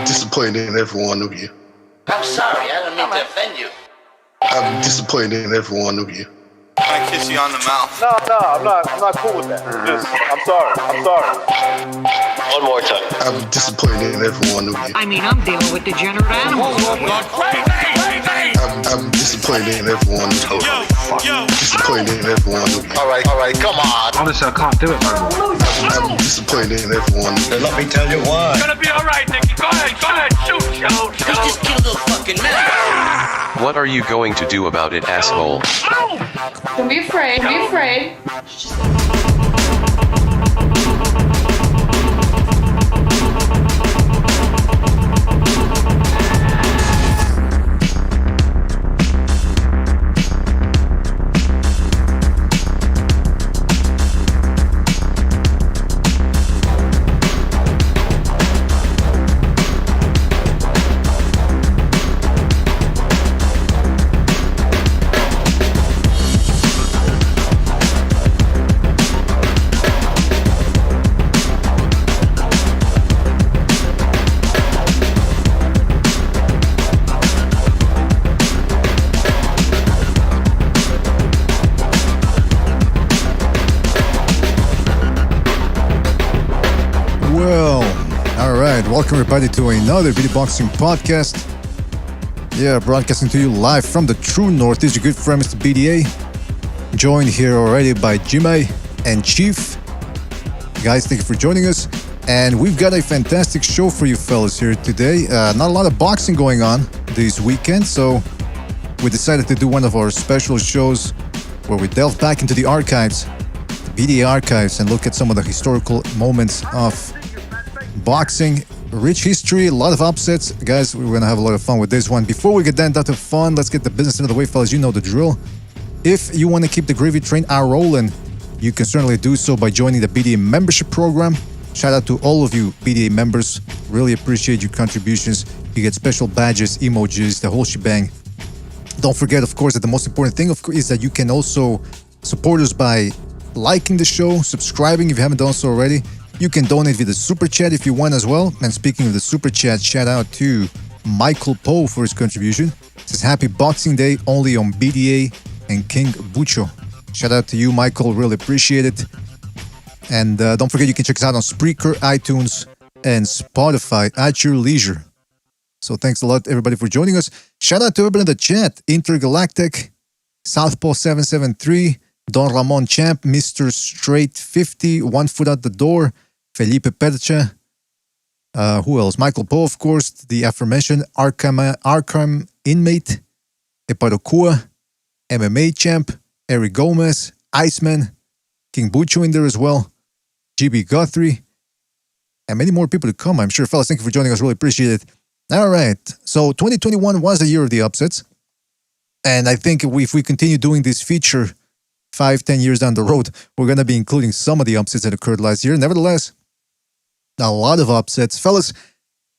I'm disappointed in every one of you. I'm sorry, I don't mean to offend you. I'm disappointed in every one of you. I kiss you on the mouth. No, I'm not cool with that. I'm sorry. One more time. I'm disappointed in every one of you. I mean, I'm dealing with degenerate animals. I'm disappointed in every one of you. Disappointed in every one of you. All right, come on. Honestly, I can't do it, man. I'm disappointed in every one of you. Let me tell you why. It's gonna be all right, Nicky. Go ahead, shoot. You just killed a fucking man. What are you going to do about it, asshole? Don't be afraid. Welcome everybody to another video boxing podcast. Yeah, broadcasting to you live from the true north. This is your good friend Mr. BDA, joined here already by Jimmy and Chief. Guys, thank you for joining us, and we've got a fantastic show for you fellas here today. Not a lot of boxing going on this weekend, so we decided to do one of our special shows where we delve back into the archives, the BDA archives, and look at some of the historical moments of boxing. Rich history, a lot of upsets. Guys, we're gonna have a lot of fun with this one. Before we get down to fun, let's get the business out of the way, fellas. You know the drill. If you want to keep the gravy train rolling, you can certainly do so by joining the BDA membership program. Shout out to all of you BDA members. Really appreciate your contributions. You get special badges, emojis, the whole shebang. Don't forget, of course, that the most important thing is that you can also support us by liking the show, subscribing if you haven't done so already. You can donate via the Super Chat if you want as well. And speaking of the Super Chat, shout out to Michael Poe for his contribution. It says, Happy Boxing Day, only on BDA and King Bucho. Shout out to you, Michael. Really appreciate it. And don't forget, you can check us out on Spreaker, iTunes, and Spotify at your leisure. So thanks a lot, everybody, for joining us. Shout out to everybody in the chat. Intergalactic, Southpaw 773, Don Ramon Champ, Mr. Straight 50, One Foot Out the Door, Felipe Percha, who else? Michael Poe, of course, the aforementioned Arkham inmate, Eparokua, MMA champ, Eric Gomez, Iceman, King Bucho in there as well, GB Guthrie, and many more people to come, I'm sure. Fellas, thank you for joining us. Really appreciate it. All right. So 2021 was the year of the upsets. And I think if we continue doing this feature 5-10 years down the road, we're going to be including some of the upsets that occurred last year. Nevertheless, a lot of upsets. Fellas,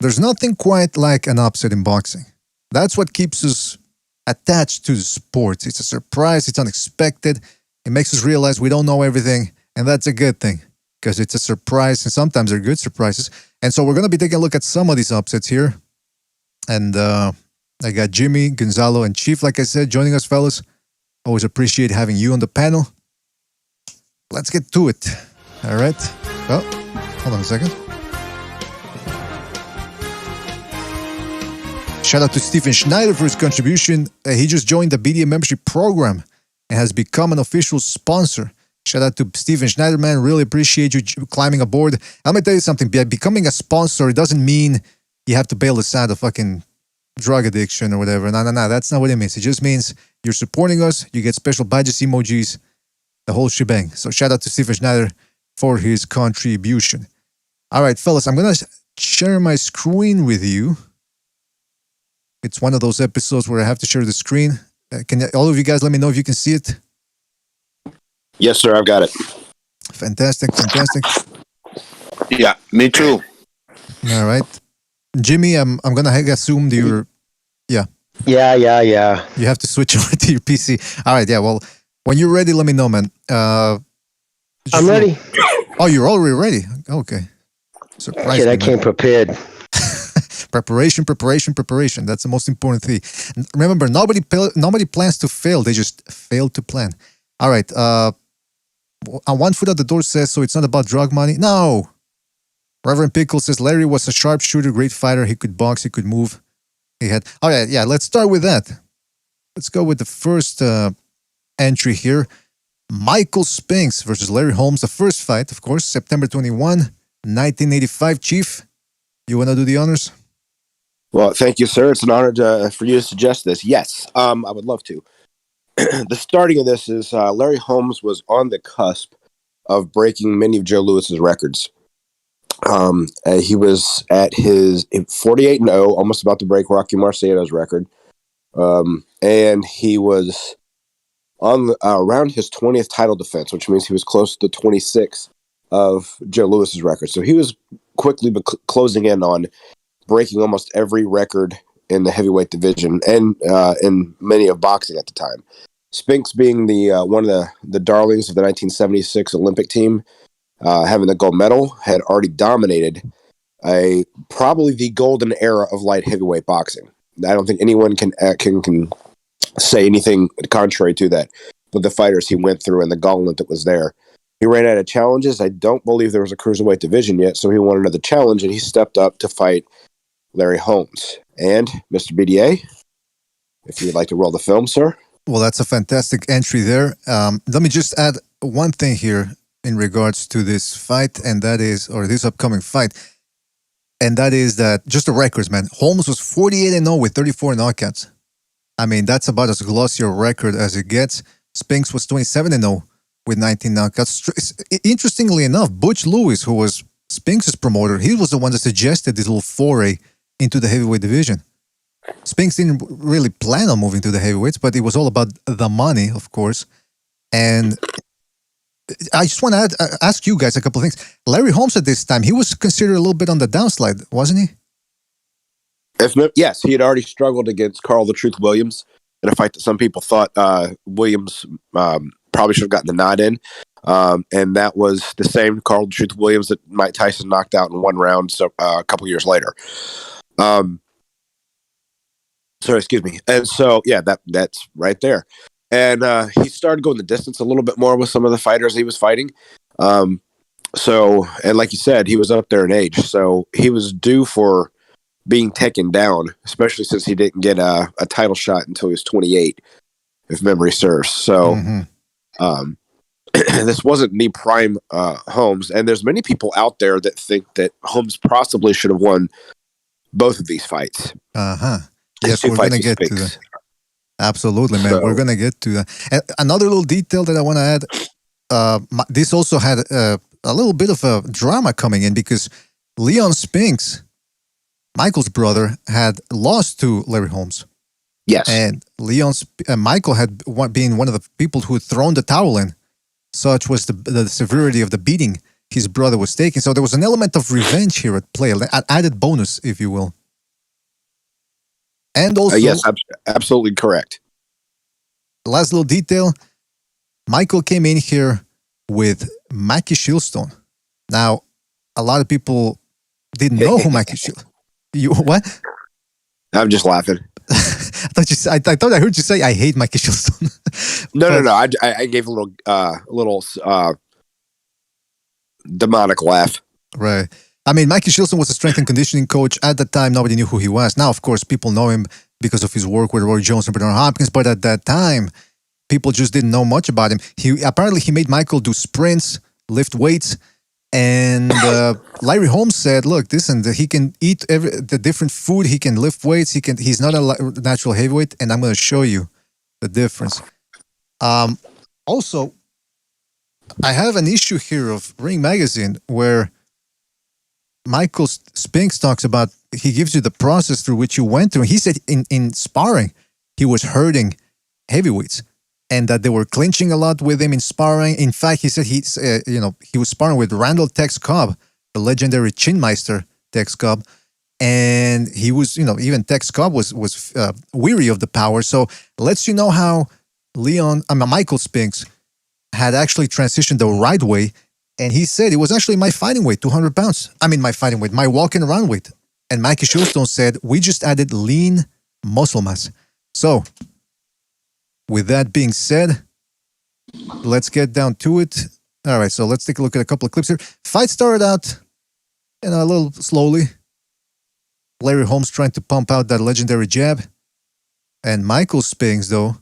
there's nothing quite like an upset in boxing. That's what keeps us attached to the sport. It's a surprise. It's unexpected. It makes us realize we don't know everything. And that's a good thing because it's a surprise. And sometimes they're good surprises. And so we're going to be taking a look at some of these upsets here. And I got Jimmy, Gonzalo, and Chief, like I said, joining us, fellas. Always appreciate having you on the panel. Let's get to it. All right. Oh, hold on a second. Shout out to Stephen Schneider for his contribution. He just joined the BDA membership program and has become an official sponsor. Shout out to Stephen Schneider, man. Really appreciate you climbing aboard. I'm going to tell you something. Becoming a sponsor, it doesn't mean you have to bail us out of fucking drug addiction or whatever. No. That's not what it means. It just means you're supporting us. You get special badges, emojis, the whole shebang. So shout out to Stephen Schneider for his contribution. All right, fellas, I'm going to share my screen with you. It's one of those episodes where I have to share the screen. Can all of you guys let me know if you can see it? Yes, sir. I've got it. Fantastic. Yeah, me too. All right. Jimmy, I'm going to assume that you're... Yeah. Yeah. You have to switch over to your PC. All right, yeah. Well, when you're ready, let me know, man. I'm ready. Oh, you're already ready? Okay. Surprise Shit, I came prepared. Preparation. That's the most important thing. Remember, nobody plans to fail. They just fail to plan. All right. On One Foot Out the Door says, so it's not about drug money? No. Reverend Pickle says, Larry was a sharpshooter, great fighter. He could box, he could move. He had... All right, yeah, let's start with that. Let's go with the first entry here. Michael Spinks versus Larry Holmes. The first fight, of course, September 21, 1985. Chief, you want to do the honors? Well, thank you, sir. It's an honor for you to suggest this. Yes, I would love to. The starting of this is Larry Holmes was on the cusp of breaking many of Joe Louis's records. He was at his 48-0, almost about to break Rocky Marciano's record. And he was on around his 20th title defense, which means he was close to 26 of Joe Louis's record. So he was quickly closing in on breaking almost every record in the heavyweight division and in many of boxing at the time. Spinks being the one of the darlings of the 1976 Olympic team, having the gold medal, had already dominated probably the golden era of light heavyweight boxing. I don't think anyone can say anything contrary to that. But the fighters he went through and the gauntlet that was there. He ran out of challenges. I don't believe there was a cruiserweight division yet, so he wanted another challenge, and he stepped up to fight Larry Holmes. And Mr. BDA, if you'd like to roll the film, sir. Well, that's a fantastic entry there. Let me just add one thing here in regards to this fight, and that is, or this upcoming fight, and that is that, just the records, man. Holmes was 48-0 with 34 knockouts. I mean, that's about as glossy a record as it gets. Spinks was 27-0 with 19 knockouts. Interestingly enough, Butch Lewis, who was Spinks' promoter, he was the one that suggested this little foray into the heavyweight division. Spinks didn't really plan on moving to the heavyweights, but it was all about the money, of course. And I just want to ask you guys a couple of things. Larry Holmes at this time, he was considered a little bit on the downslide, wasn't he? Yes, he had already struggled against Carl the Truth Williams in a fight that some people thought Williams probably should have gotten the nod in. And that was the same Carl the Truth Williams that Mike Tyson knocked out in one round a couple years later. Sorry, excuse me. And so, yeah, that's right there. And he started going the distance a little bit more with some of the fighters he was fighting. So, and like you said, he was up there in age. So he was due for being taken down, especially since he didn't get a title shot until he was 28, if memory serves. So this wasn't the prime Holmes. And there's many people out there that think that Holmes possibly should have won both of these fights. Yes, we're going to get to that. Absolutely, man. We're going to get to that. And another little detail that I want to add, this also had a little bit of a drama coming in because Leon Spinks, Michael's brother, had lost to Larry Holmes. Yes. And Michael had been one of the people who had thrown the towel in. Such was the severity of the beating his brother was taking. So there was an element of revenge here at play, an added bonus, if you will. And also, yes, absolutely correct. Last little detail, Michael came in here with Mikey Shieldstone. Now, a lot of people didn't know who Mikey Shieldstone. You what? I'm just laughing. I thought I heard you say I hate Mikey Shieldstone. No. I gave a little demonic laugh. Right. I mean, Mikey Shieldstone was a strength and conditioning coach. At the time, nobody knew who he was. Now, of course, people know him because of his work with Roy Jones and Bernard Hopkins. But at that time, people just didn't know much about him. Apparently, he made Michael do sprints, lift weights. And Larry Holmes said, look, he can eat the different food. He can lift weights. He's not a natural heavyweight. And I'm going to show you the difference. Also, I have an issue here of Ring Magazine where Michael Spinks talks about, he gives you the process through which you went through. He said in sparring, he was hurting heavyweights and that they were clinching a lot with him in sparring. In fact, he said he was sparring with Randall Tex Cobb, the legendary Chinmeister Tex Cobb. And he was, even Tex Cobb was weary of the power. So lets you know how Michael Spinks had actually transitioned the right way. And he said it was actually my fighting weight, 200 pounds. I mean, my fighting weight, my walking around weight. And Mikey Shieldstone said, we just added lean muscle mass. So, with that being said, let's get down to it. All right, so let's take a look at a couple of clips here. Fight started out, a little slowly. Larry Holmes trying to pump out that legendary jab. And Michael Spinks, though,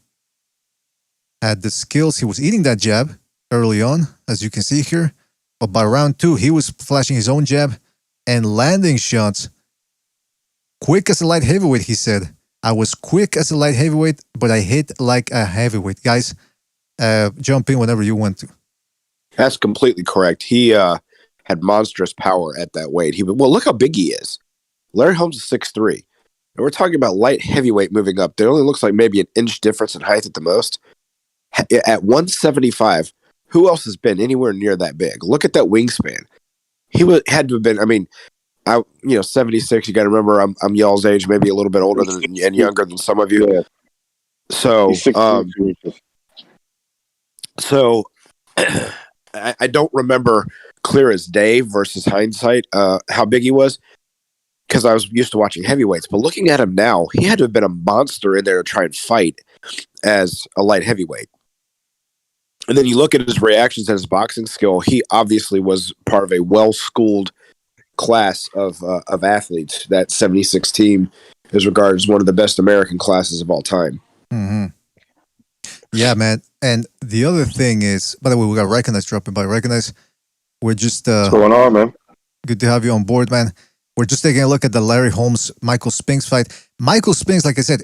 had the skills. He was eating that jab early on, as you can see here. But by round 2, he was flashing his own jab and landing shots. Quick as a light heavyweight, he said. I was quick as a light heavyweight, but I hit like a heavyweight. Guys, jump in whenever you want to. That's completely correct. He had monstrous power at that weight. Well, look how big he is. Larry Holmes is 6'3". And we're talking about light heavyweight moving up. There only looks like maybe an inch difference in height at the most. At 175, who else has been anywhere near that big? Look at that wingspan. Had to have been, 76. You got to remember, I'm y'all's age, maybe a little bit older and younger than some of you. Yeah. So, I don't remember clear as day versus hindsight how big he was, because I was used to watching heavyweights. But looking at him now, he had to have been a monster in there to try and fight as a light heavyweight. And then you look at his reactions and his boxing skill. He obviously was part of a well-schooled class of athletes. That 76 team is regarded as one of the best American classes of all time. Mm-hmm. Yeah, man. And the other thing is, by the way, we got Recognize dropping by. Recognize, we're just... What's going on, man? Good to have you on board, man. We're just taking a look at the Larry Holmes-Michael Spinks fight. Michael Spinks, like I said,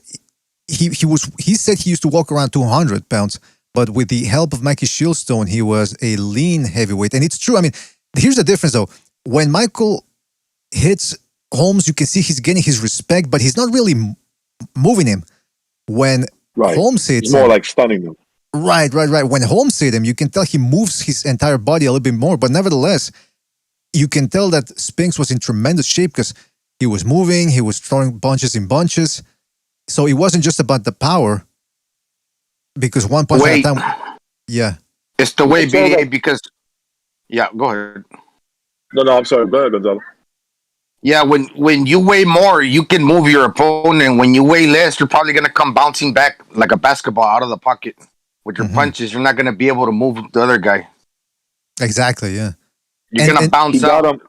he said he used to walk around 200 pounds, but with the help of Mikey Shieldstone, he was a lean heavyweight. And it's true. I mean, here's the difference, though. When Michael hits Holmes, you can see he's getting his respect, but he's not really moving him. When Holmes hits it's more like stunning him. Right. When Holmes hit him, you can tell he moves his entire body a little bit more, but nevertheless, you can tell that Spinks was in tremendous shape because he was moving, he was throwing punches in bunches. So it wasn't just about the power, because one punch at a time. Yeah. It's the way BA, because... Yeah, go ahead. No, I'm sorry. Go ahead, Gonzalo. Yeah, when you weigh more, you can move your opponent. When you weigh less, you're probably going to come bouncing back like a basketball out of the pocket with your punches. You're not going to be able to move the other guy. Exactly, yeah. You're going to bounce out.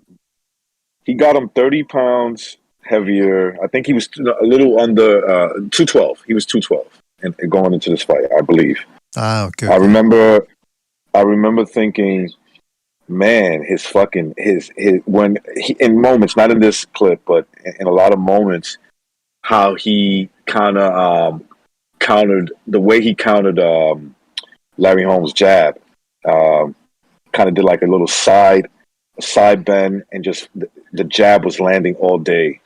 He got him 30 pounds heavier. I think he was a little under 212. He was 212 and going into this fight, I believe. Ah, okay. I remember thinking, man, when he, in moments, not in this clip, but in a lot of moments, how he kind of countered, the way he countered Larry Holmes' jab, kind of did like a little side bend, and just the jab was landing all day.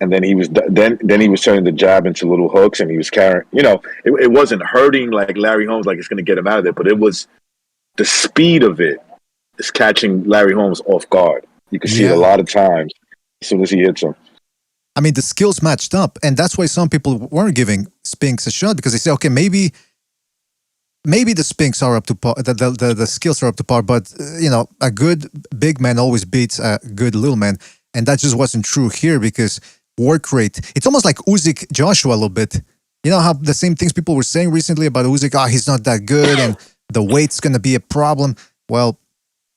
And then he was turning the jab into little hooks, and he was carrying. It wasn't hurting like Larry Holmes, like it's going to get him out of there, but it was the speed of it is catching Larry Holmes off guard. You can see it a lot of times as soon as he hits him. I mean, the skills matched up, and that's why some people weren't giving Spinks a shot, because they say, okay, maybe the Spinks are up to par, the skills are up to par, but a good big man always beats a good little man, and that just wasn't true here, because work rate, it's almost like Usyk Joshua a little bit. You know how the same things people were saying recently about Usyk, he's not that good, and the weight's going to be a problem. Well,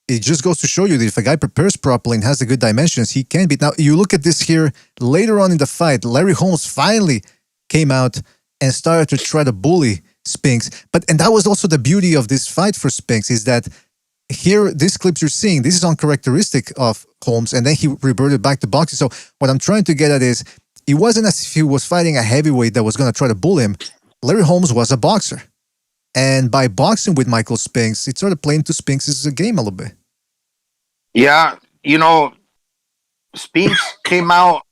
it just goes to show you that if a guy prepares properly and has the good dimensions, he can beat. Now, you look at this here, later on in the fight, Larry Holmes finally came out and started to try to bully Spinks. And that was also the beauty of this fight for Spinks, is that here, these clips you're seeing, this is uncharacteristic of Holmes, and then he reverted back to boxing. So what I'm trying to get at is, it wasn't as if he was fighting a heavyweight that was going to try to bully him. Larry Holmes was a boxer. And by boxing with Michael Spinks, it sort of played into Spinks' game a little bit. Yeah, Spinks came out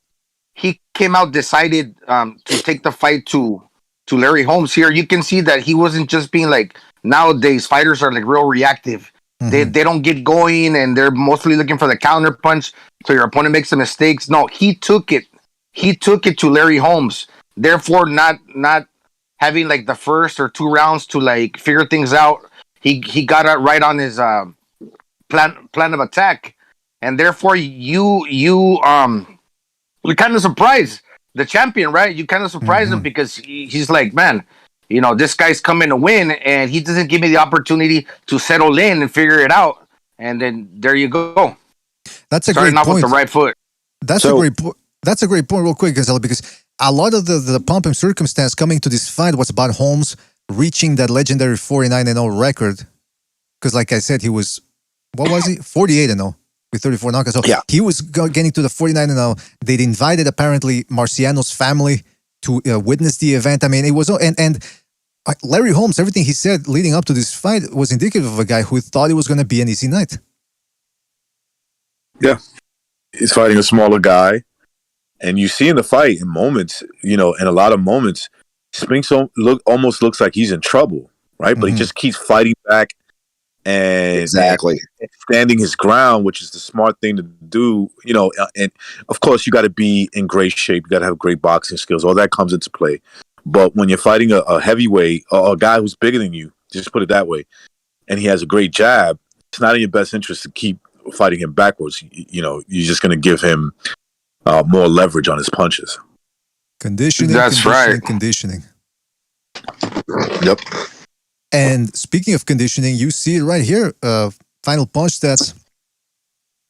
decided to take the fight to Larry Holmes here. You can see that he wasn't just being like, nowadays fighters are like real reactive. Mm-hmm. They don't get going, and they're mostly looking for the counter punch so your opponent makes some mistakes. No, he took it to Larry Holmes. Therefore, not having like the first or two rounds to like figure things out. He got it right on his plan of attack. and therefore you kind of surprise the champion, right? You kind of surprise him because he's like, man, this guy's coming to win, and he doesn't give me the opportunity to settle in and figure it out. And then there you go. That's a Starting great off point. with the right foot. That's a great point. That's a great point, real quick, Gonzalo, because a lot of the pomp and circumstance coming to this fight was about Holmes reaching that legendary 49-0 record. Because, like I said, he was, what was he? 48-0 with 34 knockouts. So he was getting to the 49-0. They'd invited, apparently, Marciano's family to witness the event. I mean, it was, and Larry Holmes, everything he said leading up to this fight was indicative of a guy who thought it was going to be an easy night. Yeah. He's fighting a smaller guy. And you see in the fight, in moments, in a lot of moments, Spinks almost looks like he's in trouble, right? But he just keeps fighting back and standing his ground, which is the smart thing to do, and of course you got to be in great shape. You got to have great boxing skills. All that comes into play. But when you're fighting a heavyweight or a guy who's bigger than you, just put it that way, and he has a great jab, it's not in your best interest to keep fighting him backwards. You're just going to give him more leverage on his punches. Conditioning. Conditioning. Yep. And speaking of conditioning, you see it right here. Final punch stats,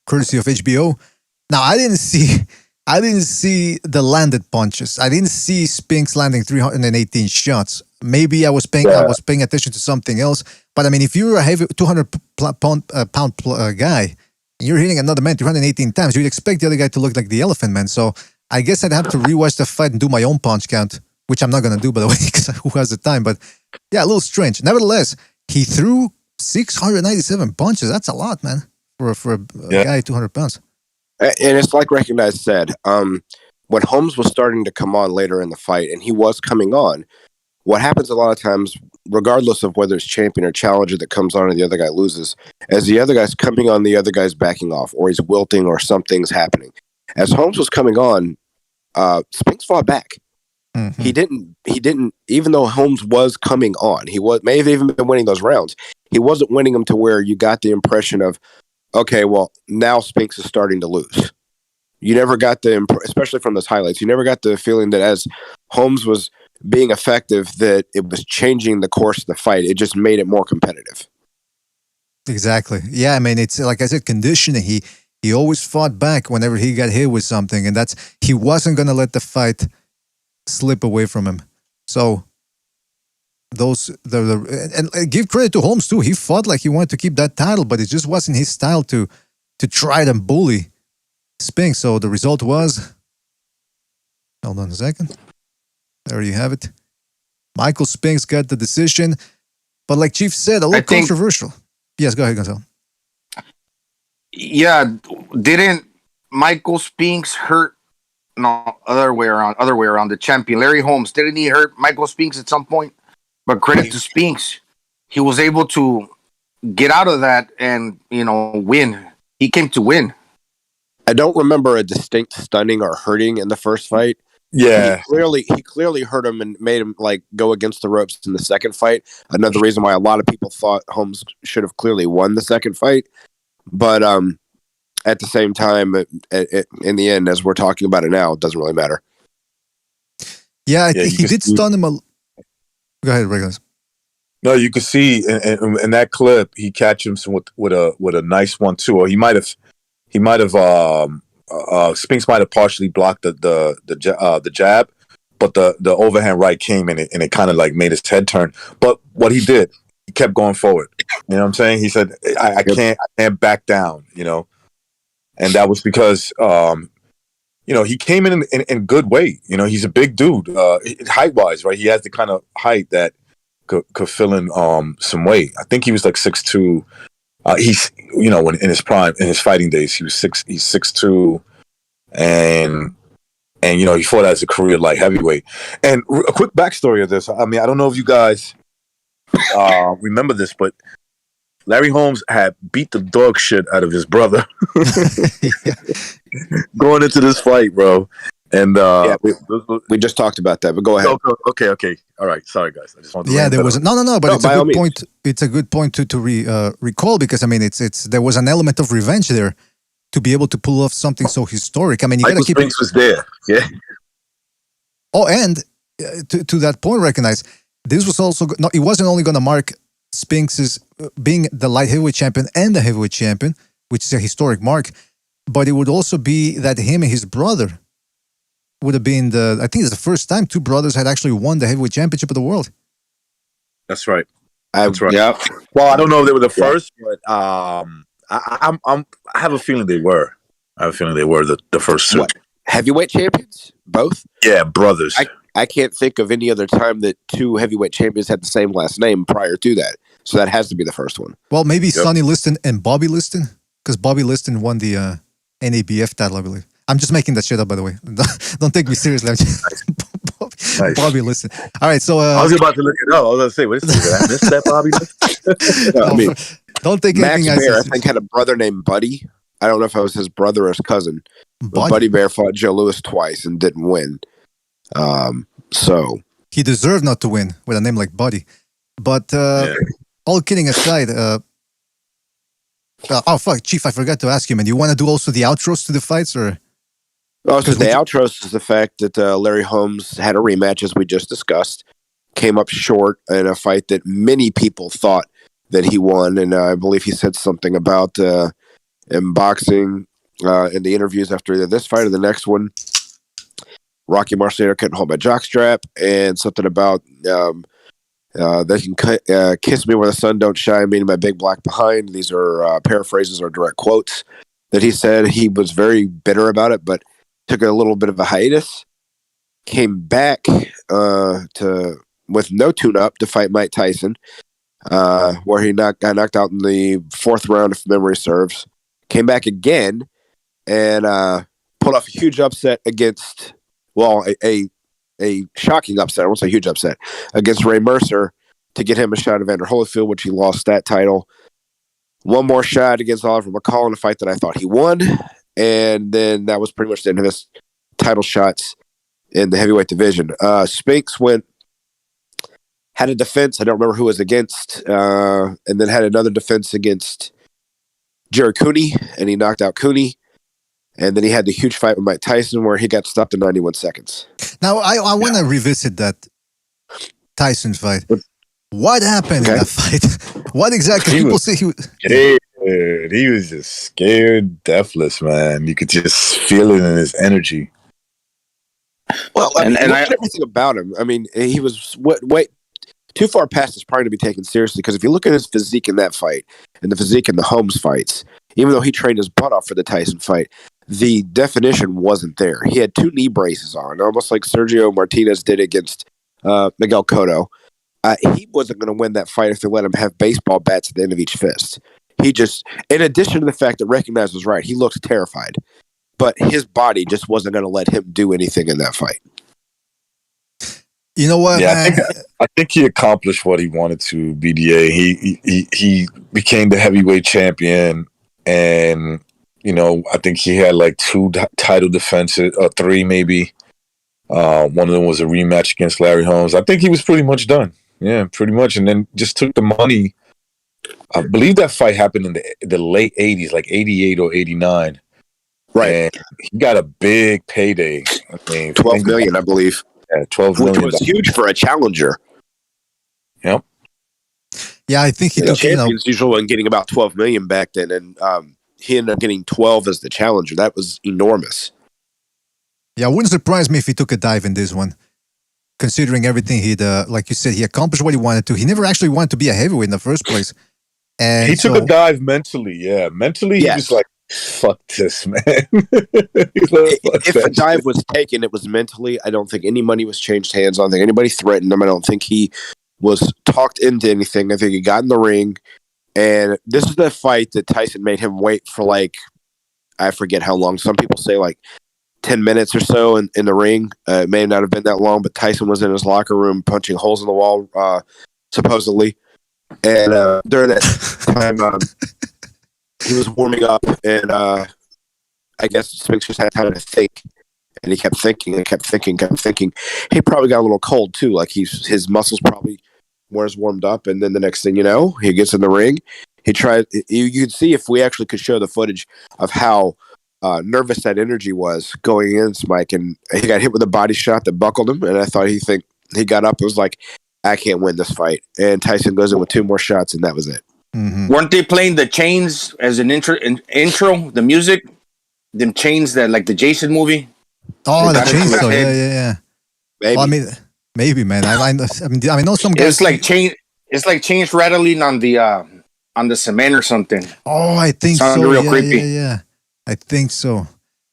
courtesy of HBO. Now, I didn't see the landed punches. I didn't see Spinks landing 318 shots. Maybe I was paying attention to something else. But I mean, if you're a heavy 200-pound guy, and you're hitting another man 318 times, you'd expect the other guy to look like the Elephant Man. So I guess I'd have to rewatch the fight and do my own punch count, which I'm not going to do, by the way, because who has the time? But yeah, a little strange. Nevertheless, he threw 697 punches. That's a lot, man, for a guy 200 pounds. And it's like Recognized said, when Holmes was starting to come on later in the fight, and he was coming on, what happens a lot of times, regardless of whether it's champion or challenger that comes on and the other guy loses, as the other guy's coming on, the other guy's backing off, or he's wilting, or something's happening. As Holmes was coming on, Spinks fought back. Mm-hmm. He didn't, even though Holmes was coming on, may have even been winning those rounds. He wasn't winning them to where you got the impression of, okay, well, now Spinks is starting to lose. You never got especially from those highlights, you never got the feeling that as Holmes was being effective, that it was changing the course of the fight. It just made it more competitive. Exactly. Yeah, I mean, it's like I said, conditioning. He always fought back whenever he got hit with something, and he wasn't going to let the fight slip away from him. So and give credit to Holmes too. He fought like he wanted to keep that title, but it just wasn't his style to try to bully Spinks. So the result was, hold on a second. There you have it. Michael Spinks got the decision, but like Chief said, a little controversial. Yes, go ahead, Gonzalo. Yeah, didn't Michael Spinks hurt? No, other way around. The champion Larry Holmes, didn't he hurt Michael Spinks at some point? But credit to Spinks, he was able to get out of that and win. He came to win. I don't remember a distinct stunning or hurting in the first fight. Yeah, he clearly hurt him and made him go against the ropes in the second fight. Another reason why a lot of people thought Holmes should have clearly won the second fight. But at the same time, in the end, as we're talking about it now, it doesn't really matter. Yeah, he did stun him. Go ahead, Regulus. No, you can see in that clip he catches him with a nice 1-2, or he might have Spinks might have partially blocked the jab, but the overhand right came in and it kind of made his head turn. But what he did, he kept going forward. You know what I'm saying? He said, I can't back down, and that was because he came in good weight. He's a big dude, height wise, right? He has the kind of height that could fill in some weight. I think he was 6'2". He's when in his prime, in his fighting days, he's 6'2", and he fought as a career light heavyweight. And a quick backstory of this. I mean, I don't know if you guys remember this, but Larry Holmes had beat the dog shit out of his brother going into this fight, bro. And we just talked about that, but go ahead. Okay. All right. Sorry, guys. I just wanted to there was no, but it's a good point. It's a good point to recall, because I mean, it's there was an element of revenge there to be able to pull off something so historic. I mean, you got to keep Spinks was there. Yeah. Oh, and to that point, recognize this was also no. It wasn't only going to mark Spinks's being the light heavyweight champion and the heavyweight champion, which is a historic mark, but it would also be that him and his brother would have been I think it's the first time two brothers had actually won the heavyweight championship of the world. That's right. That's right. Yeah. Well, I don't know if they were the first, but I have a feeling they were. I have a feeling they were the first two. What? Heavyweight champions? Both? Yeah, brothers. I can't think of any other time that two heavyweight champions had the same last name prior to that. So that has to be the first one. Well, maybe Sonny Liston and Bobby Liston, because Bobby Liston won the NABF title, I believe. I'm just making that shit up, by the way. Don't take me seriously. Bobby Liston. All right, so I was about to look it up. I was going to say, what is this? Did I miss that, Bobby Liston? Don't think Max anything Bear, I think, had a brother named Buddy. I don't know if it was his brother or his cousin. Buddy Bear fought Joe Louis twice and didn't win. So he deserved not to win with a name like Buddy. But all kidding aside, oh fuck, Chief, I forgot to ask you, man. Do you want to do also the outros to the fights, or? Oh, so the outros is the fact that Larry Holmes had a rematch, as we just discussed, came up short in a fight that many people thought that he won, and I believe he said something about in boxing in the interviews after either this fight or the next one. Rocky Marciano couldn't hold my jockstrap, and something about they can kiss me where the sun don't shine, meaning my big black behind. These are paraphrases or direct quotes that he said. He was very bitter about it, but took a little bit of a hiatus. Came back with no tune-up to fight Mike Tyson, where he got knocked out in the fourth round, if memory serves. Came back again and pulled off a huge upset against, a shocking upset. I won't say huge upset, against Ray Mercer to get him a shot at Evander Holyfield, which he lost that title. One more shot against Oliver McCall in a fight that I thought he won. And then that was pretty much the end of his title shots in the heavyweight division. Spinks had a defense. I don't remember who it was against. And then had another defense against Jerry Cooney, and he knocked out Cooney. And then he had the huge fight with Mike Tyson where he got stopped in 91 seconds. Now, I want to revisit that Tyson fight. What happened in that fight? What exactly? People say he was... He was just scared, deathless, man. You could just feel it in his energy. Well, and everything about him. I mean, he was way too far past his prime to be taken seriously. Because if you look at his physique in that fight and the physique in the Holmes fights, even though he trained his butt off for the Tyson fight, the definition wasn't there. He had two knee braces on, almost like Sergio Martinez did against Miguel Cotto. He wasn't going to win that fight if they let him have baseball bats at the end of each fist. He just, in addition to the fact that Recognize was right, he looked terrified. But his body just wasn't going to let him do anything in that fight. You know what? Yeah, I think he accomplished what he wanted to. BDA. He became the heavyweight champion, and I think he had like 2 title defenses, or 3 maybe. One of them was a rematch against Larry Holmes. I think he was pretty much done. Yeah, pretty much, and then just took the money. I believe that fight happened in the late 80s, like 88 or 89. Right. And he got a big payday. I mean, $12 million, I believe. Yeah, $12 million. Which was huge for a challenger. Yep. Yeah, I think he took, champions usually weren't getting about $12 million back then, and he ended up getting 12 as the challenger. That was enormous. Yeah, it wouldn't surprise me if he took a dive in this one. Considering everything he'd, like you said, he accomplished what he wanted to. He never actually wanted to be a heavyweight in the first place. And he took a dive mentally, yeah. Mentally, he was like, fuck this, man. If a dive was taken, it was mentally. I don't think any money was changed hands. I don't think anybody threatened him. I don't think he was talked into anything. I think he got in the ring. And this is the fight that Tyson made him wait for, like, I forget how long. Some people say, like, 10 minutes or so in the ring. It may not have been that long, but Tyson was in his locker room punching holes in the wall, supposedly. And during that time, he was warming up, and I guess Spinks just had time to think. And he kept thinking and kept thinking. He probably got a little cold, too. Like, his muscles probably weren't as warmed up. And then the next thing you know, he gets in the ring. He tried. You could see if we actually could show the footage of how nervous that energy was going against Mike, and he got hit with a body shot that buckled him. And I thought he got up. It was like, I can't win this fight. And Tyson goes in with 2 more shots, and that was it. Mm-hmm. Weren't they playing the Chains as an intro? The music, them Chains that like the Jason movie. Oh, the chainsaw, yeah. Maybe. Well, maybe, man. I know some guys. It's like chains rattling on the cement or something. Oh, I think Sounds so. real creepy. Yeah. I think so.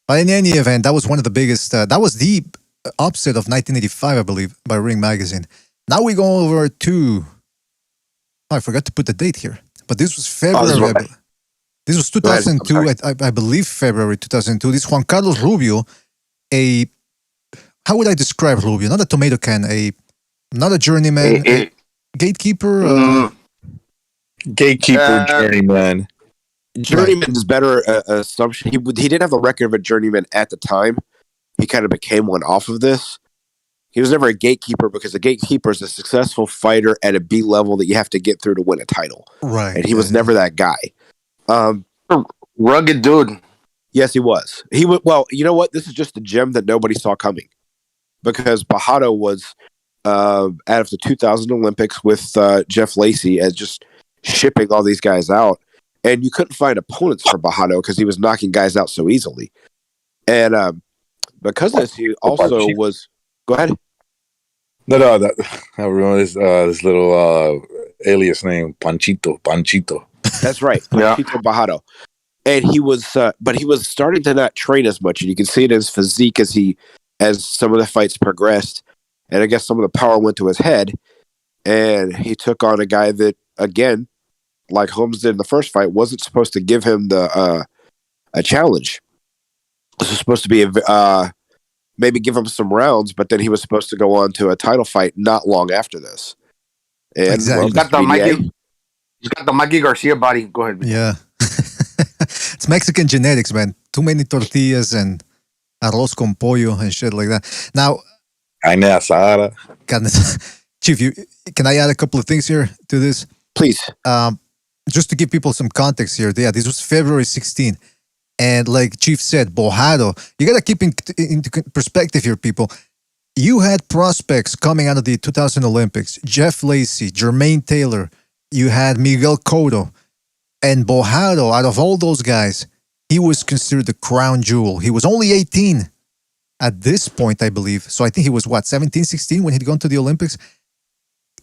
But in any event, that was one of the biggest. That was the upset of 1985, I believe, by Ring Magazine. Now we go over to. Oh, I forgot to put the date here, but this was February. This was 2002, I believe, February 2002. This Juan Carlos Rubio, how would I describe Rubio? Not a tomato can, not a journeyman, a gatekeeper. Gatekeeper, journeyman. Journeyman is better assumption. He didn't have the record of a journeyman at the time. He kind of became one off of this. He was never a gatekeeper because a gatekeeper is a successful fighter at a B level that you have to get through to win a title. Right. And he was never that guy. Rugged dude. Yes, he was. Well, you know what? This is just a gem that nobody saw coming. Because Bajado was out of the 2000 Olympics with Jeff Lacey as just shipping all these guys out. And you couldn't find opponents for Bajado because he was knocking guys out so easily. And because of this, he also was... Go ahead. No, I remember this little alias name, Panchito. That's right, Panchito Bajado. And he was, but he was starting to not train as much, and you can see it in his physique as some of the fights progressed. And I guess some of the power went to his head, and he took on a guy that, again, like Holmes did in the first fight, wasn't supposed to give him a challenge. This was supposed to be maybe give him some rounds, but then he was supposed to go on to a title fight not long after this. And exactly. He's got the Mikey Garcia body. Go ahead. Yeah. It's Mexican genetics, man. Too many tortillas and arroz con pollo and shit like that. Now, carne asada. Chief, can I add a couple of things here to this? Please. Just to give people some context here. Yeah, this was February 16. And like Chief said, Bojado, you got to keep into perspective here, people. You had prospects coming out of the 2000 Olympics. Jeff Lacey, Jermaine Taylor. You had Miguel Cotto. And Bojado, out of all those guys, he was considered the crown jewel. He was only 18 at this point, I believe. So I think he was, 17, 16 when he'd gone to the Olympics?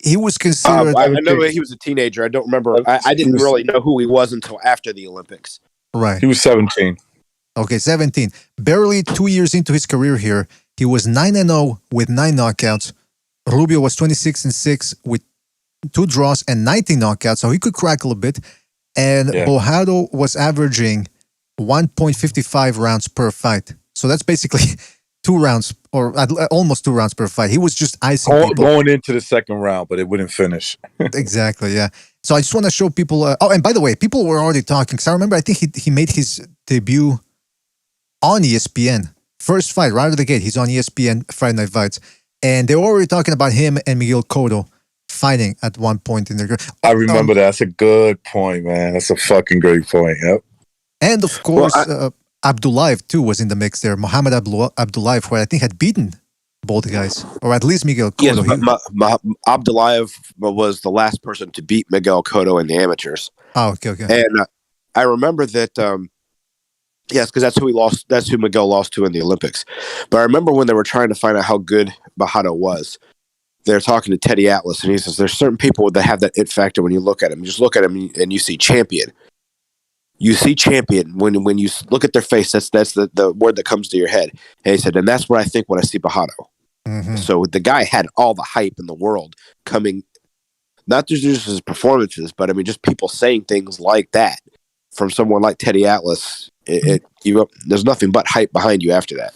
He was considered... I know he was a teenager. I don't remember. I didn't really know who he was until after the Olympics. Right. He was 17. Okay, 17. Barely 2 years into his career here, he was 9-0 with 9 knockouts. Rubio was 26-6 with 2 draws and 19 knockouts, so he could crackle a bit. And Bojado was averaging 1.55 rounds per fight. So that's basically 2 rounds, or almost 2 rounds per fight. He was just icing people. Going into the second round, but it wouldn't finish. Exactly, yeah. So I just want to show people... and by the way, people were already talking. Because I remember, I think he made his debut on ESPN. First fight, right out of the gate. He's on ESPN Friday Night Fights. And they were already talking about him and Miguel Cotto fighting at one point in their career. I remember that. That's a good point, man. That's a fucking great point. Yep. And of course, Abdullayev too was in the mix there. Muhammad Abdullayev, who I think had beaten both guys, or at least Miguel Cotto. Yes, Abdullayev was the last person to beat Miguel Cotto in the amateurs. Oh, okay. And I remember that, yes, because that's who he lost. That's who Miguel lost to in the Olympics. But I remember when they were trying to find out how good Bajado was, they're talking to Teddy Atlas, and he says, there's certain people that have that it factor when you look at him. You just look at him and you see champion. You see champion when you look at their face. That's the word that comes to your head. And he said, and that's what I think when I see Bajado. Mm-hmm. So the guy had all the hype in the world coming, not just his performances, but I mean just people saying things like that from someone like Teddy Atlas. There's nothing but hype behind you after that.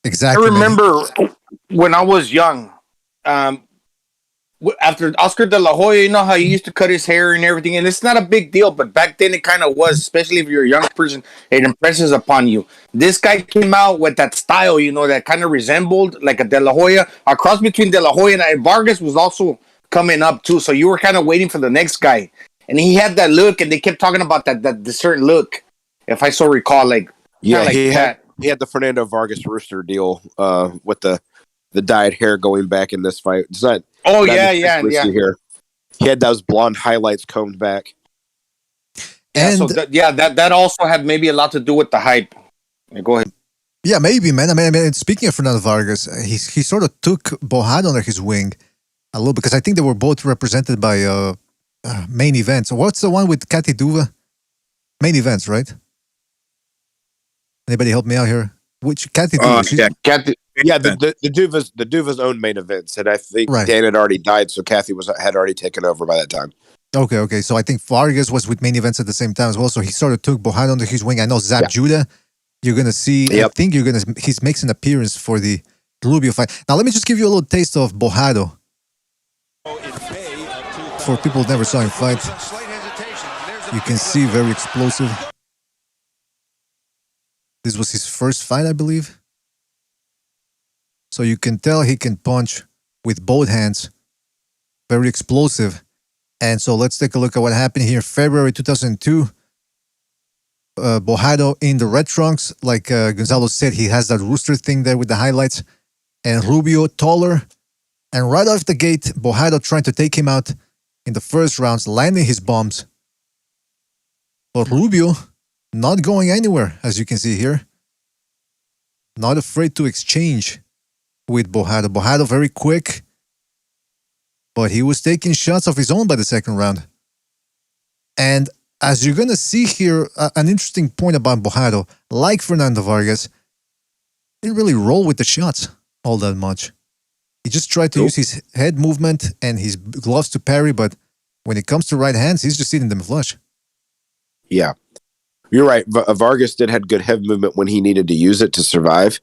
Exactly. I remember when I was young. After Oscar de la Hoya, you know how he used to cut his hair and everything, and it's not a big deal, but back then it kind of was, especially if you're a young person, it impresses upon you. This guy came out with that style, that kind of resembled like a de la Hoya. A cross between de la Hoya and Vargas was also coming up too, so you were kind of waiting for the next guy. and he had that look, and they kept talking about the certain look, if I so recall, like Yeah, like he that. had the Fernando Vargas Rooster deal with the dyed hair going back in this fight. It's not. Oh not yeah. Here. He had those blonde highlights combed back. Yeah, And so that also had maybe a lot to do with the hype. Yeah, go ahead. yeah, maybe, man. I mean, speaking of Fernando Vargas, he sort of took Bojado under his wing a little, because I think they were both represented by main events. What's the one with Cathy Duva? Main events, right? Anybody help me out here? Which Cathy Duva? Yeah, the Duva's own main events, and I think Right. Dan had already died, so Kathy had already taken over by that time. Okay. So I think Vargas was with main events at the same time as well. So he sort of took Bojado under his wing. I know Zab Judah. You're gonna see. Yep. I think he makes an appearance for the Rubio fight. Now let me just give you a little taste of Bojado. For people who never saw him fight, you can see very explosive. This was his first fight, I believe. So you can tell he can punch with both hands. Very explosive. And so let's take a look at what happened here. February 2002. Bojado in the red trunks. Like Gonzalo said, he has that rooster thing there with the highlights. And Rubio taller. And right off the gate, Bojado trying to take him out in the first rounds, landing his bombs. But Rubio not going anywhere, as you can see here. Not afraid to exchange with Bojado. Bojado very quick. But he was taking shots of his own by the second round. And as you're going to see here, an interesting point about Bojado, like Fernando Vargas, he didn't really roll with the shots all that much. He just tried to use his head movement and his gloves to parry, but when it comes to right hands, he's just hitting them flush. Yeah. You're right. Vargas did had good head movement when he needed to use it to survive,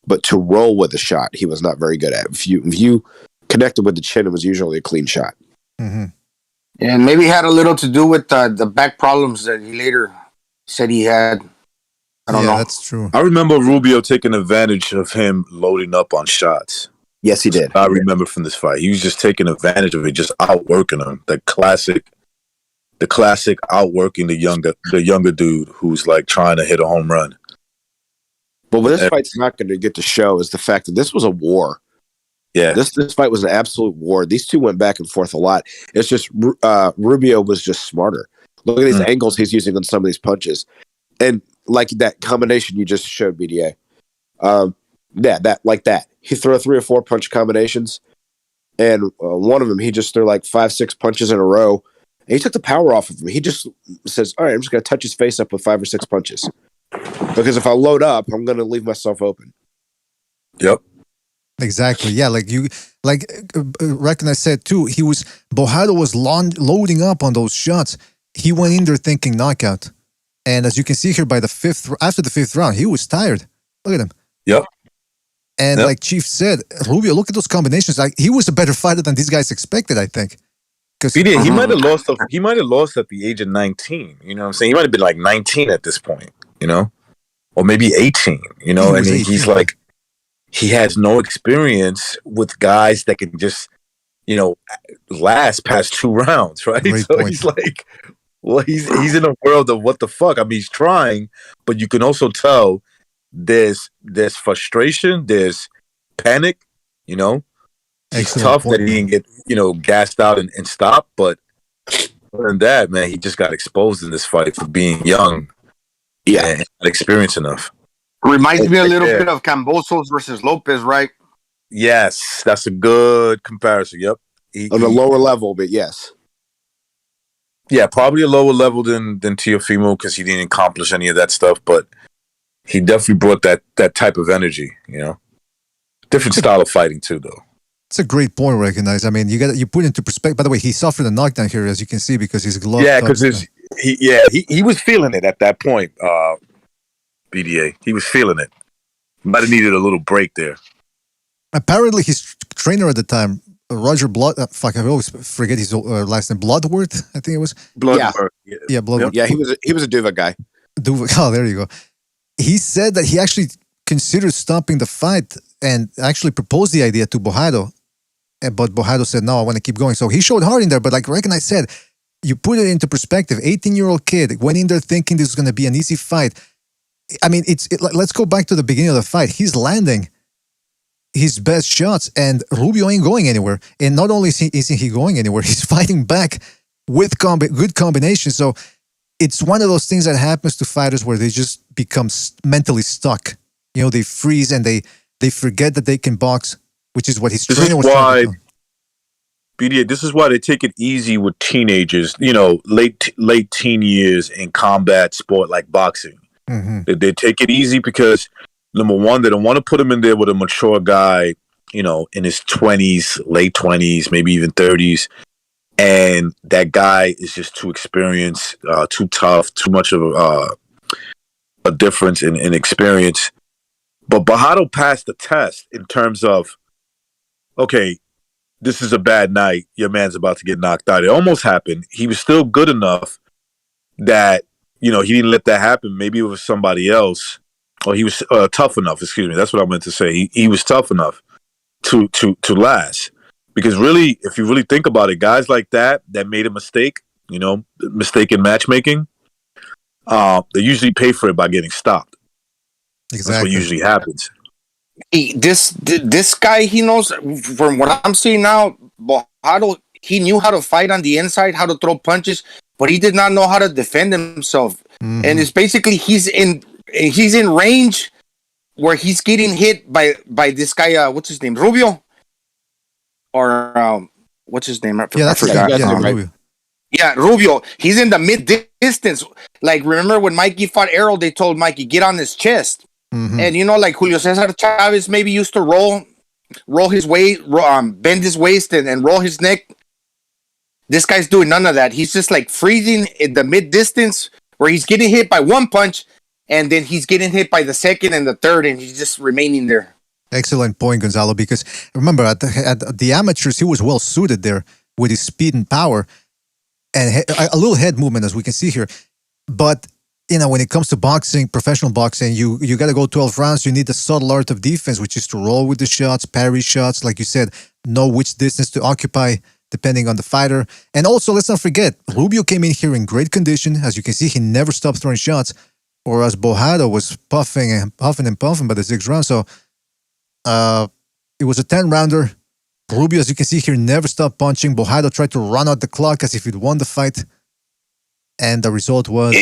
but to roll with a shot, he was not very good at. If you connected with the chin, it was usually a clean shot. Mm-hmm. And maybe it had a little to do with the back problems that he later said he had. I don't know. That's true. I remember Rubio taking advantage of him loading up on shots. Yes, he did. I remember from this fight. He was just taking advantage of it, just outworking him. The classic outworking the younger dude who's like trying to hit a home run. But what this fight's not going to get to show is the fact that this was a war. Yeah. This fight was an absolute war. These two went back and forth a lot. It's just Rubio was just smarter. Look at these angles he's using on some of these punches. And like that combination you just showed, BDA. That. He threw 3 or 4 punch combinations. And one of them, he just threw like 5-6 punches in a row. And he took the power off of him. He just says, all right, I'm just going to touch his face up with 5 or 6 punches. Because if I load up, I'm going to leave myself open. Yep. Exactly. Yeah, Recognize said too, Bojado was loading up on those shots. He went in there thinking knockout. And as you can see here after the fifth round, he was tired. Look at him. Yep. And like Chief said, Rubio, look at those combinations. Like he was a better fighter than these guys expected, I think. He might have lost. He might have lost at the age of 19. You know what I'm saying? He might have been like 19 at this point. You know, or maybe 18. You know, and he's like, he has no experience with guys that can just, last past 2 rounds, right? Great So point. he's like, well, he's in a world of what the fuck. I mean, he's trying, but you can also tell there's frustration, there's panic. He's Excellent tough point. that he didn't get, gassed out and stopped. But other than that, man, he just got exposed in this fight for being young. Yeah, and not experienced enough. Reminds me a little bit of Cambosos versus Lopez, right? Yes, that's a good comparison. Yep. On a lower level, but yes. Yeah, probably a lower level than Teofimo because he didn't accomplish any of that stuff, but he definitely brought that type of energy, Different style of fighting too, though. It's a great point, Recognize. I mean, you put into perspective. By the way, he suffered a knockdown here, as you can see, because his glove. Yeah, because he was feeling it at that point. BDA, he was feeling it. Might have needed a little break there. Apparently, his trainer at the time, Roger Blood. I always forget his last name. Bloodworth, I think it was. Bloodworth. Yeah, Bloodworth. Yeah, he was a Duva guy. Oh, there you go. He said that he actually considered stopping the fight and actually proposed the idea to Bojado. But Bojado said, no, I want to keep going. So he showed heart in there. But like Recognize said, you put it into perspective. 18-year-old kid went in there thinking this was going to be an easy fight. I mean, let's go back to the beginning of the fight. He's landing his best shots, and Rubio ain't going anywhere. And not only isn't he going anywhere, he's fighting back with good combinations. So it's one of those things that happens to fighters where they just become mentally stuck. You know, they freeze and they forget that they can box, which is what his trainer was trying to do. BDA, this is why they take it easy with teenagers, you know, late teen years in combat sport like boxing. Mm-hmm. They take it easy because, number one, they don't want to put him in there with a mature guy, you know, in his 20s, late 20s, maybe even 30s. And that guy is just too experienced, too tough, too much of a difference in experience. But Bojado passed the test in terms of, okay, this is a bad night. Your man's about to get knocked out. It almost happened. He was still good enough that, you know, he didn't let that happen. Maybe it was somebody else. Or he was tough enough, excuse me. That's what I meant to say. He was tough enough to last. Because really, if you really think about it, guys like that made a mistake, you know, mistake in matchmaking, they usually pay for it by getting stopped. Exactly. That's what usually happens. This guy, he knows, from what I'm seeing now, he knew how to fight on the inside, how to throw punches, but he did not know how to defend himself. Mm-hmm. And it's basically he's in range where he's getting hit by this guy. What's his name? Rubio, or what's his name? I forgot. Rubio. Yeah, Rubio. He's in the mid distance. Like, remember when Mikey fought Errol? They told Mikey, get on his chest. Mm-hmm. And you know, like Julio Cesar Chavez maybe used to roll his weight, bend his waist and roll his neck. This guy's doing none of that. He's just like freezing in the mid distance where he's getting hit by one punch, and then he's getting hit by the second and the third, and he's just remaining there. Excellent point, Gonzalo, because remember, at the amateurs, he was well suited there with his speed and power and a little head movement, as we can see here. But, you know, when it comes to boxing, professional boxing, you got to go 12 rounds. You need the subtle art of defense, which is to roll with the shots, parry shots, like you said, know which distance to occupy depending on the fighter. And also, let's not forget, Rubio came in here in great condition. As you can see, he never stopped throwing shots, whereas Bojado was puffing and puffing by the 6th round. So it was a 10-rounder. Rubio, as you can see here, never stopped punching. Bojado tried to run out the clock as if he'd won the fight. And the result was...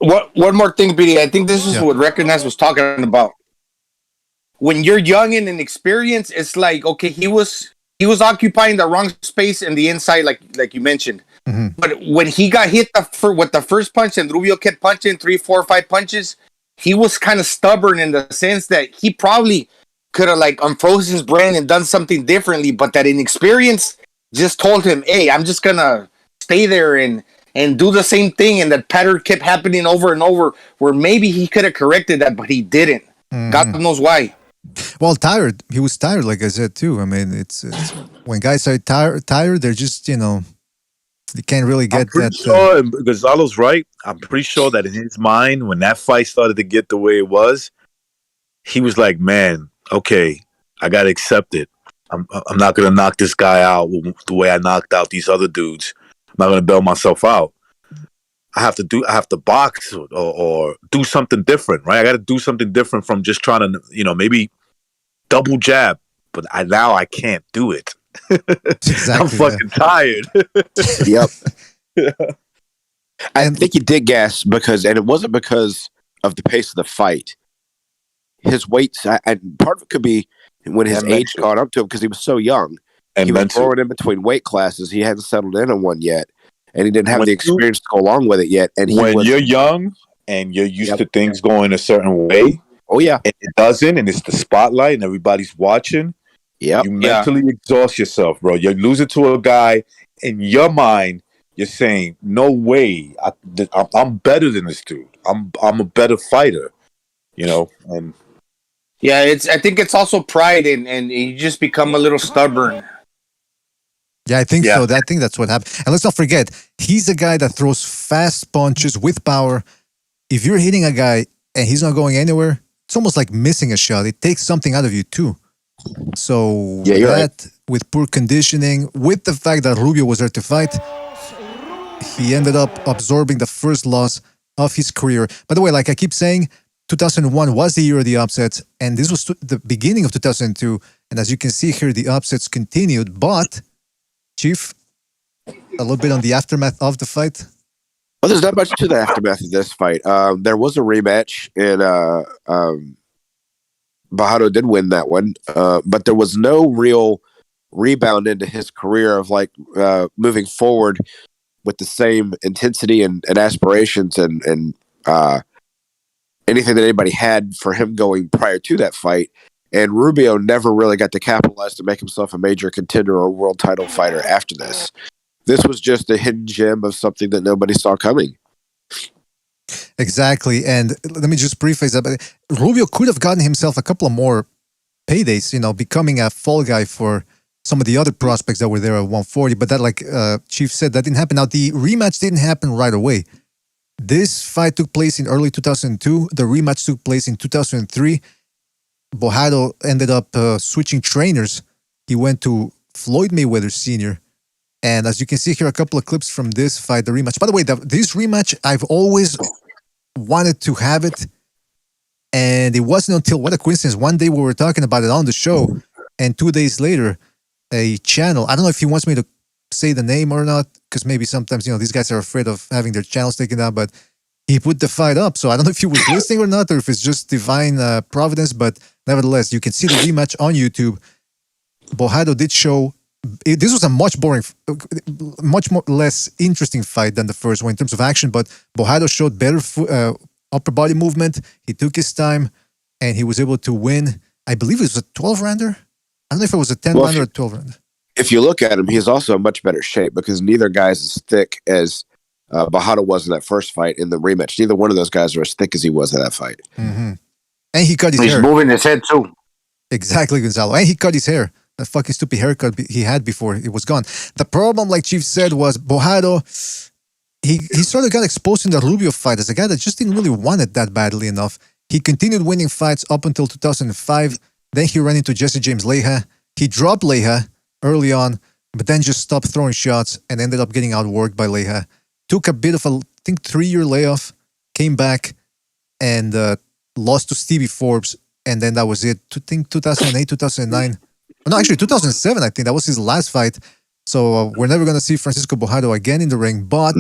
One more thing, BD. I think this is what Recognize was talking about. When you're young and inexperienced, it's like, okay, he was occupying the wrong space in the inside, like you mentioned. Mm-hmm. But when he got hit with the first punch and Rubio kept punching 3, 4, 5 punches, he was kind of stubborn in the sense that he probably could have like unfroze his brain and done something differently, but that inexperience just told him, hey, I'm just gonna stay there and do the same thing, and that pattern kept happening over and over, where maybe he could have corrected that, but he didn't. Mm-hmm. God knows why. Well, tired. He was tired, like I said, too. I mean, it's when guys are tired, they're just, you know, they can't really get that. Sure, Gonzalo's right. I'm pretty sure that in his mind, when that fight started to get the way it was, he was like, man, okay, I got to accept it. I'm not going to knock this guy out the way I knocked out these other dudes. I'm not going to bail myself out. I have to box or do something different, right? I got to do something different from just trying to, you know, maybe double jab, but now I can't do it. Exactly, I'm fucking tired. Yep. I think he did gas and it wasn't because of the pace of the fight. His weight, and part of it could be when his age caught up to him because he was so young. And he was throwing in between weight classes. He hadn't settled in on one yet, and he didn't have the experience to go along with it yet. And you're young and you're used to things going a certain way, and it doesn't, and it's the spotlight, and everybody's watching. You mentally exhaust yourself, bro. You're losing to a guy. In your mind, you're saying, "No way, I'm better than this dude. I'm a better fighter." You know, and I think it's also pride, and you just become a little stubborn. Yeah, I think so. I think that's what happened. And let's not forget, he's a guy that throws fast punches with power. If you're hitting a guy and he's not going anywhere, it's almost like missing a shot. It takes something out of you too. So you're right. With poor conditioning, with the fact that Rubio was there to fight, he ended up absorbing the first loss of his career. By the way, like I keep saying, 2001 was the year of the upsets, and this was the beginning of 2002. And as you can see here, the upsets continued. But, Chief, a little bit on the aftermath of the fight. Well, there's not much to the aftermath of this fight. There was a rematch, and Bajado did win that one, but there was no real rebound into his career of like moving forward with the same intensity and aspirations and anything that anybody had for him going prior to that fight. And Rubio never really got to capitalize to make himself a major contender or world title fighter after this. This was just a hidden gem of something that nobody saw coming. Exactly. And let me just preface that. Rubio could have gotten himself a couple of more paydays, becoming a fall guy for some of the other prospects that were there at 140. But that, like Chief said, that didn't happen. Now, the rematch didn't happen right away. This fight took place in early 2002. The rematch took place in 2003. Bojado ended up switching trainers. He went to Floyd Mayweather Sr. And as you can see here, a couple of clips from this fight, the rematch. By the way, this rematch, I've always wanted to have it. And it wasn't until, what a coincidence, one day we were talking about it on the show. And 2 days later, a channel, I don't know if he wants me to say the name or not, because maybe sometimes, these guys are afraid of having their channels taken down, but he put the fight up. So I don't know if he was listening or not, or if it's just divine providence, but nevertheless, you can see the rematch on YouTube. Bojado did show, this was a much more less interesting fight than the first one in terms of action, but Bojado showed better upper body movement. He took his time, and he was able to win. I believe it was a 12-rounder. I don't know if it was a 10-rounder or a 12-rounder. If you look at him, he's also in much better shape because neither guy's as thick as Bojado was in that first fight in the rematch. Neither one of those guys are as thick as he was in that fight. Mm-hmm. And he cut his hair. He's moving his head too. Exactly, Gonzalo. And he cut his hair. That fucking stupid haircut he had before it was gone. The problem, like Chief said, was Bojado, he sort of got exposed in the Rubio fight as a guy that just didn't really want it that badly enough. He continued winning fights up until 2005. Then he ran into Jesse James Leija. He dropped Leija early on, but then just stopped throwing shots and ended up getting outworked by Leija. Took a bit of I think 3-year layoff, came back and lost to Stevie Forbes, and then that was it. I think 2008, 2009. No, actually 2007, I think. That was his last fight. So we're never going to see Francisco Bojado again in the ring, but,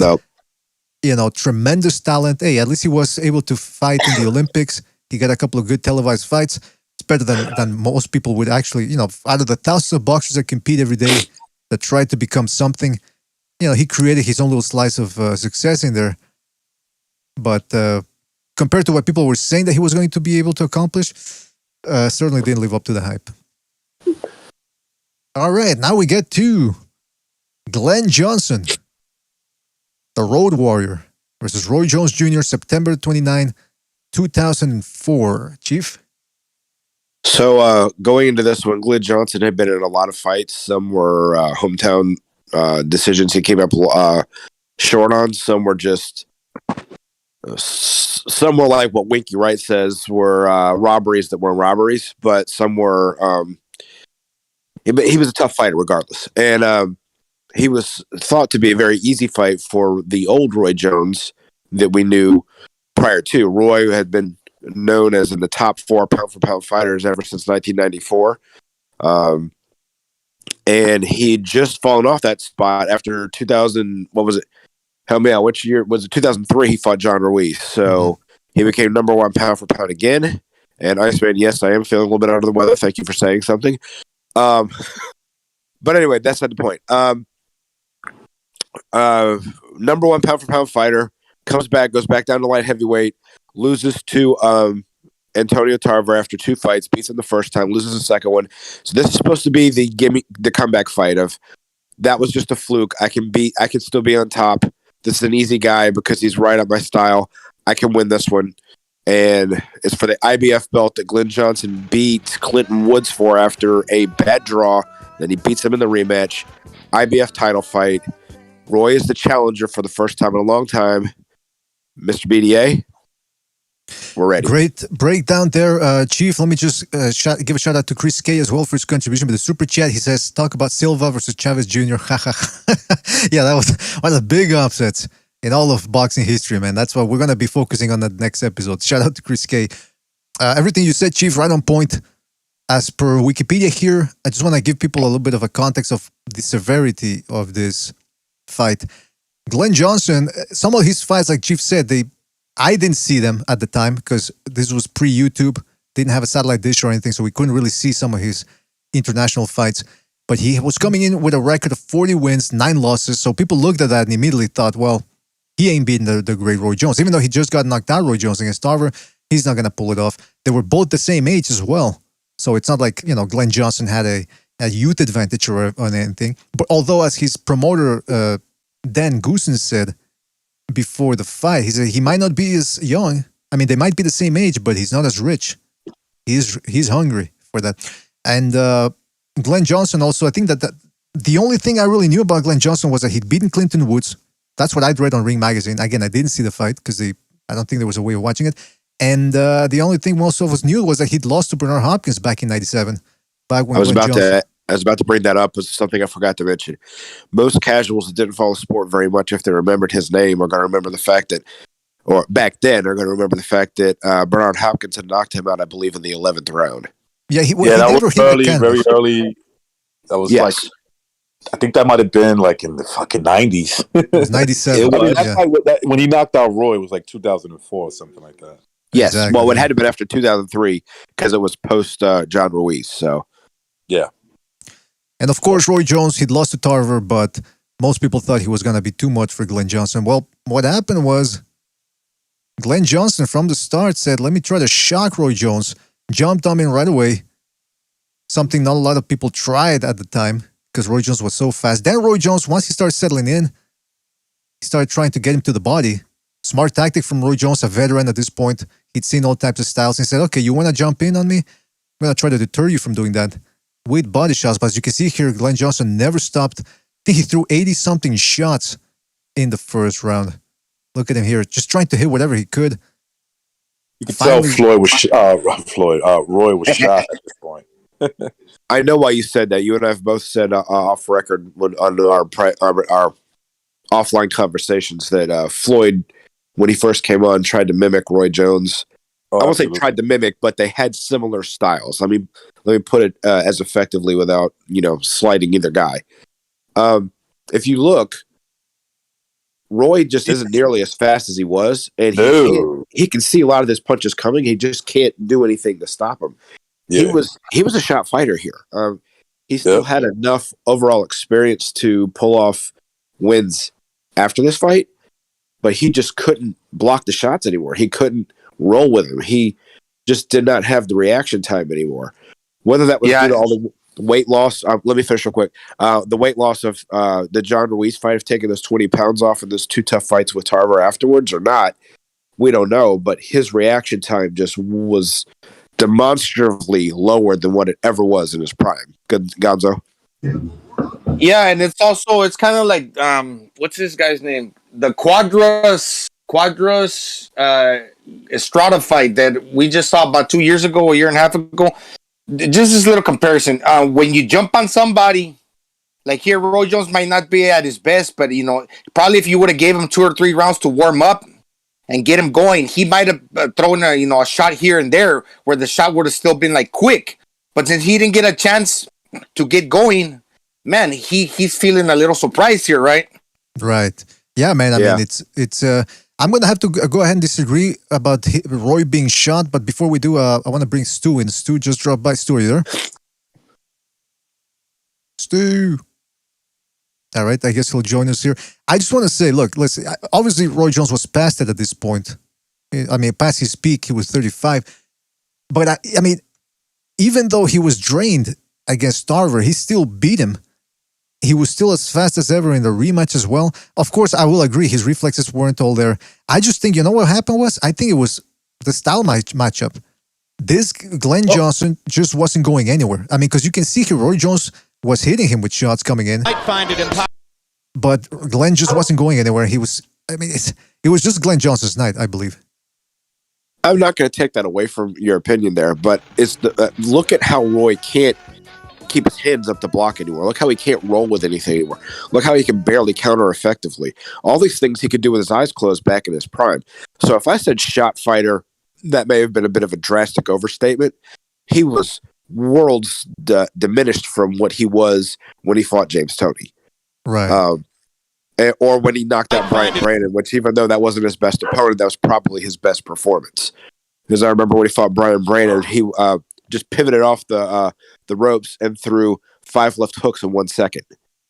tremendous talent. Hey, at least he was able to fight in the Olympics. He got a couple of good televised fights. It's better than most people would actually, out of the thousands of boxers that compete every day, that try to become something, he created his own little slice of success in there. But compared to what people were saying that he was going to be able to accomplish, certainly didn't live up to the hype. All right, now we get to Glen Johnson, the Road Warrior, versus Roy Jones Jr., September 29, 2004. Chief? So going into this one, Glen Johnson had been in a lot of fights. Some were hometown decisions he came up short on. Some were just, some were like what Winky Wright says were robberies that weren't robberies, but some were, he was a tough fighter regardless. And he was thought to be a very easy fight for the old Roy Jones that we knew prior to. Roy had been known as in the top 4 pound-for-pound fighters ever since 1994. And he'd just fallen off that spot after 2000, what was it? Help me out, which year? Was it 2003 he fought John Ruiz? So he became number 1 pound-for-pound again. And Iceman, yes, I am feeling a little bit under the weather. Thank you for saying something. But anyway, that's not the point. Number 1 pound-for-pound fighter, comes back, goes back down to light heavyweight, loses to Antonio Tarver after 2 fights, beats him the first time, loses the second one. So this is supposed to be the comeback fight of, that was just a fluke. I can still be on top. This is an easy guy because he's right up my style. I can win this one. And it's for the IBF belt that Glen Johnson beat Clinton Woods for after a bad draw. Then he beats him in the rematch. IBF title fight. Roy is the challenger for the first time in a long time. Mr. BDA? We're ready. Great breakdown there, Chief. Let me just give a shout out to Chris K as well for his contribution with the super chat. He says, talk about Silva versus Chavez Jr. Yeah, that was one of the big upsets in all of boxing history, man. That's what we're going to be focusing on the next episode. Shout out to Chris K. Everything you said, Chief, right on point. As per Wikipedia here, I just want to give people a little bit of a context of the severity of this fight. Glen Johnson, some of his fights, like Chief said, I didn't see them at the time because this was pre-YouTube, didn't have a satellite dish or anything, so we couldn't really see some of his international fights. But he was coming in with a record of 40 wins, 9 losses, so people looked at that and immediately thought, well, he ain't beating the great Roy Jones. Even though he just got knocked out, Roy Jones, against Tarver, he's not going to pull it off. They were both the same age as well. So it's not like, Glen Johnson had a youth advantage or anything. But although, as his promoter, Dan Goosen, said before the fight, he said he might not be as young. I mean, they might be the same age, but he's not as rich. He's hungry for that. And Glen Johnson also, I think that the only thing I really knew about Glen Johnson was that he'd beaten Clinton Woods. That's what I'd read on Ring Magazine. Again, I didn't see the fight because I don't think there was a way of watching it. And the only thing most of us knew was that he'd lost to Bernard Hopkins back in '97. Back when I was about to bring that up as something I forgot to mention. Most casuals that didn't follow sport very much, if they remembered his name, are going to remember the fact that, or back then, are going to remember the fact that Bernard Hopkins had knocked him out, I believe, in the 11th round. Yeah, that was early, very early. That was like, I think that might have been like in the fucking 90s. It was 97. When he knocked out Roy, it was like 2004 or something like that. Yes, exactly. Well, it had to have been after 2003 because it was post John Ruiz. So, yeah. And of course, Roy Jones, he'd lost to Tarver, but most people thought he was going to be too much for Glen Johnson. Well, what happened was Glen Johnson from the start said, let me try to shock Roy Jones, jumped on him right away. Something not a lot of people tried at the time because Roy Jones was so fast. Then Roy Jones, once he started settling in, he started trying to get him to the body. Smart tactic from Roy Jones, a veteran at this point. He'd seen all types of styles. He said, okay, you want to jump in on me? I'm going to try to deter you from doing that with body shots. But as you can see here, Glen Johnson never stopped. I think he threw 80-something shots in the first round. Look at him here, just trying to hit whatever he could. You could tell Roy was shot at this point. I know why you said that. You and I have both said off record on our offline conversations that Floyd, when he first came on, tried to mimic Roy Jones. I won't say tried to mimic, but they had similar styles. I mean, let me put it as effectively without, slighting either guy. If you look, Roy just isn't nearly as fast as he was, and he can see a lot of his punches coming. He just can't do anything to stop him. Yeah. He was a shot fighter here. He still had enough overall experience to pull off wins after this fight, but he just couldn't block the shots anymore. He couldn't roll with him. He just did not have the reaction time anymore. Whether that was due to all the weight loss, let me finish real quick. The weight loss of the John Ruiz fight of taking those 20 pounds off in those 2 tough fights with Tarver afterwards or not, we don't know, but his reaction time just was demonstratively lower than what it ever was in his prime. Good, Gonzo? Yeah, and it's kind of like, what's this guy's name? The Quadras Estrada fight that we just saw about 2 years ago, a year and a half ago. Just this little comparison. When you jump on somebody, like here, Roy Jones might not be at his best, but, probably if you would have gave him 2 or 3 rounds to warm up and get him going, he might have thrown a shot here and there where the shot would have still been like quick. But since he didn't get a chance to get going, man, he's feeling a little surprised here, right? Right. Yeah, man. I mean, it's. I'm gonna have to go ahead and disagree about Roy being shot, but before we do, I want to bring Stu in. Stu just dropped by. Stu, are you there? Stu. All right, I guess he'll join us here. I just want to say, look, listen. Obviously, Roy Jones was past it at this point. I mean, past his peak, he was 35. But I mean, even though he was drained against Tarver, he still beat him. He was still as fast as ever in the rematch as well. Of course, I will agree, his reflexes weren't all there. I just think, what happened was? I think it was the style matchup. This Glen Johnson just wasn't going anywhere. I mean, because you can see here, Roy Jones was hitting him with shots coming in. I find it impossible. But Glen just wasn't going anywhere. It was just Glen Johnson's night, I believe. I'm not going to take that away from your opinion there, but it's look at how Roy can't keep his hands up to block anymore. Look how he can't roll with anything anymore. Look how he can barely counter effectively. All these things he could do with his eyes closed back in his prime. So if I said shot fighter, that may have been a bit of a drastic overstatement. He was worlds diminished from what he was when he fought James Toney. Right. Or when he knocked out Brian Brandon, which even though that wasn't his best opponent, that was probably his best performance. Because I remember when he fought Brian Brandon, he just pivoted off the ropes and threw 5 left hooks in 1 second.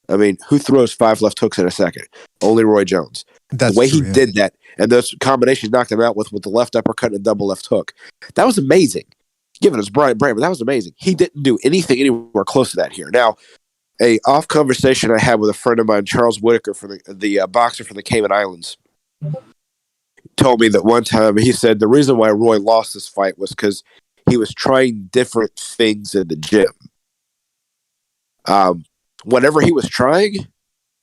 I mean, who throws 5 left hooks in a second? Only Roy Jones. That's the way true, he did that, and those combinations knocked him out with the left uppercut and a double left hook. That was amazing. Given us Brian Brandon, that was amazing. He didn't do anything anywhere close to that here. Now, a off conversation I had with a friend of mine, Charles Whitaker, from the boxer from the Cayman Islands, told me that one time he said the reason why Roy lost this fight was because he was trying different things in the gym. Whatever he was trying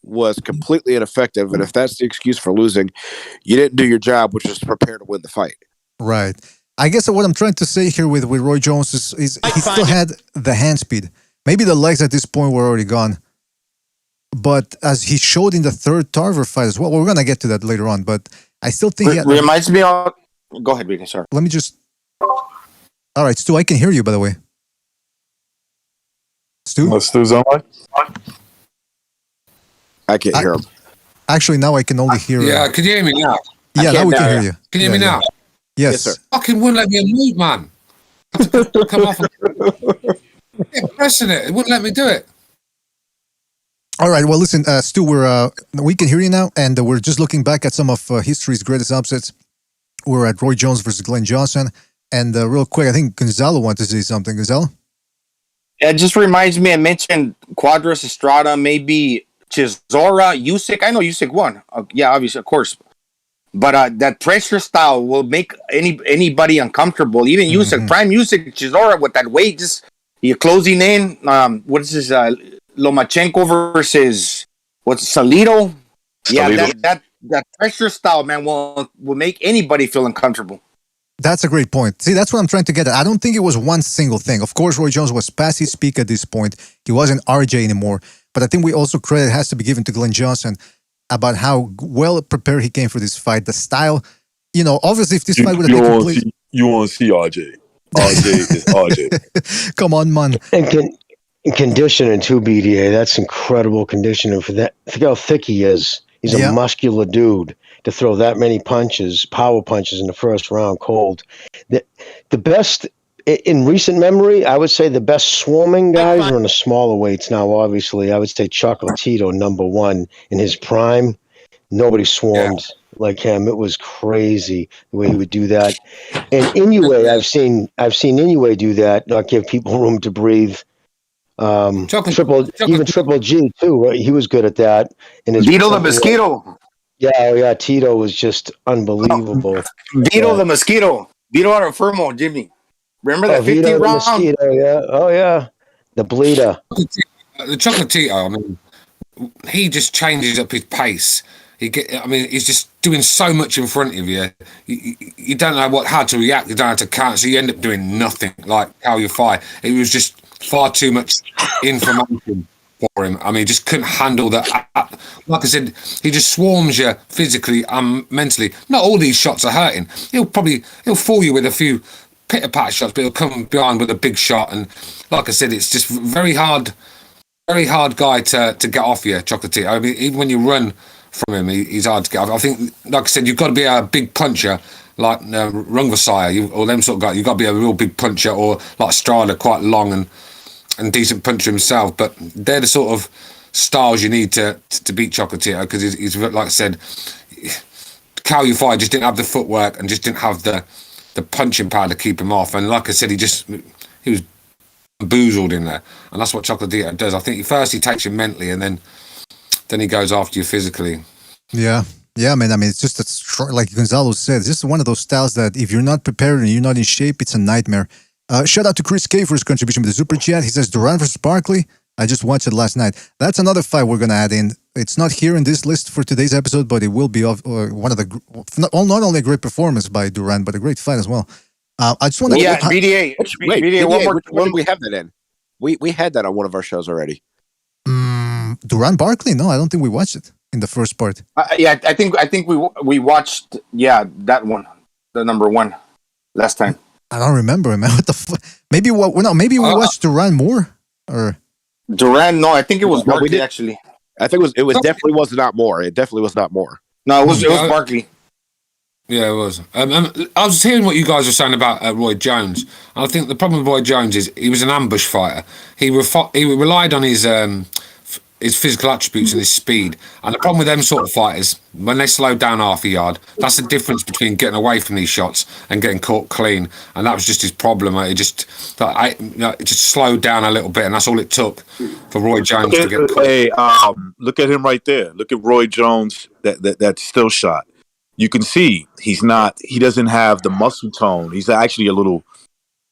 was completely ineffective, and if that's the excuse for losing, you didn't do your job, which is to prepare to win the fight. Right. I guess what I'm trying to say here with Roy Jones is he still had the hand speed. Maybe the legs at this point were already gone. But as he showed in the third Tarver fight as well, we're going to get to that later on, but I still think... reminds me of... Go ahead, Rita, sorry. Let me just... All right, Stu, I can hear you, by the way. Stu? Stu's on? I can't hear him. Actually, now I can only hear... Yeah, can you hear me now? Yeah, now we can hear you. Can you hear me now? Yes. Sir. Fucking wouldn't let me unmute, man. Come off. Pressing it. It wouldn't let me do it. All right. Well, listen, Stu, we can hear you now, and we're just looking back at some of history's greatest upsets. We're at Roy Jones versus Glen Johnson, and real quick, I think Gonzalo wanted to say something. Gonzalo? It just reminds me, I mentioned Cuadras, Estrada, maybe Chisora, Usyk. I know Usyk won. Yeah, obviously, of course. But that pressure style will make anybody uncomfortable. Even Usyk, prime Usyk, Chisora with that weight, just you're closing in. What is this? Lomachenko versus Salido? Yeah, Salido. that pressure style, man, will make anybody feel uncomfortable. That's a great point. See, that's what I'm trying to get at. I don't think it was one single thing. Of course, Roy Jones was past his peak at this point. He wasn't RJ anymore. But I think credit has to be given to Glen Johnson about how well prepared he came for this fight. The style, obviously if this fight would have been complete... You want to see RJ. RJ is RJ. Come on, man. And conditioning too, BDA. That's incredible conditioning for that. Think how thick he is. He's a muscular dude to throw that many power punches in the first round cold. The best, in recent memory, I would say the best swarming guys are in the smaller weights now, obviously. I would say Chocolatito, number one. In his prime, nobody swarmed like him. It was crazy the way he would do that. And Inoue, I've seen Inoue do that, not give people room to breathe. Triple G too, right? He was good at that. Vito the Mosquito. Yeah, Tito was just unbelievable. Vito the Mosquito. Vito Arafirmo, Jimmy. Remember that 15 round? Mosquito, yeah. Oh, yeah. The bleeder. The Chocolatito, I mean, he just changes up his pace. He's just doing so much in front of you. You don't know how to react. You don't know how to counter. So you end up doing nothing, like how you fight. It was just far too much information for him. I mean, he just couldn't handle that. Like I said, he just swarms you physically and mentally. Not all these shots are hurting. He'll fool you with a few pitter-patter shots, but he'll come behind with a big shot. And like I said, it's just very hard guy to get off you, Chocolatito. I mean, even when you run from him, he's hard to get off. I think, like I said, you've got to be a big puncher like Rungvisai or them sort of guys. You've got to be a real big puncher, or like Strada, quite long and decent puncher himself. But they're the sort of styles you need to beat Chocolatito, because he's like I said, Cal Ufai just didn't have the footwork and just didn't have the punching power to keep him off. And like I said, he was boozled in there, and that's what Chocolatito does. I think he takes you mentally, and then he goes after you physically. Yeah, man. I mean, it's just like Gonzalo said, it's just one of those styles that if you're not prepared and you're not in shape, it's a nightmare. Shout out to Chris K for his contribution with the Super Chat. He says, Duran versus Barkley. I just watched it last night. That's another fight we're going to add in. It's not here in this list for today's episode, but it will be one of the not only a great performance by Duran, but a great fight as well. I just want to BDA. BDA, one more. Which one we have that in? We had that on one of our shows already. Duran Barkley? No, I don't think we watched it in the first part. I think we watched that one, the number one, last time. I don't remember, man. What the maybe we watched Duran more or Duran. No, I think it was Barkley actually. I think it was definitely was not more. It definitely was not more. No, it was Barkley. Yeah, it was. I was hearing what you guys were saying about Roy Jones. I think the problem with Roy Jones is he was an ambush fighter. He relied on his physical attributes and his speed. And the problem with them sort of fighters, when they slow down half a yard, that's the difference between getting away from these shots and getting caught clean. And that was just his problem. It just slowed down a little bit, and that's all it took for Roy Jones to get caught. Hey, look at him right there. Look at Roy Jones, that still shot. You can see he doesn't have the muscle tone. He's actually a little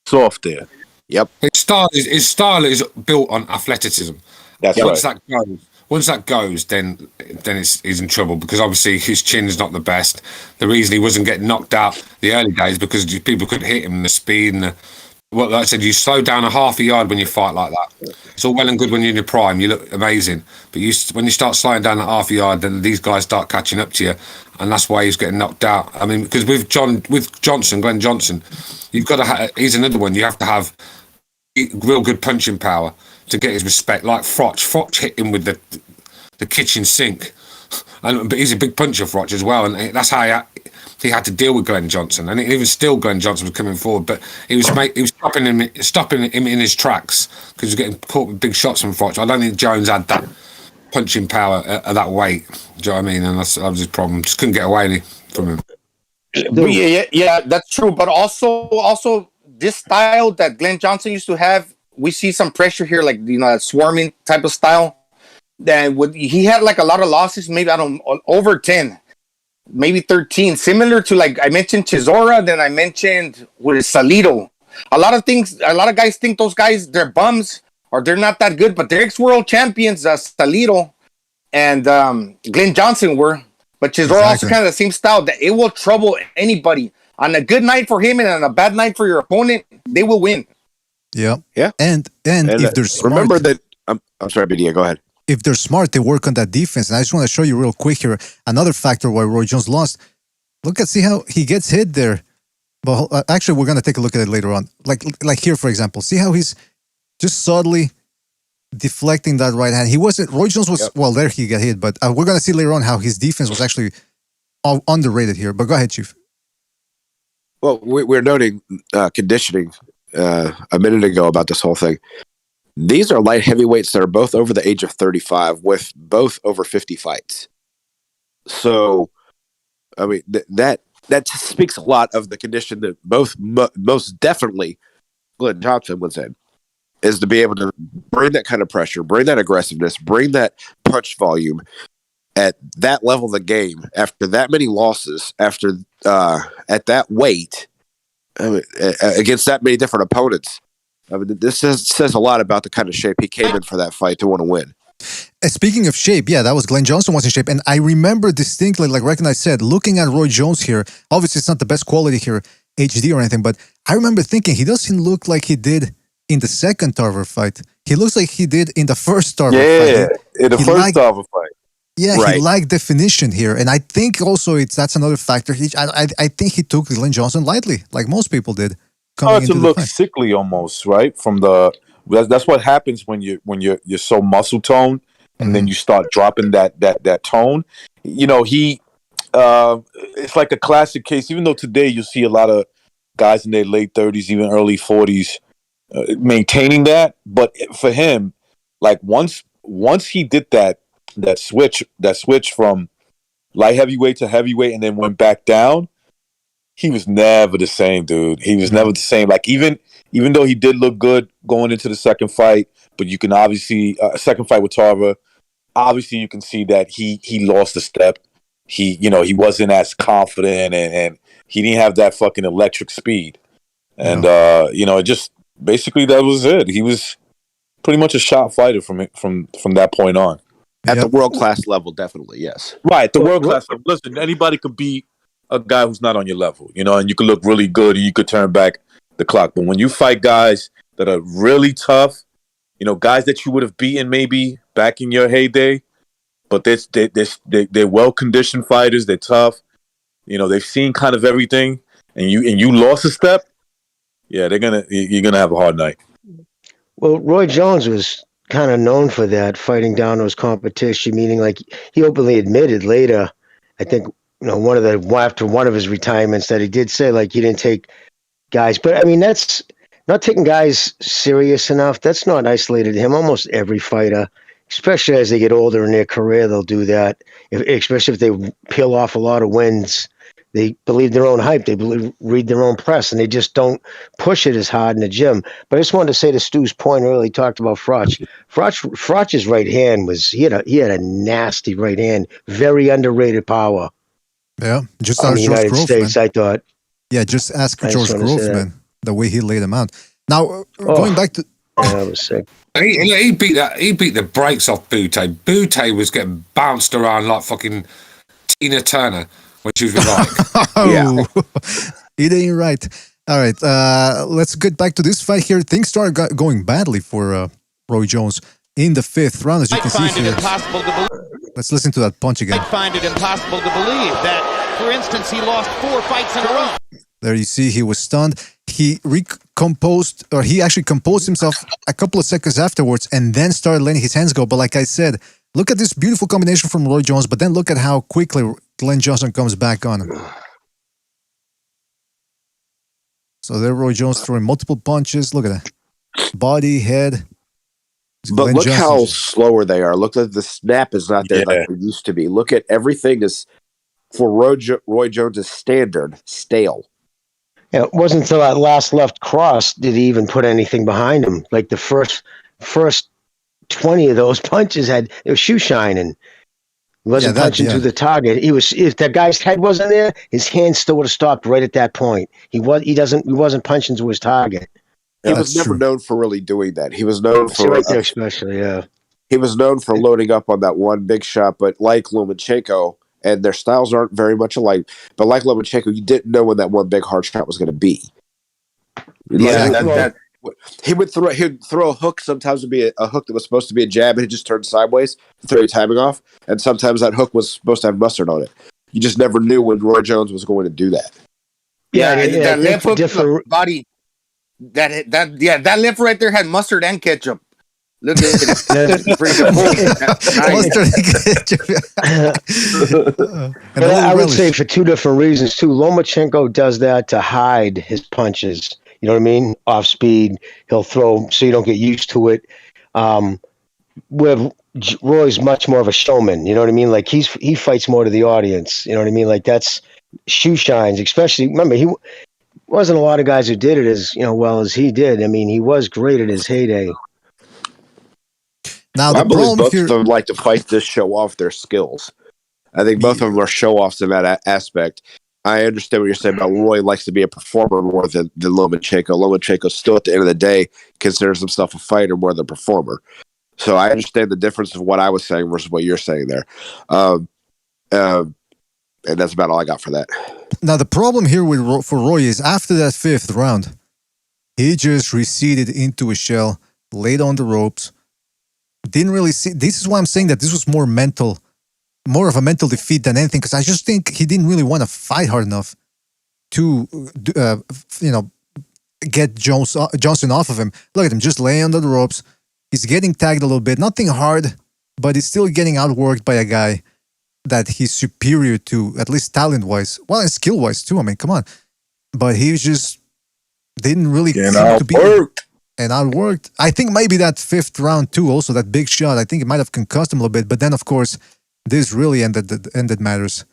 soft there. Yep. His style is built on athleticism. That's right. Once that goes, then he's in trouble, because obviously his chin is not the best. The reason he wasn't getting knocked out the early days because people couldn't hit him, the speed and like I said, you slow down a half a yard when you fight like that. It's all well and good when you're in your prime, you look amazing, but when you start slowing down that half a yard, then these guys start catching up to you, and that's why he's getting knocked out. I mean, because with Glen Johnson, you've got to. He's another one. You have to have real good punching power to get his respect. Like Froch hit him with the kitchen sink, but he's a big puncher, Froch, as well, and that's how he had to deal with Glen Johnson. And even still, Glen Johnson was coming forward, but he was stopping him in his tracks because he was getting caught with big shots from Froch. I don't think Jones had that punching power at that weight. Do you know what I mean? And that was his problem. Just couldn't get away from him. Yeah, that's true. But also this style that Glen Johnson used to have, we see some pressure here, like that swarming type of style. Then he had like a lot of losses, maybe over 10, maybe 13, similar to, like I mentioned Chisora, then I mentioned with Salido. A lot of guys think those guys, they're bums or they're not that good, but they're ex-world champions, Salido and Glen Johnson were. But Chisora also kind of the same style, that it will trouble anybody. On a good night for him and on a bad night for your opponent, they will win. Yeah. And if they're smart, remember that. I'm sorry, BDA, go ahead. If they're smart, they work on that defense. And I just want to show you real quick here another factor why Roy Jones lost. See how he gets hit there. But actually, we're going to take a look at it later on. Like here, for example. See how he's just subtly deflecting that right hand. Roy Jones was, well, there he got hit. But we're going to see later on how his defense was actually underrated here. But go ahead, Chief. Well, we're noting conditioning a minute ago about this whole thing. These are light heavyweights that are both over the age of 35 with both over 50 fights. So, I mean, that speaks a lot of the condition that most definitely Glen Johnson was in, is to be able to bring that kind of pressure, bring that aggressiveness, bring that punch volume at that level of the game after that many losses, at that weight, against that many different opponents. I mean, this says a lot about the kind of shape he came in for that fight to want to win. Speaking of shape, that was Glen Johnson was in shape. And I remember distinctly, like Reckon I said, looking at Roy Jones here, obviously it's not the best quality here, HD or anything, but I remember thinking he doesn't look like he did in the second Tarver fight. He looks like he did in the first Tarver fight. Yeah, in the first Tarver fight. Yeah, right. He lacked definition here. And I think also that's another factor. I think he took Glen Johnson lightly, like most people did. To look sickly almost, right? That's what happens when you're so muscle toned, and then you start dropping that tone. It's like a classic case. Even though today you see a lot of guys in their late 30s, even early 40s, maintaining that, but for him, like once he did that switch from light heavyweight to heavyweight, and then went back down. He was never the same, dude. He was never the same. Like even though he did look good going into the second fight, but you can obviously second fight with Tarver, obviously you can see that he lost a step. He wasn't as confident, and he didn't have that fucking electric speed. And it just basically that was it. He was pretty much a shot fighter from that point on. At the world class level, definitely, yes. Right, the world class level. Listen, anybody could beat a guy who's not on your level, you know, and you could look really good and you could turn back the clock. But when you fight guys that are really tough, you know, guys that you would have beaten maybe back in your heyday, but they're well conditioned fighters. They're tough. You know, they've seen kind of everything, and you lost a step. Yeah, you're gonna have a hard night. Well, Roy Jones was kind of known for that, fighting down those competition. Meaning, like he openly admitted later, I think after one of his retirements that he did say like he didn't take guys. But I mean, that's not taking guys serious enough. That's not isolated to him. Almost every fighter, especially as they get older in their career, they'll do that. Especially if they peel off a lot of wins. They believe their own hype. They read their own press, and they just don't push it as hard in the gym. But I just wanted to say to Stu's point earlier, he talked about Froch. Froch's right hand he had a nasty right hand, very underrated power. Yeah, just in ask the George United Grove, States, man. I thought. Yeah, just ask I George just wanna say Grove, that. man. The way he laid him out. Now, going back to. That was sick. He beat the brakes off Butte. Butte was getting bounced around like fucking Tina Turner when she was with Ike. Oh, it ain't right. All right, let's get back to this fight here. Things started going badly for Roy Jones in the 5th round, as you can see here. Let's listen to that punch again. I find it impossible to believe that, for instance, he lost 4 fights in a row. There you see he was stunned. He actually composed himself a couple of seconds afterwards and then started letting his hands go. But like I said, look at this beautiful combination from Roy Jones, but then look at how quickly Glen Johnson comes back on him. So there Roy Jones throwing multiple punches. Look at that. Body, head. But look how slower they are. Look at the snap is not there like it used to be. Look at everything is, for Roy Jones' standard, stale. Yeah, it wasn't until that last left cross did he even put anything behind him. Like the first 20 of those punches it was shoe shining. He wasn't punching through the target. If that guy's head wasn't there, his hand still would have stopped right at that point. He wasn't punching to his target. He was never known for really doing that. He was known for right there, especially, yeah. He was known for loading up on that one big shot, but like Lomachenko, and their styles aren't very much alike. But like Lomachenko, you didn't know when that one big hard shot was going to be. Yeah, he would throw a hook. Sometimes it would be a hook that was supposed to be a jab, and it just turned sideways to throw your timing off. And sometimes that hook was supposed to have mustard on it. You just never knew when Roy Jones was going to do that. That left hook body. That left right there had mustard and ketchup. Look at it. But I would say for 2 different reasons too. Lomachenko does that to hide his punches. You know what I mean? Off speed, he'll throw so you don't get used to it. Where Roy's much more of a showman. You know what I mean? Like he fights more to the audience. You know what I mean? Like that's shoe shines. Especially remember he wasn't a lot of guys who did it as well as he did. I mean, he was great at his heyday. Now, I believe both of them like to fight to show off their skills. I think both of them are show-offs in that aspect. I understand what you're saying about Roy likes to be a performer more than Lomachenko. Lomachenko still, at the end of the day, considers himself a fighter more than a performer. So I understand the difference of what I was saying versus what you're saying there. And that's about all I got for that. Now, the problem here for Roy is after that 5th round, he just receded into a shell, laid on the ropes, didn't really see. This is why I'm saying that this was more of a mental defeat than anything, because I just think he didn't really want to fight hard enough to, get Johnson off of him. Look at him, just laying under the ropes. He's getting tagged a little bit, nothing hard, but he's still getting outworked by a guy that he's superior to, at least talent-wise. Well, and skill-wise too. I mean, come on. But he just didn't really seem to be outworked. I think maybe that 5th round too, also that big shot, I think it might have concussed him a little bit. But then, of course, this really ended matters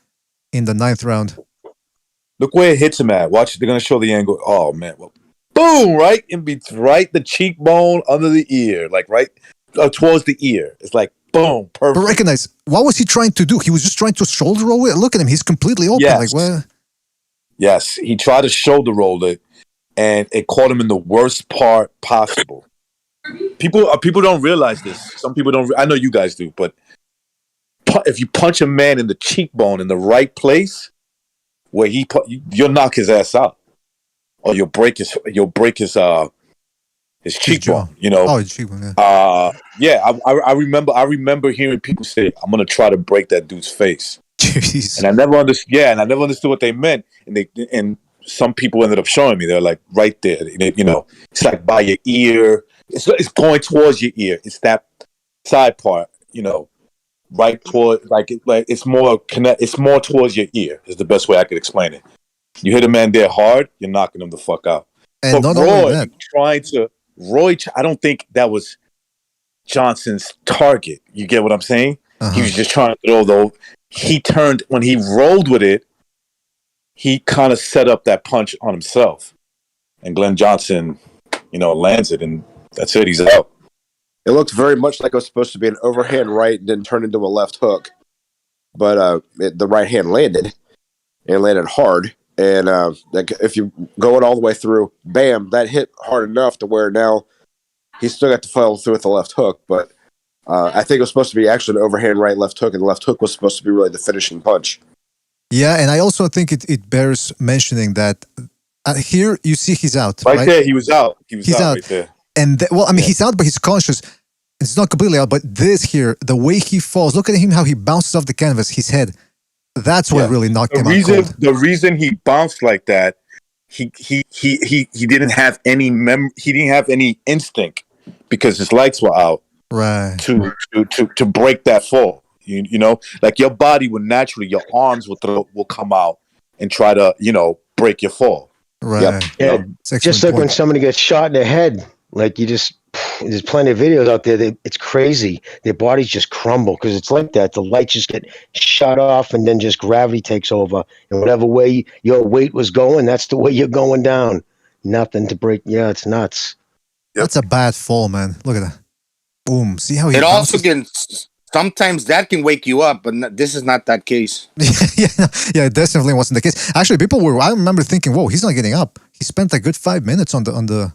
in the 9th round. Look where it hits him at. Watch, they're going to show the angle. Oh, man. Well, boom, right the cheekbone under the ear, like right towards the ear. It's like, boom, perfect. But recognize, what was he trying to do? He was just trying to shoulder roll it. Look at him. He's completely open. Yes. Like, well, yes, he tried to shoulder roll it, and it caught him in the worst part possible. People don't realize this. Some people don't. I know you guys do, but if you punch a man in the cheekbone in the right place, where you'll knock his ass out, or you'll break his cheekbone. You know. Oh, his cheekbone. Yeah. I remember hearing people say, "I'm gonna try to break that dude's face." Jeez. And I never understood. Yeah, and I never understood what they meant. And some people ended up showing me. They're like right there. You know, it's like by your ear. It's going towards your ear. It's that side part. You know, right toward like it's more connect. It's more towards your ear. Is the best way I could explain it. You hit a man there hard, you're knocking him the fuck out. And but not only that, I don't think that was Johnson's target. You get what I'm saying? He was just trying to throw though. He turned when he rolled with it. He kind of set up that punch on himself, and Glen Johnson, you know, lands it, and that's it. He's out. It looked very much like it was supposed to be an overhand right, and then turned into a left hook. But the right hand landed, and landed hard. And if you go it all the way through, bam, that hit hard enough to where now he's still got to follow through with the left hook. But I think it was supposed to be actually an overhand right left hook, and the left hook was supposed to be really the finishing punch. Yeah, and I also think it bears mentioning that here you see he's out. Right there, he was out. He's out right there. And he's out, but he's conscious. It's not completely out, but this here, the way he falls, look at him, how he bounces off the canvas, his head. That's what really knocked him out cold. The reason he bounced like that, he didn't have any he didn't have any instinct because his legs were out. Right. To break that fall. You know, like your body would naturally, your arms will come out and try to, you know, break your fall. Right. Yep. Yeah. Just like when somebody gets shot in the head, like there's plenty of videos out there that it's crazy. Their bodies just crumble because it's like that. The lights just get shut off and then just gravity takes over. And whatever way your weight was going, that's the way you're going down. Nothing to break. Yeah, it's nuts. That's a bad fall, man. Look at that. Boom. See how he also can... Sometimes that can wake you up, but this is not that case. Yeah, it definitely wasn't the case. Actually, I remember thinking, whoa, he's not getting up. He spent a good 5 minutes on the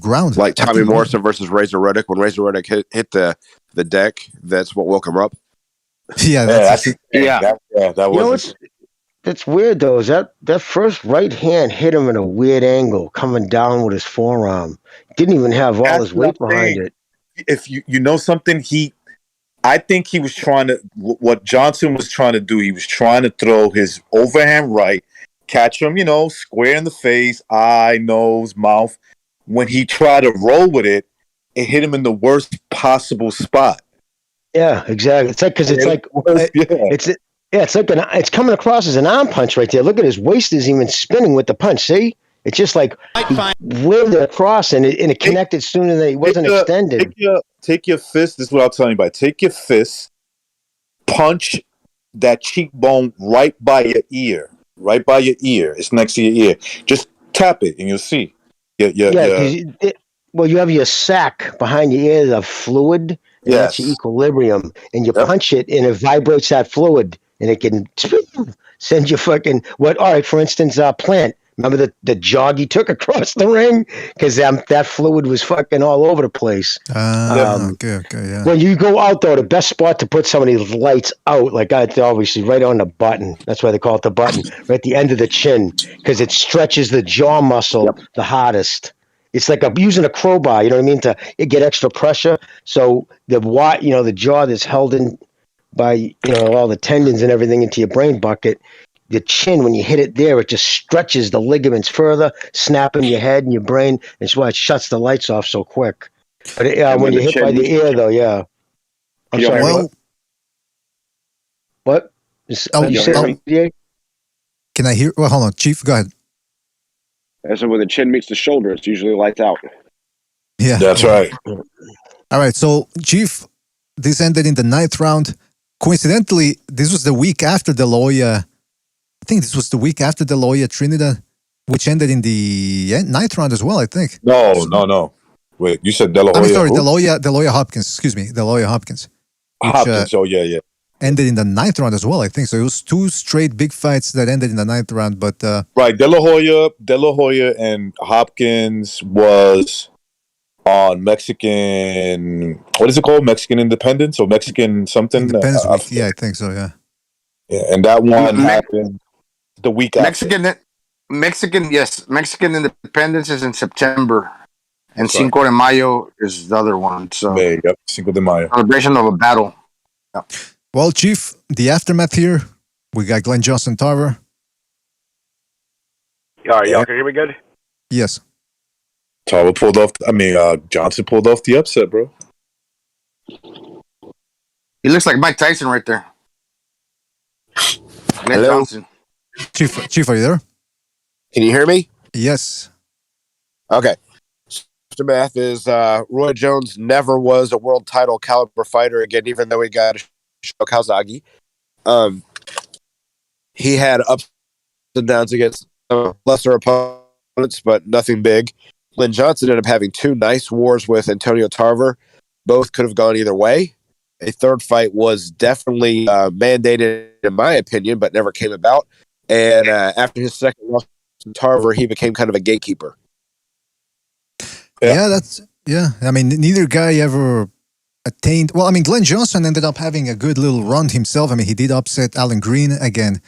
ground. Like Tommy Morrison versus Razor Reddick. When Razor Reddick hit the deck, that's what woke him up. Yeah, that was. That's weird though. Is that first right hand hit him at a weird angle, coming down with his forearm. Didn't even have all his weight behind it. If you know something, I think he was trying to. What Johnson was trying to do, he was trying to throw his overhand right, catch him, you know, square in the face, eye, nose, mouth. When he tried to roll with it, it hit him in the worst possible spot. Yeah, exactly. It's like because it's like it's like it's coming across as an arm punch right there. Look at his waist is even spinning with the punch. See, it's just like he waved it across and it connected sooner than it wasn't extended. Take your fist. This is what I'll tell you about. Take your fist, punch that cheekbone right by your ear. Right by your ear. It's next to your ear. Just tap it and you'll see. Well, you have your sac behind your ear of fluid, and that's your equilibrium, and you punch it, and it vibrates that fluid, and it can send you fucking what? All right, for instance, Plant. Remember the jog he took across the ring because that fluid was fucking all over the place. Okay, yeah. When you go out though, the best spot to put somebody's lights out, like obviously right on the button. That's why they call it the button, right at the end of the chin, because it stretches the jaw muscle the hardest. It's like using a crowbar, you know what I mean, to get extra pressure. So the jaw that's held in by all the tendons and everything into your brain bucket. The chin, when you hit it there, it just stretches the ligaments further, snapping your head and your brain. That's why it shuts the lights off so quick. But when you hit by the ear, though, yeah. I'm sorry. What? Can I hear? Well, hold on, Chief. Go ahead. And so when the chin meets the shoulder, it's usually lights out. Yeah, that's right. All right, so Chief, this ended in the 9th round. Coincidentally, this was the week after De La Hoya. I think this was the week after De La Hoya Trinidad, which ended in the 9th round as well, I think. No. Wait, you said De La Hoya? I'm sorry, De La Hoya Hopkins. Excuse me, De La Hoya Hopkins. Hopkins, yeah. Ended in the 9th round as well, I think. So it was 2 straight big fights that ended in the 9th round. But right, De La Hoya and Hopkins was on Mexican. What is it called? Mexican Independence or Mexican something? Independence Week. Yeah, I think so. Yeah. Yeah, and that one happened the week after. Mexican Independence is in September, and That's right. Cinco de Mayo is the other one. So May, yep, Cinco de Mayo. Celebration of a battle. Yeah. Well, Chief, the aftermath here. We got Glen Johnson Tarver. All right, y'all can hear me good? Yes. Tarver pulled off. Johnson pulled off the upset, bro. He looks like Mike Tyson right there. Glen Hello? Johnson. Chief, are you there? Can you hear me? Yes. Okay. Aftermath is Roy Jones never was a world title caliber fighter again, even though he got Kazagi. He had ups and downs against lesser opponents, but nothing big. Glen Johnson ended up having two nice wars with Antonio Tarver. Both could have gone either way. A third fight was definitely mandated, in my opinion, but never came about. And after his second loss to Tarver, he became kind of a gatekeeper. Yeah, I mean, neither guy ever attained. Well, I mean, Glen Johnson ended up having a good little run himself. I mean, he did upset Alan Green again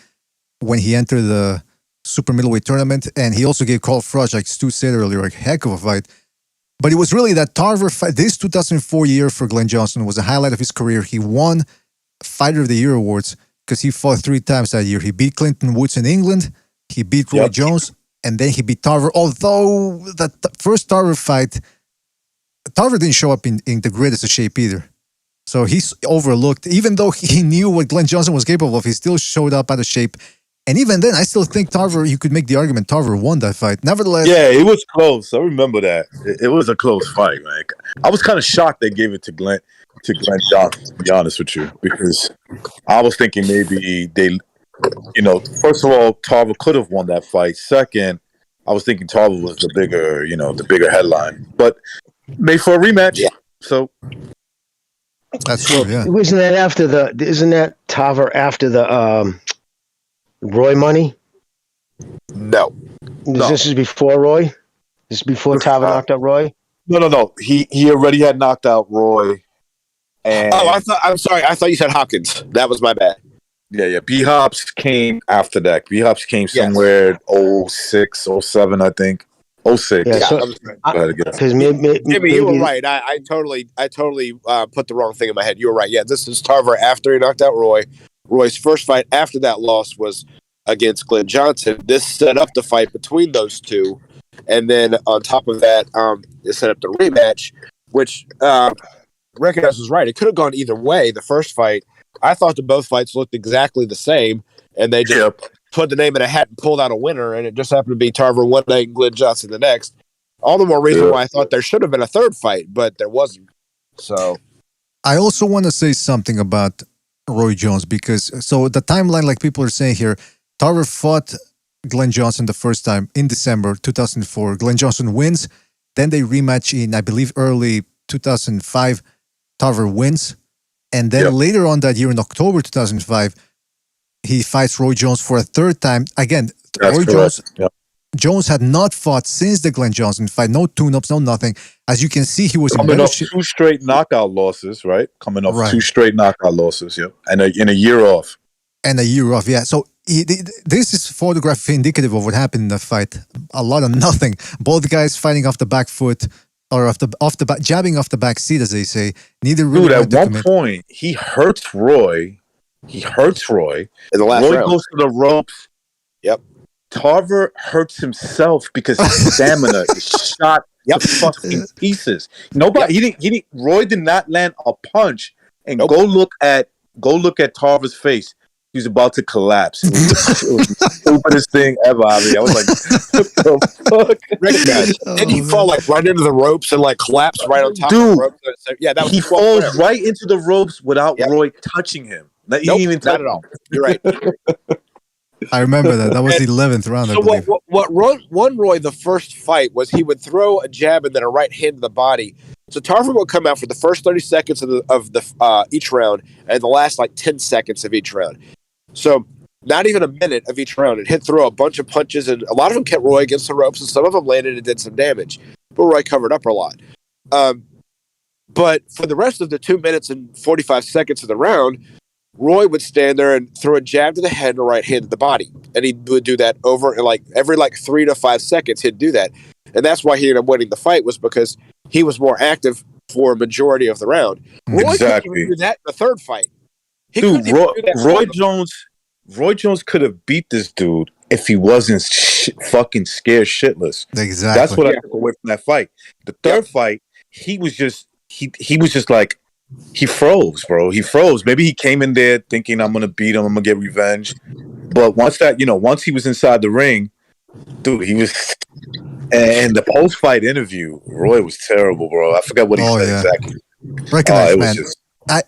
when he entered the super middleweight tournament, and he also gave Carl Froch, like Stu said earlier, a heck of a fight. But it was really that Tarver fight. This 2004 year for Glen Johnson was the highlight of his career. He won Fighter of the Year awards because he fought 3 times that year. He beat Clinton Woods in England, he beat Roy Jones, and then he beat Tarver. Although that first Tarver fight, Tarver didn't show up in the greatest of shape either. So he's overlooked. Even though he knew what Glen Johnson was capable of, he still showed up out of shape. And even then, I still think Tarver, you could make the argument Tarver won that fight. Nevertheless. Yeah, it was close. I remember that. It was a close fight, man. I was kind of shocked they gave it to Glen Johnson, to be honest with you, because I was thinking maybe they, first of all, Tarver could have won that fight. Second, I was thinking Tarver was the bigger headline. But made for a rematch. Yeah. So that's true, yeah. Isn't that Tarver after the Roy money? No. This is before Roy? This is before Tarver knocked out Roy? No. He already had knocked out Roy. And I'm sorry. I thought you said Hopkins. That was my bad. Yeah. B-Hops came after that. B-Hops came somewhere 06, 07, I think. 06. Yeah, because maybe you were right. I totally put the wrong thing in my head. You were right. Yeah, this is Tarver after he knocked out Roy. Roy's first fight after that loss was against Glen Johnson. This set up the fight between those two. And then on top of that, it set up the rematch, which Recognize was right. It could have gone either way. The first fight, I thought that both fights looked exactly the same, and they just put the name in a hat and pulled out a winner, and it just happened to be Tarver one night and Glen Johnson the next. All the more reason why I thought there should have been a third fight, but there wasn't. So I also want to say something about Roy Jones, because the timeline, like people are saying here, Tarver fought Glen Johnson the first time in December 2004. Glen Johnson wins. Then they rematch in, I believe, early 2005. Tarver wins. And then later on that year in October 2005, he fights Roy Jones for a third time. Again, Roy Jones had not fought since the Glen Johnson fight. No tune-ups, no nothing. As you can see, he was coming off 2 straight knockout losses, right? Coming off 2 straight knockout losses, and a year off. And a year off, yeah. So this is photograph indicative of what happened in the fight. A lot of nothing. Both guys fighting off the back foot, or jabbing off the back seat, as they say. Neither really. Dude, at one point, he hurts Roy. In the last round. Roy goes to the ropes. Yep. Tarver hurts himself because his stamina is shot to fucking pieces. Roy did not land a punch. And go look at Tarver's face. He was about to collapse. It was the stupidest thing ever. I was like, what the fuck? Didn't he fall right into the ropes and collapse right on top of the ropes? Yeah, that was he falls right into the ropes without Roy touching him. Not at all. You're right. I remember that. That was the 11th round. So what won Roy the first fight was he would throw a jab and then a right hand to the body. So Tarver would come out for the first 30 seconds of each round and the last 10 seconds of each round. So not even a minute of each round. And he'd throw a bunch of punches, and a lot of them kept Roy against the ropes, and some of them landed and did some damage. But Roy covered up a lot. But for the rest of the 2 minutes and 45 seconds of the round, Roy would stand there and throw a jab to the head and a right hand to the body. And he would do that over every 3 to 5 seconds, he'd do that. And that's why he ended up winning the fight, was because he was more active for a majority of the round. Roy couldn't even do that in the third fight. Dude, Roy Jones could have beat this dude if he wasn't fucking scared shitless. Exactly. That's what I took away from that fight. The third fight, he was just like, he froze, bro. He froze. Maybe he came in there thinking, I'm gonna beat him, I'm gonna get revenge. But once he was inside the ring, dude, he was. And the post-fight interview, Roy was terrible, bro. I forgot what he said exactly. Recognize, man.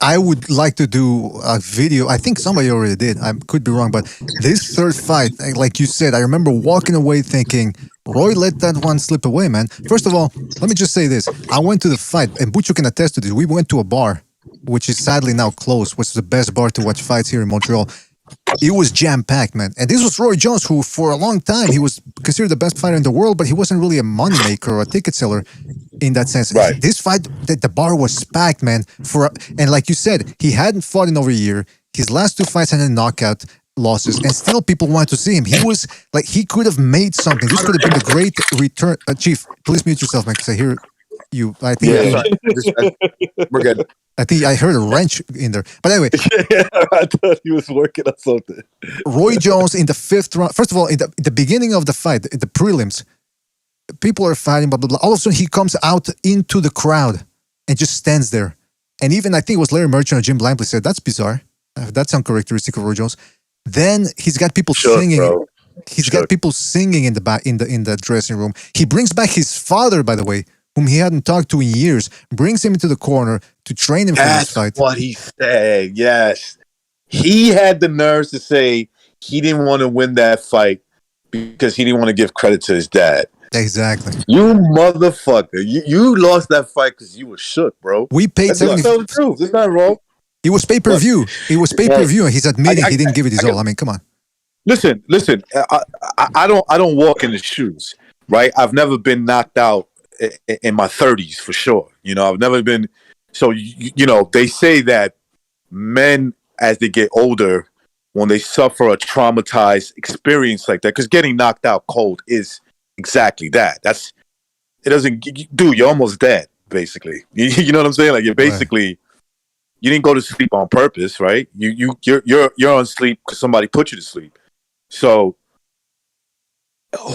I would like to do a video. I think somebody already did. I could be wrong, but this third fight, like you said, I remember walking away thinking, Roy let that one slip away, man. First of all, let me just say this. I went to the fight, and Butch can attest to this. We went to a bar, which is sadly now closed, which is the best bar to watch fights here in Montreal. It was jam-packed, man. And this was Roy Jones, who for a long time, he was considered the best fighter in the world, but he wasn't really a moneymaker or a ticket seller in that sense. Right. This fight, the bar was packed, man. And like you said, he hadn't fought in over a year. His last 2 fights had a knockout losses, and still people wanted to see him. He was like, he could have made something. This could have been a great return. Chief, please mute yourself, man, because I hear you. I think we're good. I think I heard a wrench in there. But anyway. I thought he was working on something. Roy Jones in the 5th round. First of all, in the beginning of the fight, the prelims, people are fighting, blah, blah, blah. All of a sudden, he comes out into the crowd and just stands there. And even, I think it was Larry Merchant or Jim Blampley said, that's bizarre. That's uncharacteristic of Roy Jones. Then he's got people singing. Bro. He's got people singing in the back in the dressing room. He brings back his father, by the way, whom he hadn't talked to in years, brings him into the corner to train him for this fight. That's what he said, yes. He had the nerves to say he didn't want to win that fight because he didn't want to give credit to his dad. Exactly. You motherfucker. You lost that fight because you were shook, bro. We paid $70. Tell the truth. It's not wrong. It was pay-per-view. It was pay-per-view, and he's admitting he didn't give it his all. I mean, come on. Listen. I don't walk in his shoes, right? I've never been knocked out in my 30s for sure. I've never been. So they say that men, as they get older, when they suffer a traumatized experience like that, because getting knocked out cold is exactly that. Dude, you're almost dead, basically. You know what I'm saying? Like, you're basically, you didn't go to sleep on purpose, right? You're on sleep because somebody put you to sleep. So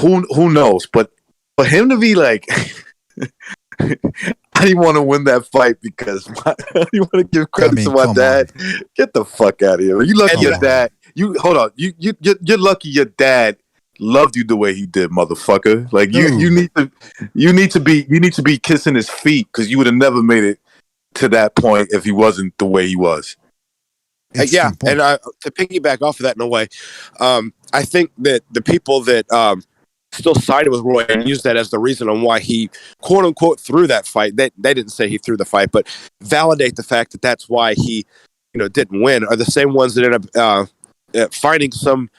who knows? But for him to be like, I didn't want to win that fight because I didn't want to give credit to my dad. Get the fuck out of here! You lucky your dad. Hold on. You're lucky your dad loved you the way he did, motherfucker. Like you need to be kissing his feet because you would have never made it to that point if he wasn't the way he was. And to piggyback off of that in a way, I think that the people that still sided with Roy and used that as the reason on why he quote unquote threw that fight. They didn't say he threw the fight, but validate the fact that that's why he didn't win are the same ones that end up finding some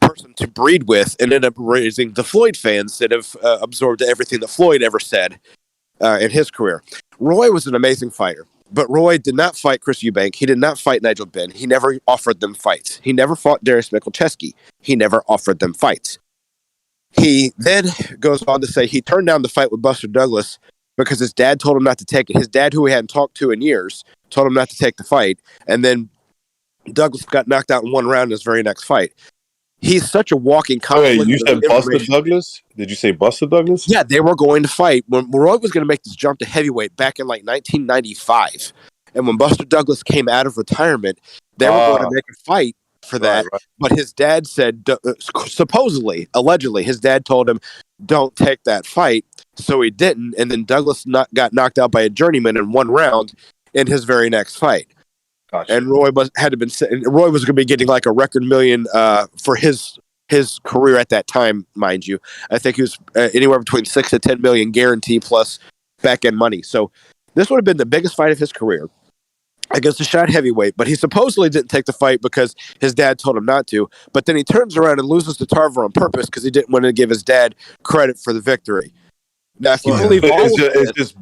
person to breed with and end up raising the Floyd fans that have absorbed everything that Floyd ever said in his career. Roy was an amazing fighter, but Roy did not fight Chris Eubank. He did not fight Nigel Benn. He never offered them fights. He never fought Darius Mikulcheski. He never offered them fights. He then goes on to say he turned down the fight with Buster Douglas because his dad told him not to take it. His dad, who he hadn't talked to in years, told him not to take the fight. And then Douglas got knocked out in one round in his very next fight. He's such a walking conflict. Wait, you said Buster Douglas? Did you say Buster Douglas? Yeah, they were going to fight. When Roy was going to make this jump to heavyweight back in 1995. And when Buster Douglas came out of retirement, they were going to make a fight for that. Right. But his dad said, supposedly, allegedly, his dad told him, don't take that fight. So he didn't. And then Douglas got knocked out by a journeyman in one round in his very next fight. Gotcha. And Roy was going to be getting like a record million for his career at that time, mind you. I think he was anywhere between 6 to 10 million guarantee plus back end money. So this would have been the biggest fight of his career against a shot heavyweight, but he supposedly didn't take the fight because his dad told him not to. But then he turns around and loses to Tarver on purpose because he didn't want to give his dad credit for the victory. Now, if you believe all of this,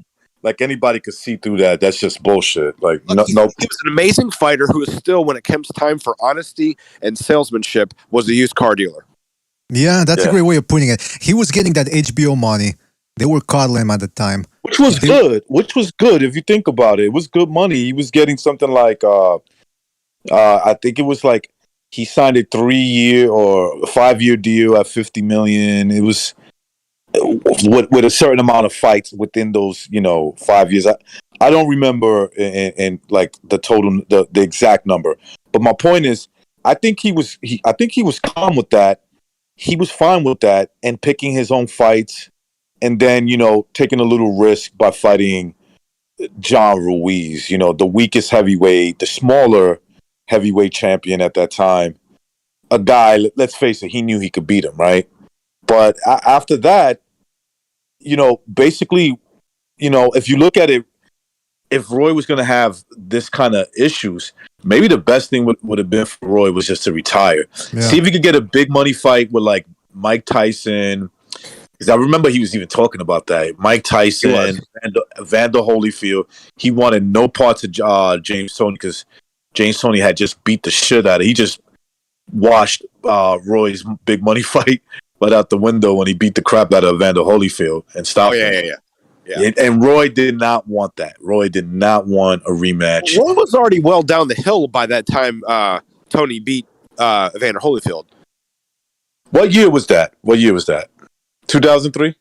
Like anybody could see through that. That's just bullshit. Like Look, no. he was an amazing fighter who is still, when it comes time for honesty and salesmanship, was a used car dealer. Yeah, that's a great way of putting it. He was getting that HBO money. They were coddling him at the time. Which was good. Which was good if you think about it. It was good money. He was getting something like I think it was like he signed a 3-year or 5-year deal at $50 million. It was with a certain amount of fights within those, 5 years. I don't remember in like the total the exact number. But my point is, I think he was calm with that. He was fine with that and picking his own fights, and then taking a little risk by fighting John Ruiz, the weakest heavyweight, the smaller heavyweight champion at that time. A guy, let's face it, he knew he could beat him, right? But after that, basically, if you look at it, if Roy was going to have this kind of issues, maybe the best thing would have been for Roy was just to retire. Yeah. See if he could get a big money fight with like Mike Tyson. Because I remember he was even talking about that. Mike Tyson, Vander Holyfield. He wanted no parts of James Toney because James Toney had just beat the shit out of him. He just washed Roy's big money fight right out the window when he beat the crap out of Vander Holyfield and stopped him. Yeah. And Roy did not want that. Roy did not want a rematch. Roy was already well down the hill by that time Tony beat Vander Holyfield. What year was that? 2003?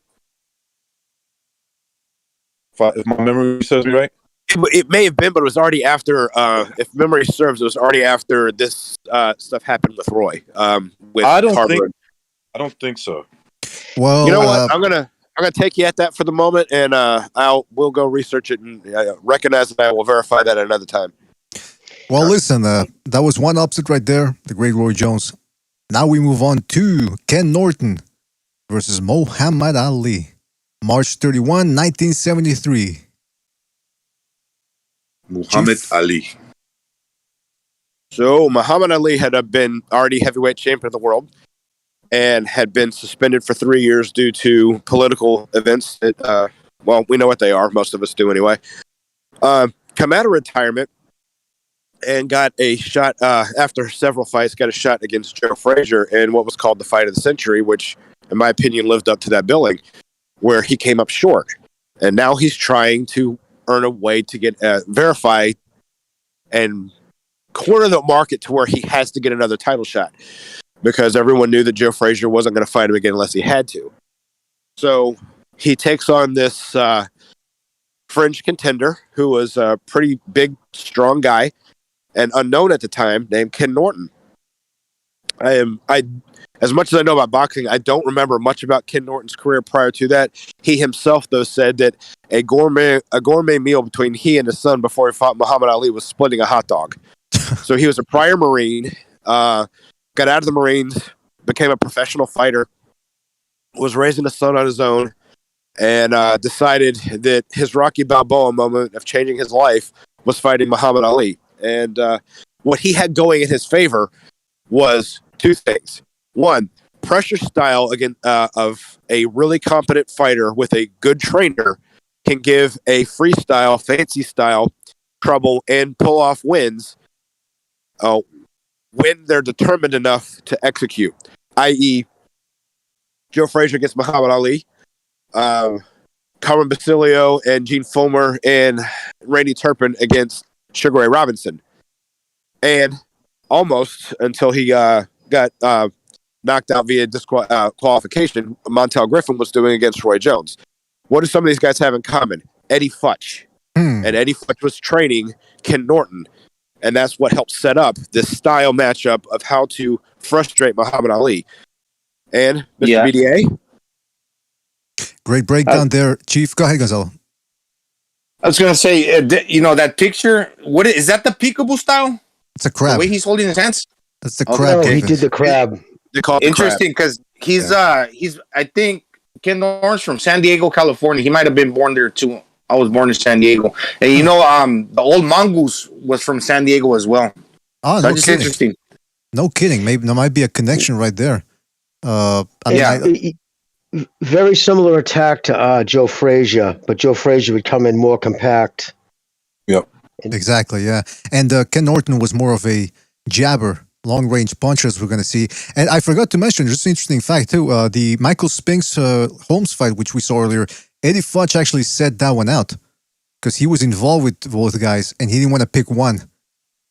If my memory serves me right? It may have been, but it was already after, if memory serves, it was already after this stuff happened with Roy. With I don't think so. Well, you know what? I'm gonna take you at that for the moment, and we'll go research it and recognize that I will verify that at another time. Well, listen, that was one upset right there, the great Roy Jones. Now we move on to Ken Norton versus Muhammad Ali, March 31, 1973. Muhammad Ali. So Muhammad Ali had been already heavyweight champion of the world and had been suspended for 3 years due to political events that, well, we know what they are. Most of us do anyway. Come out of retirement and got a shot, after several fights, got a shot against Joe Frazier in what was called the fight of the century, which, in my opinion, lived up to that billing, where he came up short. And now he's trying to earn a way to get verify and corner the market to where he has to get another title shot, because everyone knew that Joe Frazier wasn't going to fight him again unless he had to. So he takes on this fringe contender who was a pretty big, strong guy and unknown at the time, named Ken Norton. As much as I know about boxing, I don't remember much about Ken Norton's career prior to that. He himself, though, said that a gourmet meal between he and his son before he fought Muhammad Ali was splitting a hot dog. So he was a prior Marine, got out of the Marines, became a professional fighter, was raising a son on his own, and decided that his Rocky Balboa moment of changing his life was fighting Muhammad Ali. And what he had going in his favor was two things. One, pressure style of a really competent fighter with a good trainer can give a freestyle, fancy style trouble and pull off wins when they're determined enough to execute, i.e. Joe Frazier against Muhammad Ali, Carmen Basilio and Gene Fulmer and Randy Turpin against Sugar Ray Robinson. And almost until he got knocked out via disqualification, Montel Griffin was doing against Roy Jones. What do some of these guys have in common? Eddie Futch. And Eddie Futch was training Ken Norton. And that's what helped set up this style matchup of how to frustrate Muhammad Ali. And Mr. BDA? Great breakdown there, Chief. Go ahead, Gonzalo. I was going to say, that picture, is that the peekaboo style? It's a crab. The way he's holding his hands? That's the crab. Oh, he did the crab. Interesting, because he's I think Ken Norton's from San Diego, California. He might have been born there too. I was born in San Diego. And the old mongoose was from San Diego as well. Oh, that's just interesting. No kidding. Maybe there might be a connection right there. Very similar attack to Joe Frazier, but Joe Frazier would come in more compact. Yep. Exactly, yeah. And Ken Norton was more of a jabber, long-range puncher, as we're going to see. And I forgot to mention, just an interesting fact, too, the Michael Spinks Holmes fight, which we saw earlier, Eddie Futch actually set that one out because he was involved with both guys, and he didn't want to pick one.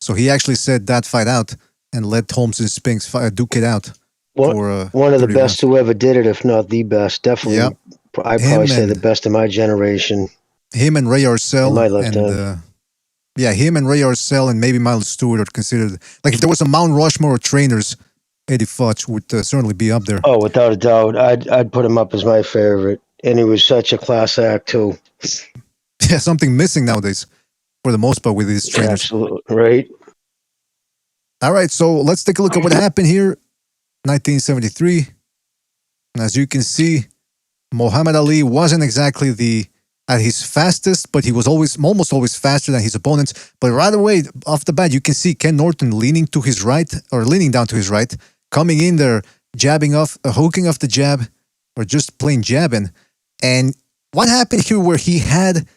So he actually set that fight out and let Holmes and Spinks duke it out. One of the best who ever did it, if not the best. Definitely, yep. I'd probably say the best of my generation. Him and Ray Arcel. Him and Ray Arcel and maybe Miles Stewart are considered, like if there was a Mount Rushmore of trainers, Eddie Futch would certainly be up there. Oh, without a doubt. I'd put him up as my favorite. And he was such a class act, too. Yeah, something missing nowadays, for the most part, with these trainers. Absolutely, right. All right, so let's take a look at what happened here. 1973. And as you can see, Muhammad Ali wasn't exactly at his fastest, but he was almost always faster than his opponents. But right away, off the bat, you can see Ken Norton leaning to his right, or leaning down to his right, coming in there, jabbing off, hooking off the jab, or just plain jabbing. And what happened here where he had,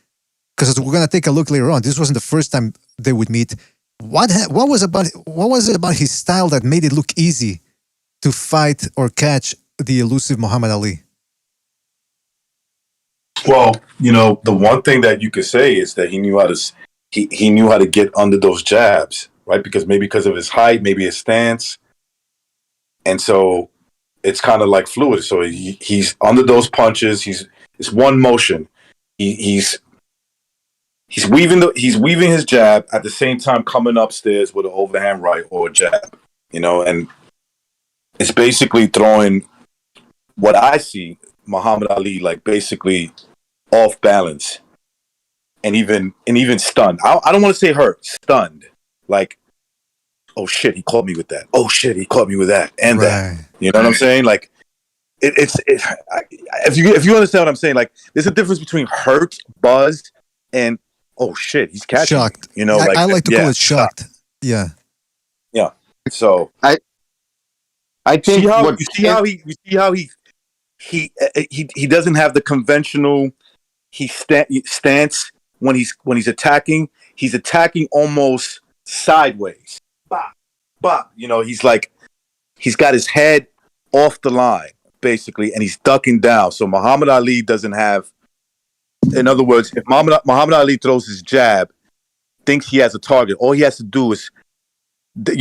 because we're going to take a look later on, this wasn't the first time they would meet. What was it about his style that made it look easy to fight or catch the elusive Muhammad Ali? Well, the one thing that you could say is that he knew how to get under those jabs, right? Because of his height, maybe his stance, and so it's kind of like fluid. So he's under those punches. It's one motion. He's weaving his jab at the same time coming upstairs with an overhand right or a jab, and it's basically throwing what I see Muhammad Ali like basically off balance and even stunned. I don't want to say hurt, stunned. Like, oh shit, he caught me with that. Oh shit, he caught me with that and that. You know what I'm saying? Like, if you understand what I'm saying, like, there's a difference between hurt, buzzed, and oh shit, he's catching shocked. Me. I like to call it shocked. Yeah. Yeah. So I think you see how he doesn't have the conventional stance when he's attacking. He's attacking almost sideways. Bah, bah. He's got his head off the line basically, and he's ducking down. So Muhammad Ali doesn't have. In other words, if Muhammad Ali throws his jab, thinks he has a target, all he has to do is, dip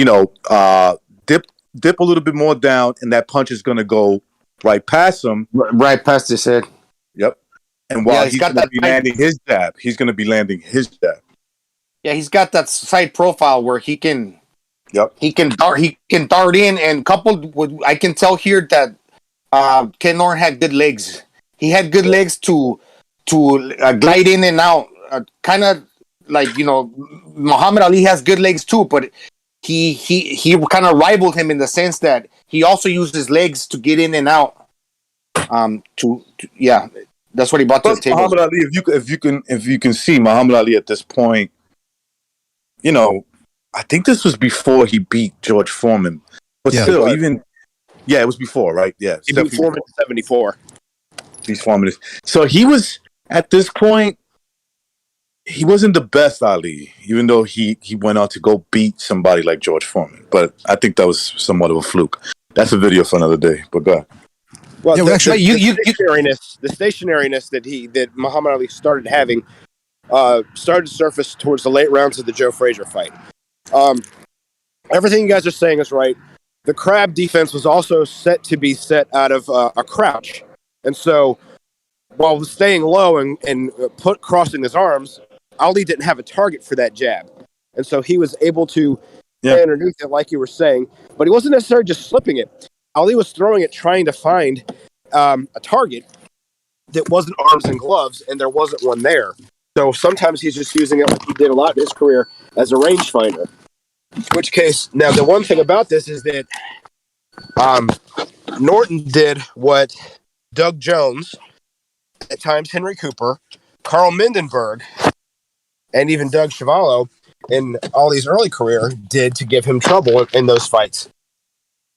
a little bit more down, and that punch is going to go right past him. Right past his head. Yep. And while he's going to be landing his jab, he's going to be landing his jab. Yeah, he's got that side profile where he can. Yep. He can dart in, and coupled with, I can tell here that Ken Norton had good legs. He had good legs to glide in and out, kind of like Muhammad Ali has good legs too, but he kind of rivaled him in the sense that he also used his legs to get in and out. That's what he brought to the table. Muhammad Ali, if you can see Muhammad Ali at this point, I think this was before he beat George Foreman, but still, it was before, right? Yeah, he beat Foreman in 74. He's Foreman. So he was at this point. He wasn't the best Ali, even though he went on to go beat somebody like George Foreman. But I think that was somewhat of a fluke. That's a video for another day. But go ahead. Well, the stationariness that Muhammad Ali started having started to surface towards the late rounds of the Joe Frazier fight. Everything you guys are saying is right. The crab defense was also set to be set out of a crouch, and so while staying low and crossing his arms, Ali didn't have a target for that jab, and so he was able to stay underneath it, like you were saying. But he wasn't necessarily just slipping it. Ali was throwing it, trying to find a target that wasn't arms and gloves, and there wasn't one there. So sometimes he's just using it like he did a lot in his career as a rangefinder. In which case, now the one thing about this is that Norton did what Doug Jones, at times Henry Cooper, Carl Mindenberg, and even Doug Chiavallo in Ali's early career did to give him trouble in those fights.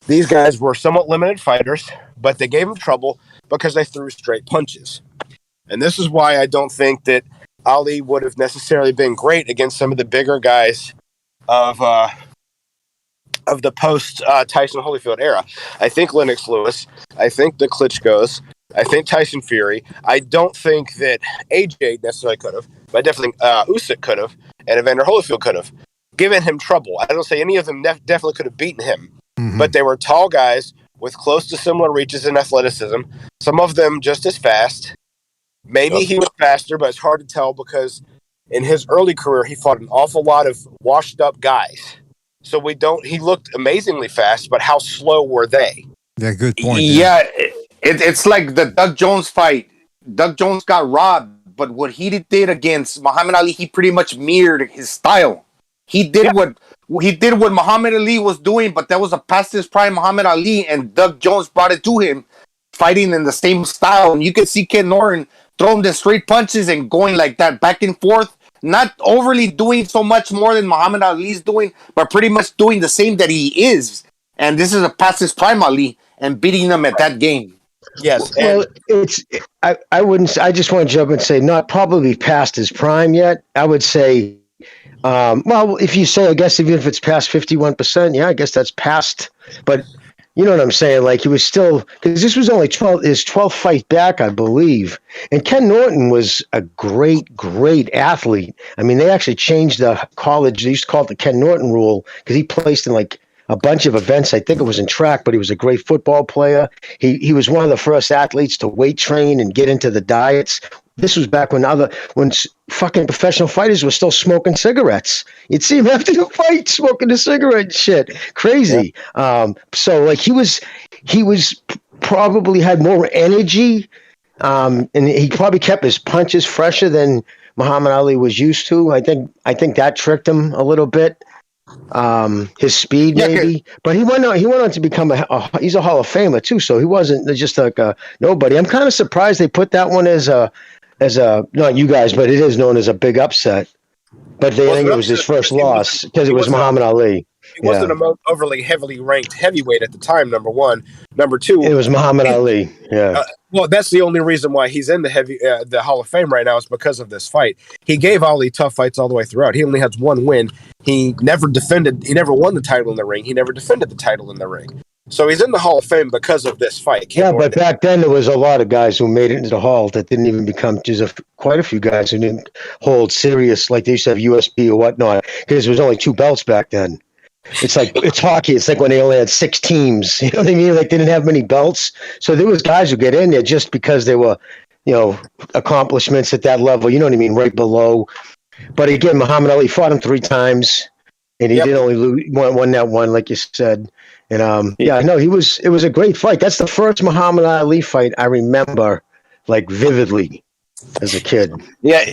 These guys were somewhat limited fighters, but they gave him trouble because they threw straight punches. And this is why I don't think that Ali would have necessarily been great against some of the bigger guys of the post Tyson Holyfield era. I think Lennox Lewis, I think the Klitschko's, I think Tyson Fury. I don't think that AJ necessarily could have, but I definitely think Usyk could have, and Evander Holyfield could have given him trouble. I don't say any of them definitely could have beaten him, but they were tall guys with close to similar reaches and athleticism. Some of them just as fast. Maybe he was faster, but it's hard to tell because in his early career, he fought an awful lot of washed up guys. So he looked amazingly fast, but how slow were they? Yeah, good point. Yeah, it's like the Doug Jones fight. Doug Jones got robbed, but what he did against Muhammad Ali, he pretty much mirrored his style. He did what Muhammad Ali was doing, but that was a past his prime Muhammad Ali, and Doug Jones brought it to him, fighting in the same style. And you can see Ken Norton throwing the straight punches and going like that back and forth, not overly doing so much more than Muhammad Ali's doing, but pretty much doing the same that he is. And this is a past his prime Ali and beating them at that game. Yes. Well, I wouldn't. I just want to jump and say not probably past his prime yet. I would say, well, if you say, I guess even if it's past 51%, yeah, I guess that's past. But you know what I'm saying? Like he was still, because this was only his 12th fight back, I believe. And Ken Norton was a great athlete. I mean, they actually changed the college. They used to call it the Ken Norton rule because he placed in like a bunch of events. I think it was in track, but he was a great football player. He was one of the first athletes to weight train and get into the diets. This was back when fucking professional fighters were still smoking cigarettes. You'd see him after the fight smoking a cigarette and shit. Crazy. Yeah. So like he was probably had more energy, and he probably kept his punches fresher than Muhammad Ali was used to. I think that tricked him a little bit. His speed maybe, but he went on to become he's a Hall of Famer too. So he wasn't just like a nobody. I'm kind of surprised they put that one as a not you guys, but it is known as a big upset. But I think it was his first loss because it was Muhammad Ali. He wasn't a overly heavily ranked heavyweight at the time, number one. Number two, it was Muhammad Ali. Yeah. Well, that's the only reason why he's in the Hall of Fame right now is because of this fight. He gave Ali tough fights all the way throughout. He only has one win. He never won the title in the ring. He never defended the title in the ring. So he's in the Hall of Fame because of this fight. Yeah, but back then there was a lot of guys who made it into the Hall that didn't even become, quite a few guys who didn't hold serious, like they used to have USB or whatnot, because there was only 2 belts back then. It's like, it's hockey. It's like when they only had 6 teams. You know what I mean? Like they didn't have many belts. So there was guys who get in there just because they were, accomplishments at that level. You know what I mean? Right below. But again, Muhammad Ali fought him 3 times, and he did only lose won that one, like you said. And it was a great fight. That's the first Muhammad Ali fight I remember, like vividly, as a kid. Yeah.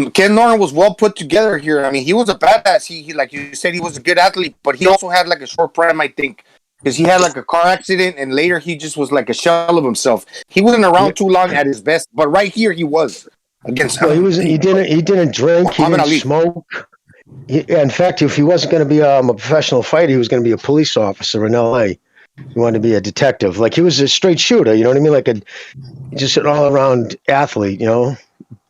Ken Norton was well put together here. I mean, he was a badass. He like you said, he was a good athlete, but he also had like a short prime, I think, because he had like a car accident, and later he just was like a shell of himself. He wasn't around too long at his best, but right here he was against. Well, he didn't drink. He didn't smoke. In fact, if he wasn't going to be a professional fighter, he was going to be a police officer in L.A. He wanted to be a detective. Like he was a straight shooter. You know what I mean? Like just an all-around athlete.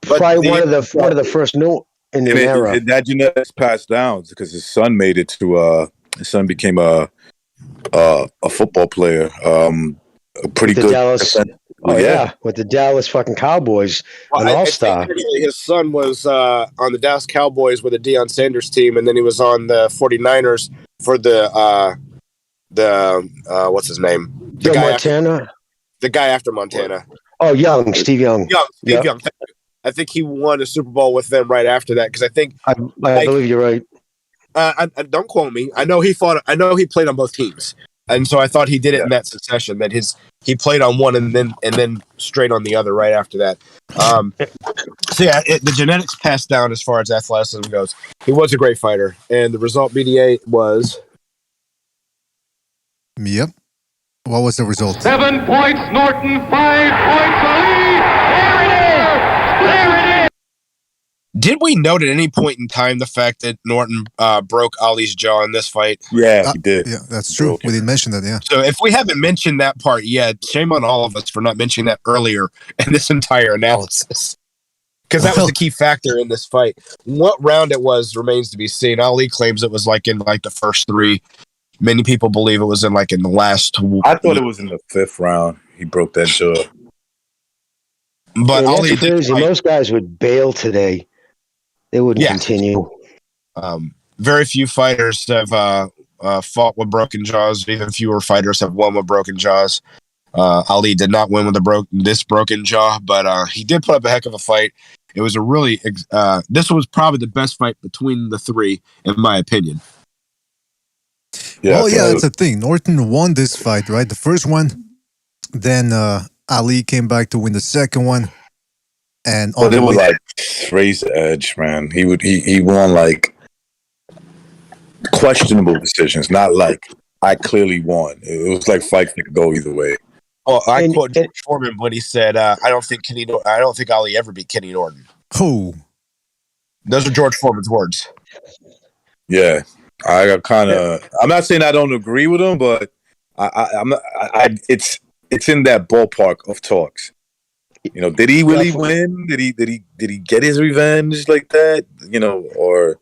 Probably one of the first in the era. That genetics passed down because his son made it to. His son became a football player. A pretty good. Dallas. With the Dallas fucking Cowboys, an all-star. His son was on the Dallas Cowboys with the Deion Sanders team, and then he was on the 49ers for the what's his name? Montana? The guy after Montana. Oh, Steve Young. Steve Young. I think he won a Super Bowl with them right after that, because I think... I believe you're right. Don't quote me. I know he played on both teams. And so I thought he did it in that succession, that he played on one and then straight on the other right after that. The genetics passed down as far as athleticism goes. He was a great fighter, and the result BDA was. Yep. What was the result? 7 points, Norton. 5 points, Ali. There it is. Did we note at any point in time the fact that Norton broke Ali's jaw in this fight? Yeah, he did. Yeah, that's true. We didn't mention that, yeah. So if we haven't mentioned that part yet, shame on all of us for not mentioning that earlier in this entire analysis. Because that was the key factor in this fight. What round it was remains to be seen. Ali claims it was like in like the first 3. Many people believe it was in like in the last. I thought it was in the 5th round. He broke that jaw. But Ali that's crazy. Most guys would bail today. They wouldn't continue. Very few fighters have fought with broken jaws. Even fewer fighters have won with broken jaws. Ali did not win with this broken jaw, but he did put up a heck of a fight. It was a really this was probably the best fight between the 3, in my opinion. Yeah, that's the thing. Norton won this fight, right? The first one. Then Ali came back to win the second one. But it was like razor edge, man. He won like questionable decisions, not like I clearly won. It was like fights that could go either way. Well, I quote George Foreman when he said, "I don't think Ali ever beat Kenny Norton." Oh, those are George Foreman's words. Yeah, I'm not saying I don't agree with him, but it's in that ballpark of talks. You know, did he really win? Did he get his revenge like that? You know, or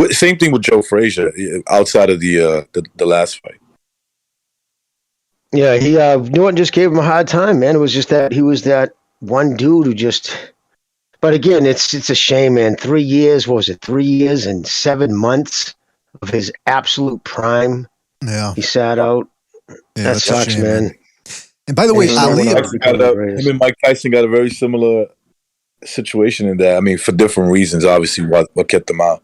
same thing with Joe Frazier outside of the last fight. Yeah, Norton just gave him a hard time, man. It was just that he was that one dude who just. But again, it's a shame, man. 3 years, what was it? 3 years and 7 months of his absolute prime. Yeah, he sat out. Yeah, that sucks, shame, man. And by the way, Ali, him and Mike Tyson got a very similar situation in that. I mean, for different reasons, obviously, what kept them out.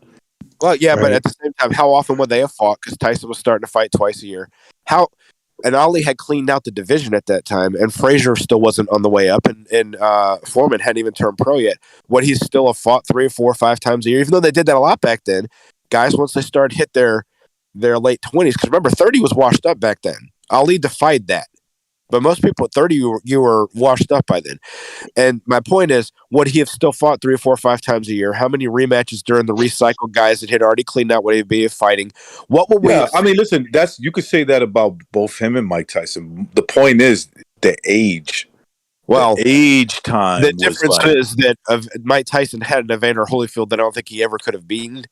Well, yeah, but at the same time, how often would they have fought? Because Tyson was starting to fight twice a year. And Ali had cleaned out the division at that time, and Frazier still wasn't on the way up, and Foreman hadn't even turned pro yet. Would he still have fought 3 or 4 or 5 times a year? Even though they did that a lot back then, guys, once they started hit their late 20s, because remember, 30 was washed up back then. Ali defied that. But most people at 30, you were washed up by then. And my point is, would he have still fought 3 or 4 or 5 times a year? How many rematches during the recycled guys that had already cleaned out would he be fighting? What would we? Yeah, I mean, listen, you could say that about both him and Mike Tyson. The point is the age. Well, the age time. The difference is that Mike Tyson had an Evander Holyfield that I don't think he ever could have beaten.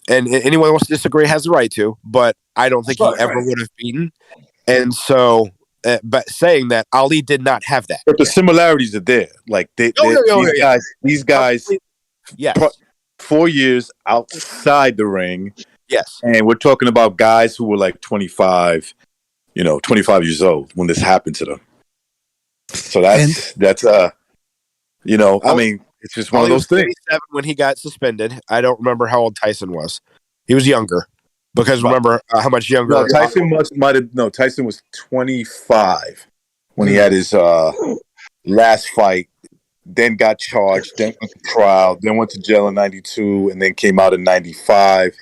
And anyone who wants to disagree has the right to, but I don't think he ever would have beaten. And so. But saying that, Ali did not have that. But the similarities are there. Like these guys, yes, 4 years outside the ring. Yes, and we're talking about guys who were like 25, 25 years old when this happened to them. So I mean, it's just one of those things. 37 when he got suspended. I don't remember how old Tyson was. He was younger. Because remember how much younger. No, Tyson Tyson was 25 when he had his last fight. Then got charged. Then went to trial. Then went to jail in '92, and then came out in '95.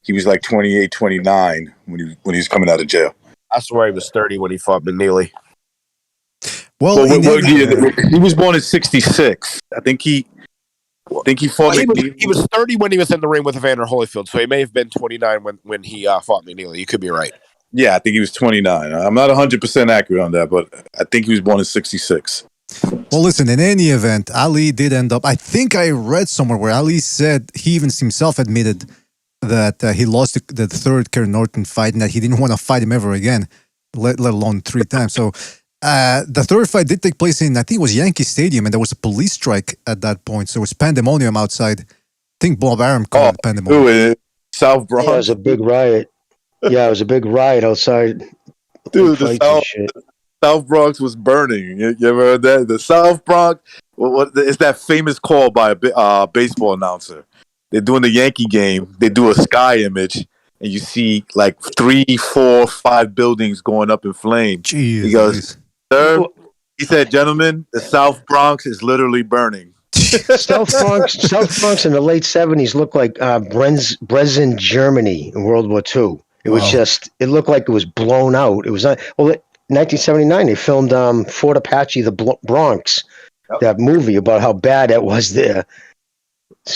He was like 28, 29 when he was coming out of jail. I swear he was 30 when he fought McNeely. Well, he was born in '66. I think he fought. He was 30 when he was in the ring with Evander Holyfield, so he may have been 29 when he fought McNeely. You could be right. Yeah, I think he was 29. I'm not 100% accurate on that, but I think he was born in '66. Well, listen, in any event, Ali did end up, I think I read somewhere where Ali said he even himself admitted that he lost the third Kerry Norton fight and that he didn't want to fight him ever again, let alone 3 times. So the third fight did take place in, I think it was Yankee Stadium, and there was a police strike at that point. So it was pandemonium outside. I think Bob Arum called it pandemonium. South Bronx. Yeah, it was a big riot. Yeah, it was a big riot outside. Dude, the South Bronx was burning. You ever heard that? The South Bronx, it's that famous call by a baseball announcer. They're doing the Yankee game. They do a sky image, and you see like 3, 4, 5 buildings going up in flames. Jeez, he goes, "Sir," he said, "Gentlemen, the South Bronx is literally burning." South Bronx in the late 70s looked like Brezin, Germany in World War II. It was it looked like it was blown out. It was not, 1979, they filmed Fort Apache, the Bronx, that movie about how bad it was there.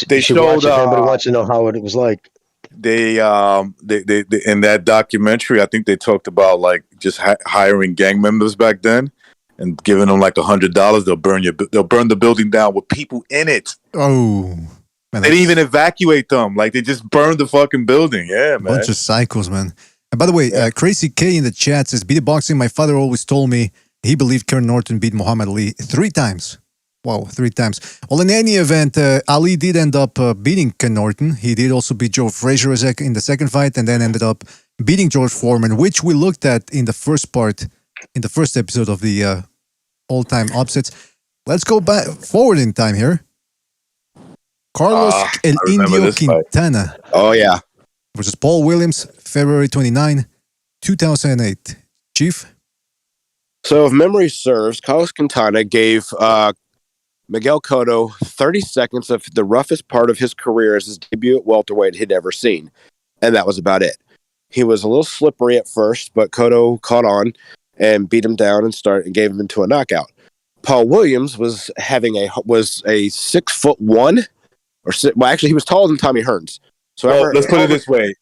They should showed watch if anybody wants to know how it was like. they in that documentary, I think they talked about like just hiring gang members back then and giving them like $100. They'll burn the building down with people in it. Oh, man, they didn't even evacuate them. Like they just burned the fucking building. Yeah, man. Bunch of psychos, man. And by the way, Crazy K in the chat says, "BD Boxing, my father always told me he believed Kurt Norton beat Muhammad Ali 3 times. Wow, 3 times. Well, in any event, Ali did end up beating Ken Norton. He did also beat Joe Frazier in the second fight, and then ended up beating George Foreman, which we looked at in the first part, in the first episode of the all-time upsets. Let's go back forward in time here. Carlos El Indio Quintana. Fight. Oh, yeah. Versus Paul Williams, February 29, 2008. Chief? So, if memory serves, Carlos Quintana gave Miguel Cotto 30 seconds of the roughest part of his career as his debut at welterweight he'd ever seen. And that was about it. He was a little slippery at first, but Cotto caught on and beat him down and gave him into a knockout. Paul Williams was a 6'1", actually he was taller than Tommy Hearns. So let's put it this way.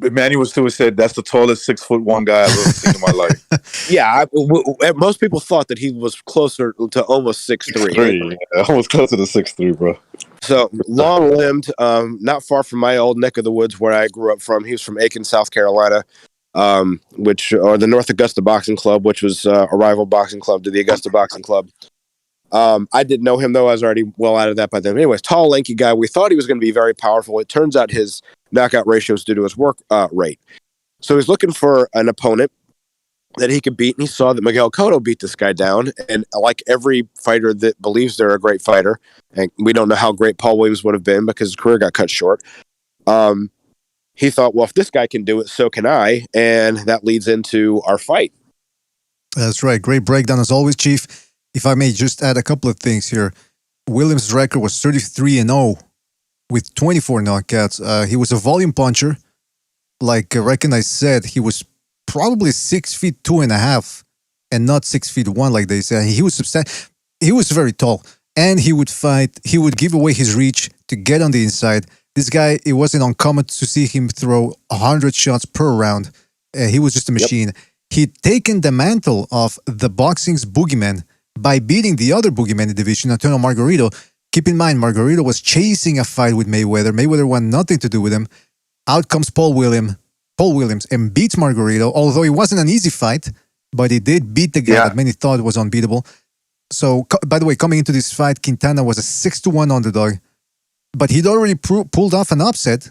Emmanuel Stewart said that's the tallest 6'1" guy I've ever seen in my life. Yeah, most people thought that he was closer to almost 6'3". Almost closer to 6'3", bro. So long-limbed, not far from my old neck of the woods where I grew up from. He was from Aiken, South Carolina, or the North Augusta Boxing Club, which was a rival boxing club to the Augusta Boxing Club. I didn't know him, though. I was already well out of that by then. Anyways, tall, lanky guy. We thought he was going to be very powerful. It turns out his knockout ratio is due to his work rate. So he's looking for an opponent that he could beat, and he saw that Miguel Cotto beat this guy down. And like every fighter that believes they're a great fighter, and we don't know how great Paul Williams would have been because his career got cut short, he thought, well, if this guy can do it, so can I. And that leads into our fight. That's right. Great breakdown as always, Chief. If I may just add a couple of things here. Williams' record was 33-0 with 24 knockouts. He was a volume puncher. Like Reckon said, he was probably 6'2.5" and not 6'1" like they said. He was substantial. He was very tall, and he would fight. He would give away his reach to get on the inside. This guy, it wasn't uncommon to see him throw 100 shots per round. He was just a machine. Yep. He'd taken the mantle of the boxing's boogeyman by beating the other boogeyman in the division, Antono Margarito. Keep in mind, Margarito was chasing a fight with Mayweather. Mayweather wanted nothing to do with him. Out comes Paul Williams and beats Margarito, although it wasn't an easy fight, but he did beat the guy that many thought was unbeatable. So, by the way, coming into this fight, Quintana was a 6-1 underdog, but he'd already pulled off an upset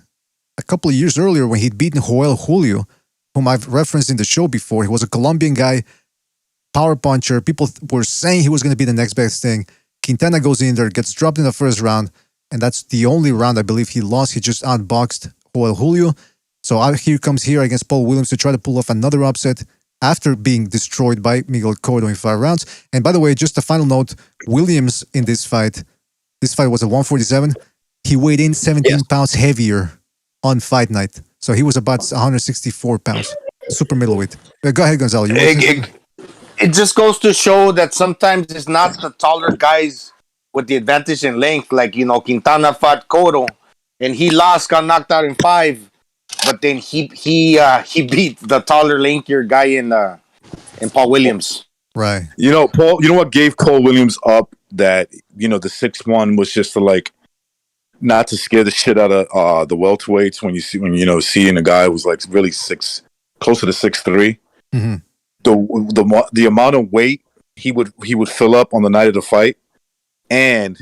a couple of years earlier when he'd beaten Joel Julio, whom I've referenced in the show before. He was a Colombian guy, power puncher. People were saying he was going to be the next best thing. Quintana goes in there, gets dropped in the first round, and that's the only round I believe he lost. He just outboxed Joel Julio. So here comes here against Paul Williams to try to pull off another upset after being destroyed by Miguel Cotto in 5 rounds. And by the way, just a final note, Williams in this fight was a 147. He weighed in 17 pounds heavier on fight night. So he was about 164 pounds. Super middleweight. Go ahead, Gonzalo. It just goes to show that sometimes it's not the taller guys with the advantage in length. Like, Quintana fought Cotto, and he lost, got knocked out in 5. But then he beat the taller, lankier guy in Paul Williams. Right. Paul. You know what gave Paul Williams up? That the 6'1" was just to not to scare the shit out of the welterweights when seeing a guy who's like really closer to 6'3". Mm-hmm. The amount of weight he would fill up on the night of the fight, and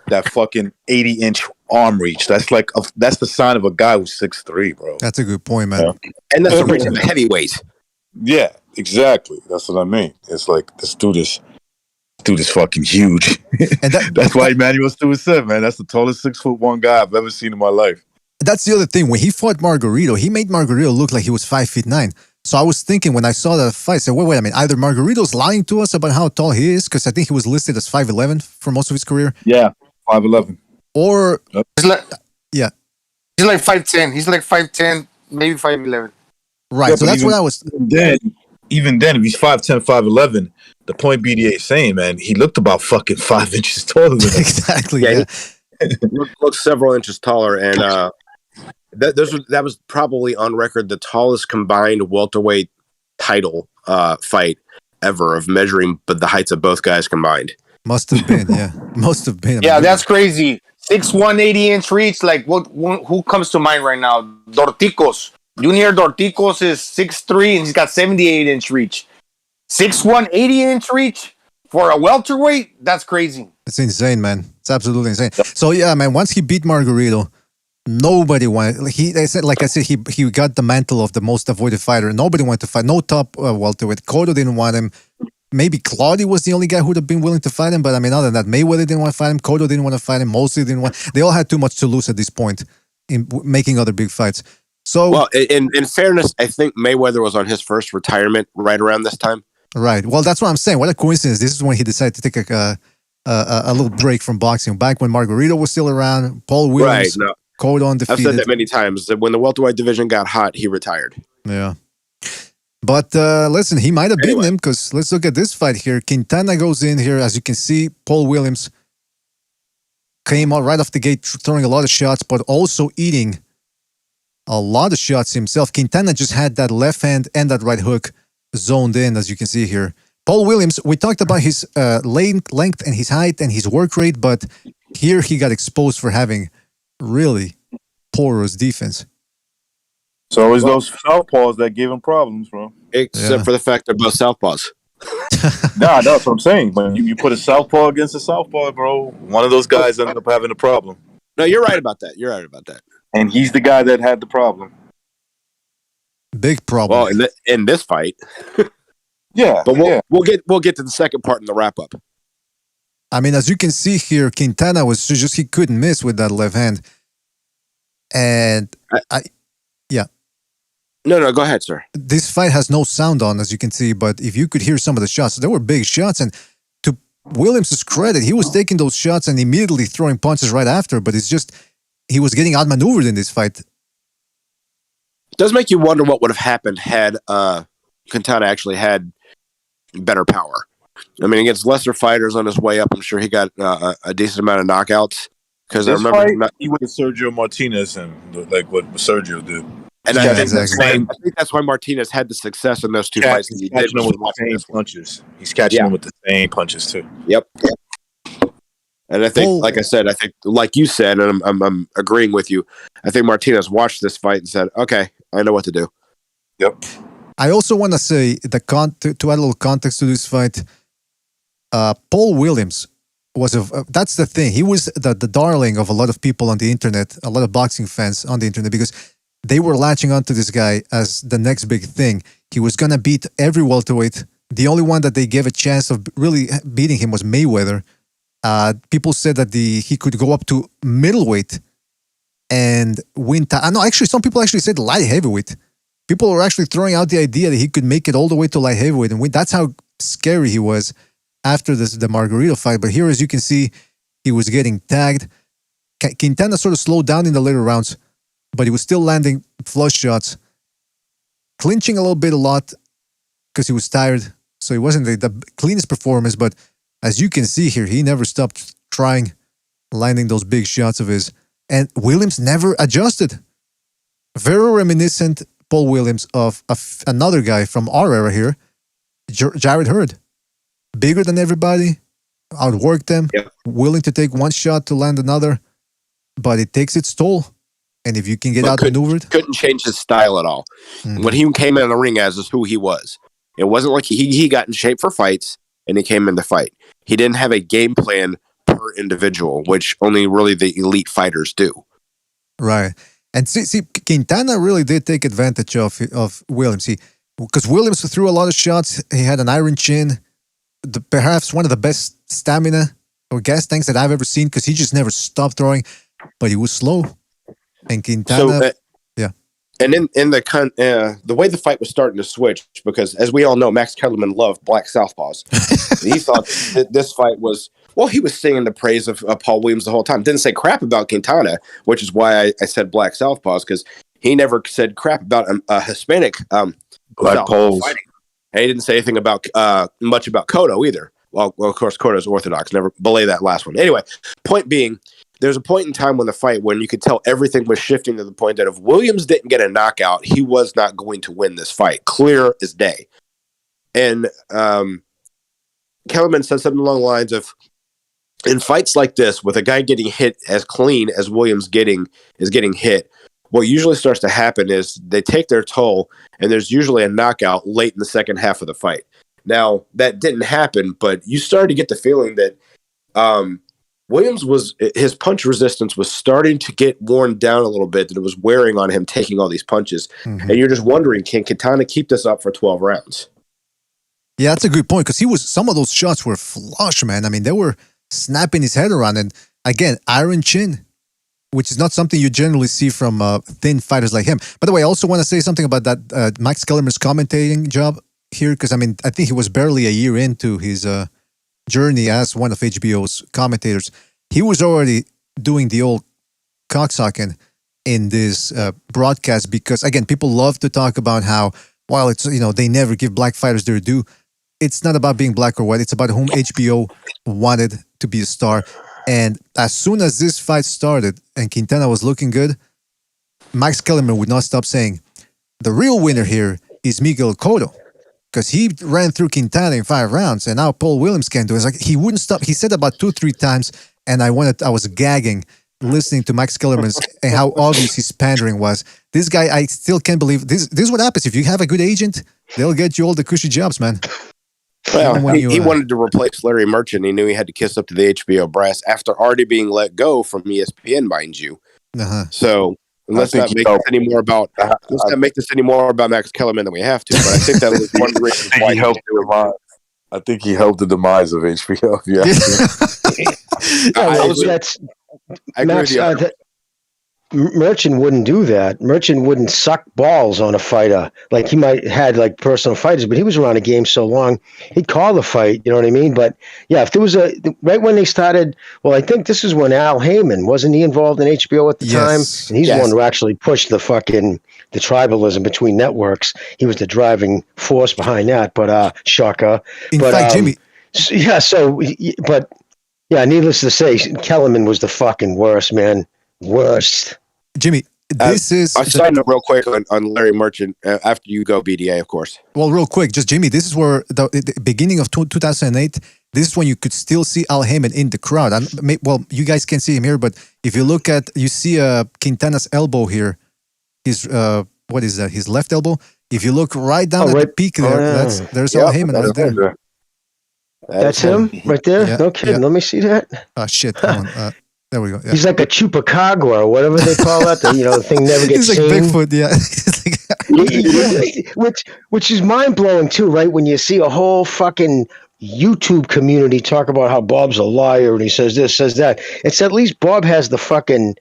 that fucking 80-inch arm reach. That's the sign of a guy who's 6'3", bro. That's a good point, man. Yeah. And that's a reach of heavyweight. Yeah, exactly. That's what I mean. It's like this dude is fucking huge. And that's why Emmanuel Stewart said, man, that's the tallest 6'1" guy I've ever seen in my life. That's the other thing. When he fought Margarito, he made Margarito look like he was 5'9". So I was thinking when I saw that fight, I said, wait a minute, either Margarito's lying to us about how tall he is, because I think he was listed as 5'11" for most of his career. Yeah, 5'11". Or he's like 5'10". He's like 5'10", maybe 5'11". Right. Yeah, so that's what I was. Even then, if he's 5'10", 5'11", the point BDA is saying, man, he looked about fucking 5 inches taller than him. Exactly. Yeah. looked several inches taller, and that was probably on record the tallest combined welterweight title fight ever of measuring, but the heights of both guys combined. Must have been, yeah. Must have been. Yeah, that's crazy. 6'1", 80-inch reach. Like, who comes to mind right now? Dorticos. Junior Dorticos is 6'3", and he's got 78-inch reach. 6'1", 80-inch reach for a welterweight? That's crazy. It's insane, man. It's absolutely insane. So, yeah, man, once he beat Margarito, nobody wanted... Like I said, he got the mantle of the most avoided fighter. Nobody wanted to fight. No top welterweight. Cotto didn't want him. Maybe Claudio was the only guy who would have been willing to fight him, but I mean, other than that, Mayweather didn't want to fight him, Cotto didn't want to fight him, Mosley didn't want. They all had too much to lose at this point in making other big fights. So, well, in fairness, I think Mayweather was on his first retirement right around this time. Right. Well, that's what I'm saying. What a coincidence! This is when he decided to take a little break from boxing. Back when Margarito was still around, Paul Williams, right? No, Cotto undefeated. I've said that many times. That when the welterweight division got hot, he retired. Yeah. But listen, he might have beaten him because let's look at this fight here. Quintana goes in here. As you can see, Paul Williams came out right off the gate throwing a lot of shots, but also eating a lot of shots himself. Quintana just had that left hand and that right hook zoned in, as you can see here. Paul Williams, we talked about his length and his height and his work rate, but here he got exposed for having really porous defense. It's always those southpaws that give him problems, bro. Except for the fact they're both southpaws. Nah, that's what I'm saying. But you put a southpaw against a southpaw, bro. One of those guys ended up having a problem. No, you're right about that. And he's the guy that had the problem. Big problem. Well, in this fight. Yeah. But we'll get to the second part in the wrap up. I mean, as you can see here, Quintana was just he couldn't miss with that left hand. And yeah. No, go ahead, sir. This fight has no sound on, as you can see, but if you could hear some of the shots, there were big shots. And to Williams' credit, he was taking those shots and immediately throwing punches right after, but it's just he was getting outmaneuvered in this fight. It does make you wonder what would have happened had Quintana actually had better power. I mean, against lesser fighters on his way up, I'm sure he got a decent amount of knockouts. Because I remember he went to Sergio Martinez and like what Sergio did. And I think that's why Martinez had the success in those two fights. He's catching him with the same punches. He's catching him with the same punches too. Yep. And I think, like I said, like you said, and I'm agreeing with you. I think Martinez watched this fight and said, "Okay, I know what to do." Yep. I also want to say to add a little context to this fight. Paul Williams was that's the thing. He was the darling of a lot of people on the internet, a lot of boxing fans on the internet, because they were latching onto this guy as the next big thing. He was going to beat every welterweight. The only one that they gave a chance of really beating him was Mayweather. People said that he could go up to middleweight and win. No, actually, some people actually said light heavyweight. People were actually throwing out the idea that he could make it all the way to light heavyweight and win. That's how scary he was after the Margarito fight. But here, as you can see, he was getting tagged. Quintana sort of slowed down in the later rounds, but he was still landing flush shots, clinching a lot because he was tired. So it wasn't the cleanest performance, but as you can see here, he never stopped trying, landing those big shots of his. And Williams never adjusted. Very reminiscent, Paul Williams, of another guy from our era here, Jarrett Hurd. Bigger than everybody, outworked them, willing to take one shot to land another, but it takes its toll. And if you can get outmaneuvered, couldn't change his style at all. Mm-hmm. What he came in the ring as is who he was. It wasn't like he got in shape for fights and he came in to fight. He didn't have a game plan per individual, which only really the elite fighters do. Right. And see, Quintana really did take advantage of Williams. Because Williams threw a lot of shots. He had an iron chin. Perhaps one of the best stamina or gas tanks that I've ever seen, because he just never stopped throwing, but he was slow. And Quintana, and in the way the fight was starting to switch, because as we all know, Max Kellerman loved black southpaws. He thought that this fight was, well, he was singing the praise of Paul Williams the whole time. Didn't say crap about Quintana, which is why I said black southpaws, because he never said crap about a Hispanic black poles. And he didn't say anything about much about Cotto either. Well, of course, Cotto's Orthodox. Never belay that last one. Anyway, point being there's a point in time when the fight when you could tell everything was shifting to the point that if Williams didn't get a knockout, he was not going to win this fight. Clear as day. And Kellerman said something along the lines of, in fights like this, with a guy getting hit as clean as Williams is getting hit, what usually starts to happen is they take their toll, and there's usually a knockout late in the second half of the fight. Now, that didn't happen, but you started to get the feeling that his punch resistance was starting to get worn down a little bit, that it was wearing on him taking all these punches. Mm-hmm. And you're just wondering, can Quintana keep this up for 12 rounds? Yeah, that's a good point, because some of those shots were flush, man. I mean, they were snapping his head around. And again, iron chin, which is not something you generally see from thin fighters like him. By the way, I also want to say something about that Max Kellerman's commentating job here, because I mean, I think he was barely a year into his journey as one of HBO's commentators. He was already doing the old cocksucking in this broadcast, because again, people love to talk about how, while it's, they never give black fighters their due. It's not about being black or white. It's about whom HBO wanted to be a star. And as soon as this fight started and Quintana was looking good, Max Kellerman would not stop saying, the real winner here is Miguel Cotto, because he ran through Quintana in 5 rounds, and now Paul Williams can't do it. It's like he wouldn't stop. He said about 2-3 times, and I was gagging listening to Max Kellerman's and how obvious his pandering was. This guy, I still can't believe this. This is what happens if you have a good agent. They'll get you all the cushy jobs, man. Well, he wanted to replace Larry Merchant. He knew he had to kiss up to the HBO brass after already being let go from ESPN, mind you. Uh-huh. So let's not make this any more about Max Kellerman than we have to. But I think that was one reason why I think he helped the demise of HBO. Yeah, I agree with you. Merchant wouldn't do that. Merchant wouldn't suck balls on a fighter. Like, he might had like personal fighters, but he was around the game so long, he'd call the fight. You know what I mean? But yeah, if there was right when they started, well, I think this is when Al Heyman, wasn't he involved in HBO at the time? And he's the one who actually pushed the tribalism between networks. He was the driving force behind that. But shocker. In fact, Jimmy. Needless to say, Kellerman was the fucking worst, man. Worst. Jimmy, this is... I signed up real quick on Larry Merchant after you go, BDA, of course. Well, real quick, just Jimmy, this is where the beginning of 2008, this is when you could still see Al Heyman in the crowd. Well, you guys can see him here, but if you look at, you see Quintana's elbow here, his, what is that, his left elbow? If you look right down at the peak there, there's Al Heyman right there. That's him right there? Yeah, no kidding. Let me see that. Oh, shit. Hold on. There we go. Yeah. He's like a chupacabra or whatever they call that. The thing never gets seen. He's like Bigfoot, yeah. which is mind-blowing too, right? When you see a whole fucking YouTube community talk about how Bob's a liar and he says this, says that. It's at least Bob has the fucking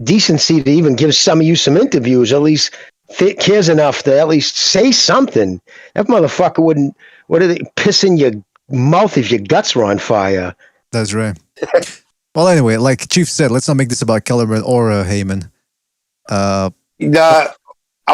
decency to even give some of you some interviews, at least cares enough to at least say something. That motherfucker wouldn't, what are they, piss in your mouth if your guts were on fire. That's right. Well, anyway, like Chief said, let's not make this about Kellerman or Heyman. I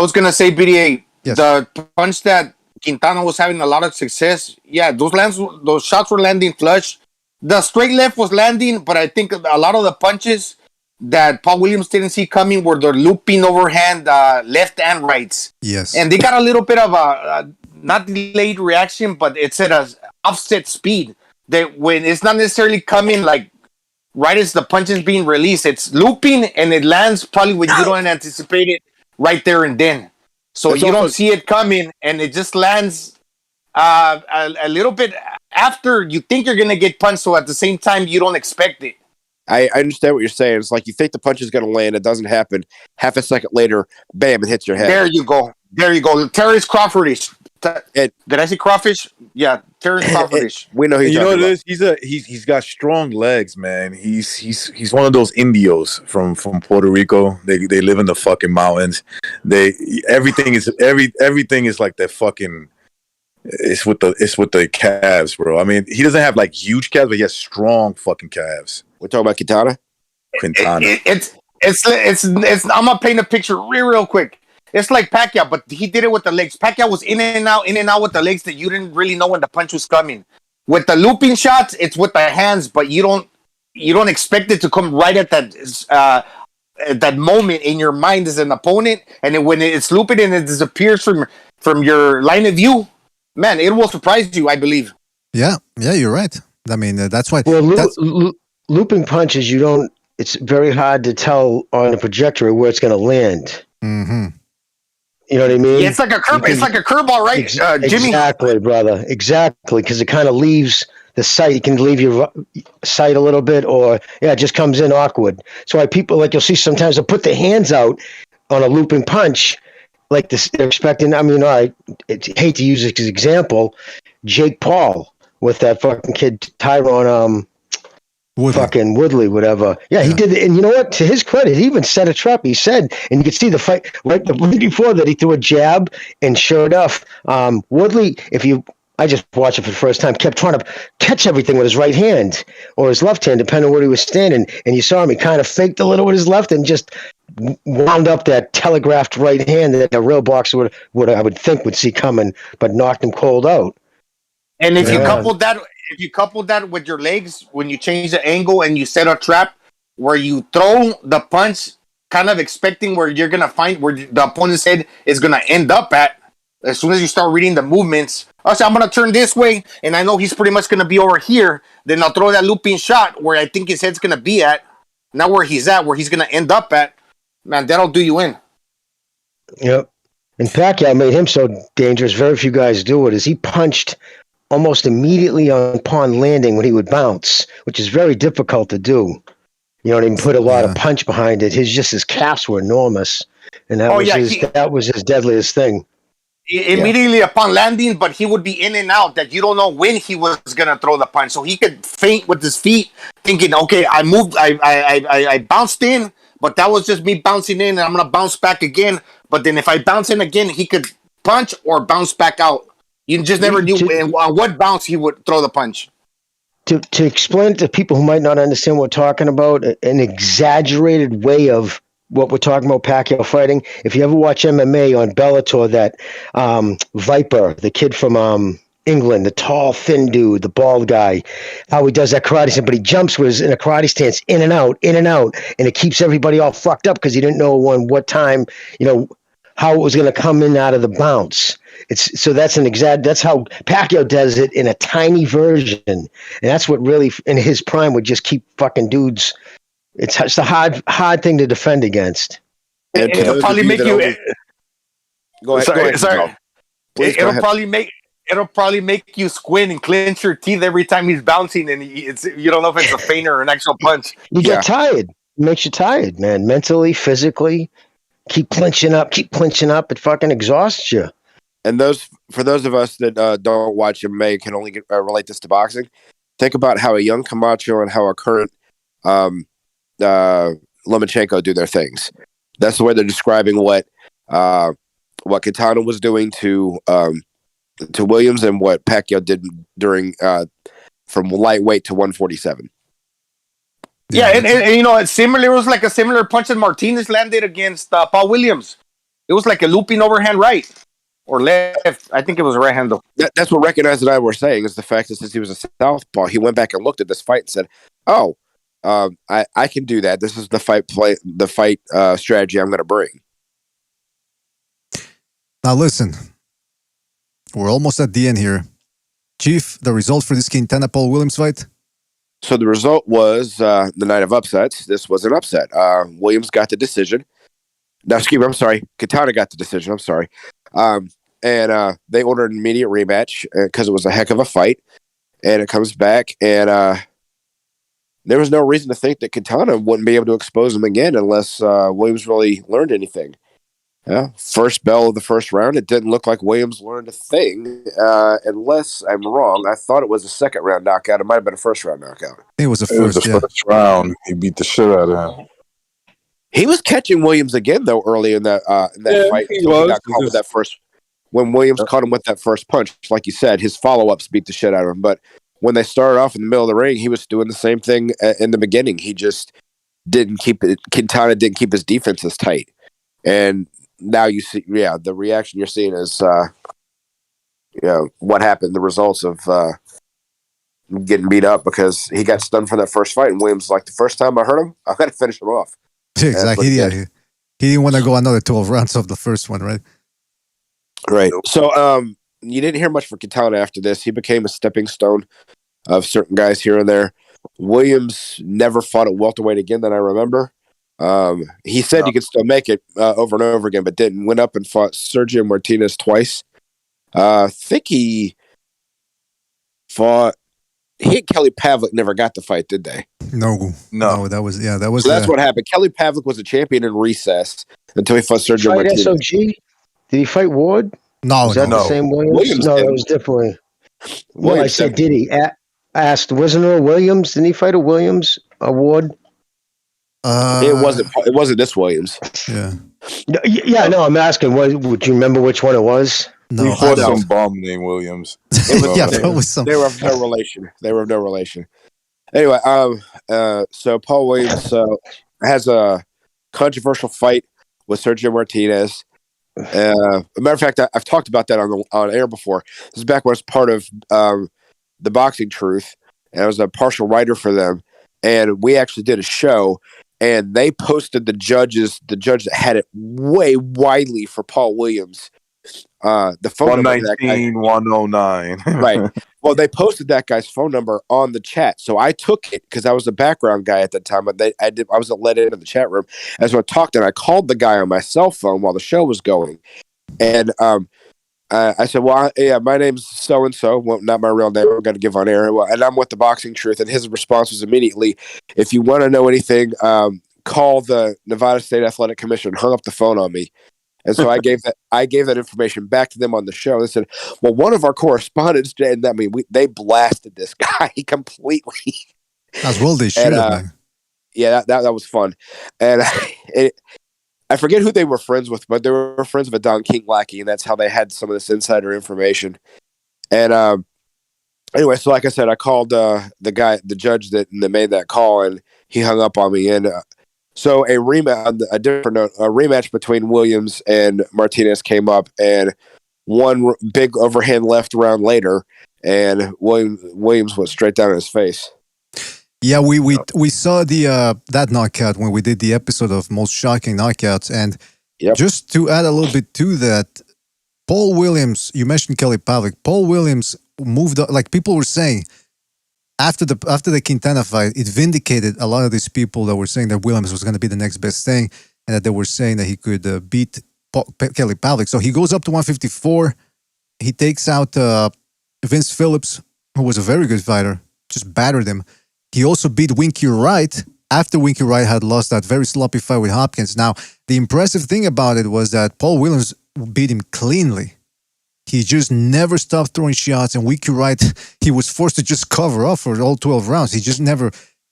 was going to say, BDA, yes. The punch that Quintana was having a lot of success, those shots were landing flush. The straight left was landing, but I think a lot of the punches that Paul Williams didn't see coming were the looping overhand left and rights. Yes. And they got a little bit of a, not delayed reaction, but it's at an offset speed. That when it's not necessarily coming like right as the punch is being released, it's looping and it lands probably when you don't anticipate it right there and then. So you don't see it coming and it just lands a little bit after you think you're going to get punched. So at the same time, you don't expect it. I understand what you're saying. It's like you think the punch is going to land. It doesn't happen. Half a second later, bam, it hits your head. There you go. Terrence Crawfordish. Did I say crawfish? Yeah, Terrence Crawfordish. We know you know what it is. He's got strong legs, man. He's one of those Indios from Puerto Rico. They live in the fucking mountains. Everything is like that fucking. It's with the calves, bro. I mean, he doesn't have like huge calves, but he has strong fucking calves. We're talking about Quintana. It's. I'm gonna paint a picture real quick. It's like Pacquiao, but he did it with the legs. Pacquiao was in and out with the legs that you didn't really know when the punch was coming. With the looping shots, it's with the hands, but you don't you don't expect it to come right at that moment in your mind as an opponent, and then when it's looping and it disappears from your line of view, man, it will surprise you, I believe. Yeah, you're right. I mean, that's why. Well, looping punches, it's very hard to tell on the trajectory where it's going to land. Mm-hmm. You know what I mean? Yeah, it's like a curve. It's like a curveball, right, Jimmy? Exactly, brother. Exactly, because it kind of leaves the sight. It can leave your sight a little bit, or it just comes in awkward. So why people, like, you'll see sometimes they'll put their hands out on a looping punch, like this. They're expecting. I mean, I hate to use this as an example. Jake Paul with that fucking kid Tyron. Fucking Woodley, whatever. Yeah, he did. And you know what? To his credit, he even set a trap. He said, and you could see the fight right before that, he threw a jab, and sure enough, Woodley, I just watched it for the first time, kept trying to catch everything with his right hand or his left hand, depending on where he was standing. And you saw him, he kind of faked a little with his left and just wound up that telegraphed right hand that a real boxer would I would think would see coming, but knocked him cold out. And if you couple that with your legs, when you change the angle and you set a trap where you throw the punch, kind of expecting where you're gonna find where the opponent's head is gonna end up at. As soon as you start reading the movements, I'm gonna turn this way, and I know he's pretty much gonna be over here. Then I'll throw that looping shot where I think his head's gonna be at, not where he's at, where he's gonna end up at. Man, that'll do you in. Yep. And Pacquiao made him so dangerous. Very few guys do it. Is he punched almost immediately upon landing when he would bounce, which is very difficult to do. You know, and he put a lot of punch behind it. His calves were enormous, and that was his deadliest thing. Immediately upon landing, but he would be in and out. That you don't know when he was gonna throw the punch, so he could feint with his feet, thinking, "Okay, I moved, I bounced in, but that was just me bouncing in, and I'm gonna bounce back again." But then if I bounce in again, he could punch or bounce back out. You just never knew on what bounce he would throw the punch. To explain it to people who might not understand what we're talking about, an exaggerated way of what we're talking about, Pacquiao fighting. If you ever watch MMA on Bellator, that Viper, the kid from England, the tall, thin dude, the bald guy, how he does that karate stance, but he jumps in a karate stance, in and out, and it keeps everybody all fucked up because he didn't know what time, how it was going to come in out of the bounce. That's how Pacquiao does it in a tiny version, and that's what really in his prime would just keep fucking dudes. It's a hard thing to defend against. It'll probably make you. Go ahead. Sorry. It'll probably make you squint and clench your teeth every time he's bouncing, and you don't know if it's a feint or an actual punch. You get tired. It makes you tired, man. Mentally, physically. Keep clenching up. It fucking exhausts you. And for those of us that don't watch MMA can only relate this to boxing. Think about how a young Camacho and how a current Lomachenko do their things. That's the way they're describing what Quintana was doing to Williams and what Pacquiao did during from lightweight to 147. Yeah, and it's similar. It was like a similar punch that Martinez landed against Paul Williams. It was like a looping overhand right or left. I think it was a right hand though. That's what Recognize and I were saying is the fact that since he was a southpaw, he went back and looked at this fight and said, "Oh, I can do that. This is the fight strategy I'm going to bring." Now listen, we're almost at the end here, Chief. The result for this Quintana Paul Williams fight. So the result was the night of upsets. This was an upset. Williams got the decision. No, excuse me. I'm sorry. Quintana got the decision. I'm sorry. And they ordered an immediate rematch because it was a heck of a fight. And it comes back, and there was no reason to think that Quintana wouldn't be able to expose him again unless Williams really learned anything. First bell of the first round, it didn't look like Williams learned a thing, unless I'm wrong. I thought it was a second round knockout. It might have been a first round knockout. It was the first round. He beat the shit out of him. He was catching Williams again, though, early in that fight. He got caught with that first. When Williams caught him with that first punch, like you said, his follow-ups beat the shit out of him. But when they started off in the middle of the ring, he was doing the same thing in the beginning. He just didn't keep it. Quintana didn't keep his defenses tight. And now you see, the reaction you're seeing is, what happened, the results of getting beat up because he got stunned for that first fight. And Williams, like, the first time I heard him, I got to finish him off. Exactly. He didn't want to go another 12 rounds of the first one, right? Right. So you didn't hear much for Quintana after this. He became a stepping stone of certain guys here and there. Williams never fought at welterweight again that I remember. He said he could still make it over and over again, but didn't. Went up and fought Sergio Martinez twice. I think he fought. He and Kelly Pavlik never got the fight, did they? No. That was So that's what happened. Kelly Pavlik was a champion in recess until he fought Sergio Martinez. SOG? Did he fight Ward? No, was that the same Williams? No, that was definitely. Well, I said, did he? Asked, wasn't it a Williams? Didn't he fight a Williams award? It wasn't this Williams. Yeah. No. I'm asking. Would you remember which one it was? No, he fought some bum named Williams. They were of no relation. Anyway, so Paul Williams has a controversial fight with Sergio Martinez. A matter of fact, I've talked about that on air before. This is back when I was part of the Boxing Truth, and I was a partial writer for them. And we actually did a show, and they posted the judge that had it way widely for Paul Williams. The phone 119, number 109. Right. Well, they posted that guy's phone number on the chat, so I took it because I was a background guy at the time. I wasn't let into the chat room, and so I talked, and I called the guy on my cell phone while the show was going, and I said, "Well, my name's so and so. Well, not my real name. I'm going to give on air. Well, and I'm with the Boxing Truth." And his response was immediately, "If you want to know anything, call the Nevada State Athletic Commission." Hung up the phone on me. And so I gave that information back to them on the show. They said, "Well, one of our correspondents," and they blasted this guy completely. As well they should have. Yeah, that was fun. And I forget who they were friends with, but they were friends with Don King Lackey, and that's how they had some of this insider information. And anyway, so like I said, I called the judge that made that call, and he hung up on me. And so a rematch between Williams and Martinez came up, and one big overhand left round later, and Williams went straight down in his face. Yeah, we saw that knockout when we did the episode of most shocking knockouts, and just to add a little bit to that, Paul Williams, you mentioned Kelly Pavlik. Paul Williams moved up, like people were saying. After the Quintana fight, it vindicated a lot of these people that were saying that Williams was going to be the next best thing, and that they were saying that he could beat Kelly Pavlik. So he goes up to 154. He takes out Vince Phillips, who was a very good fighter, just battered him. He also beat Winky Wright after Winky Wright had lost that very sloppy fight with Hopkins. Now, the impressive thing about it was that Paul Williams beat him cleanly. He just never stopped throwing shots, and Winky Wright, he was forced to just cover up for all 12 rounds. It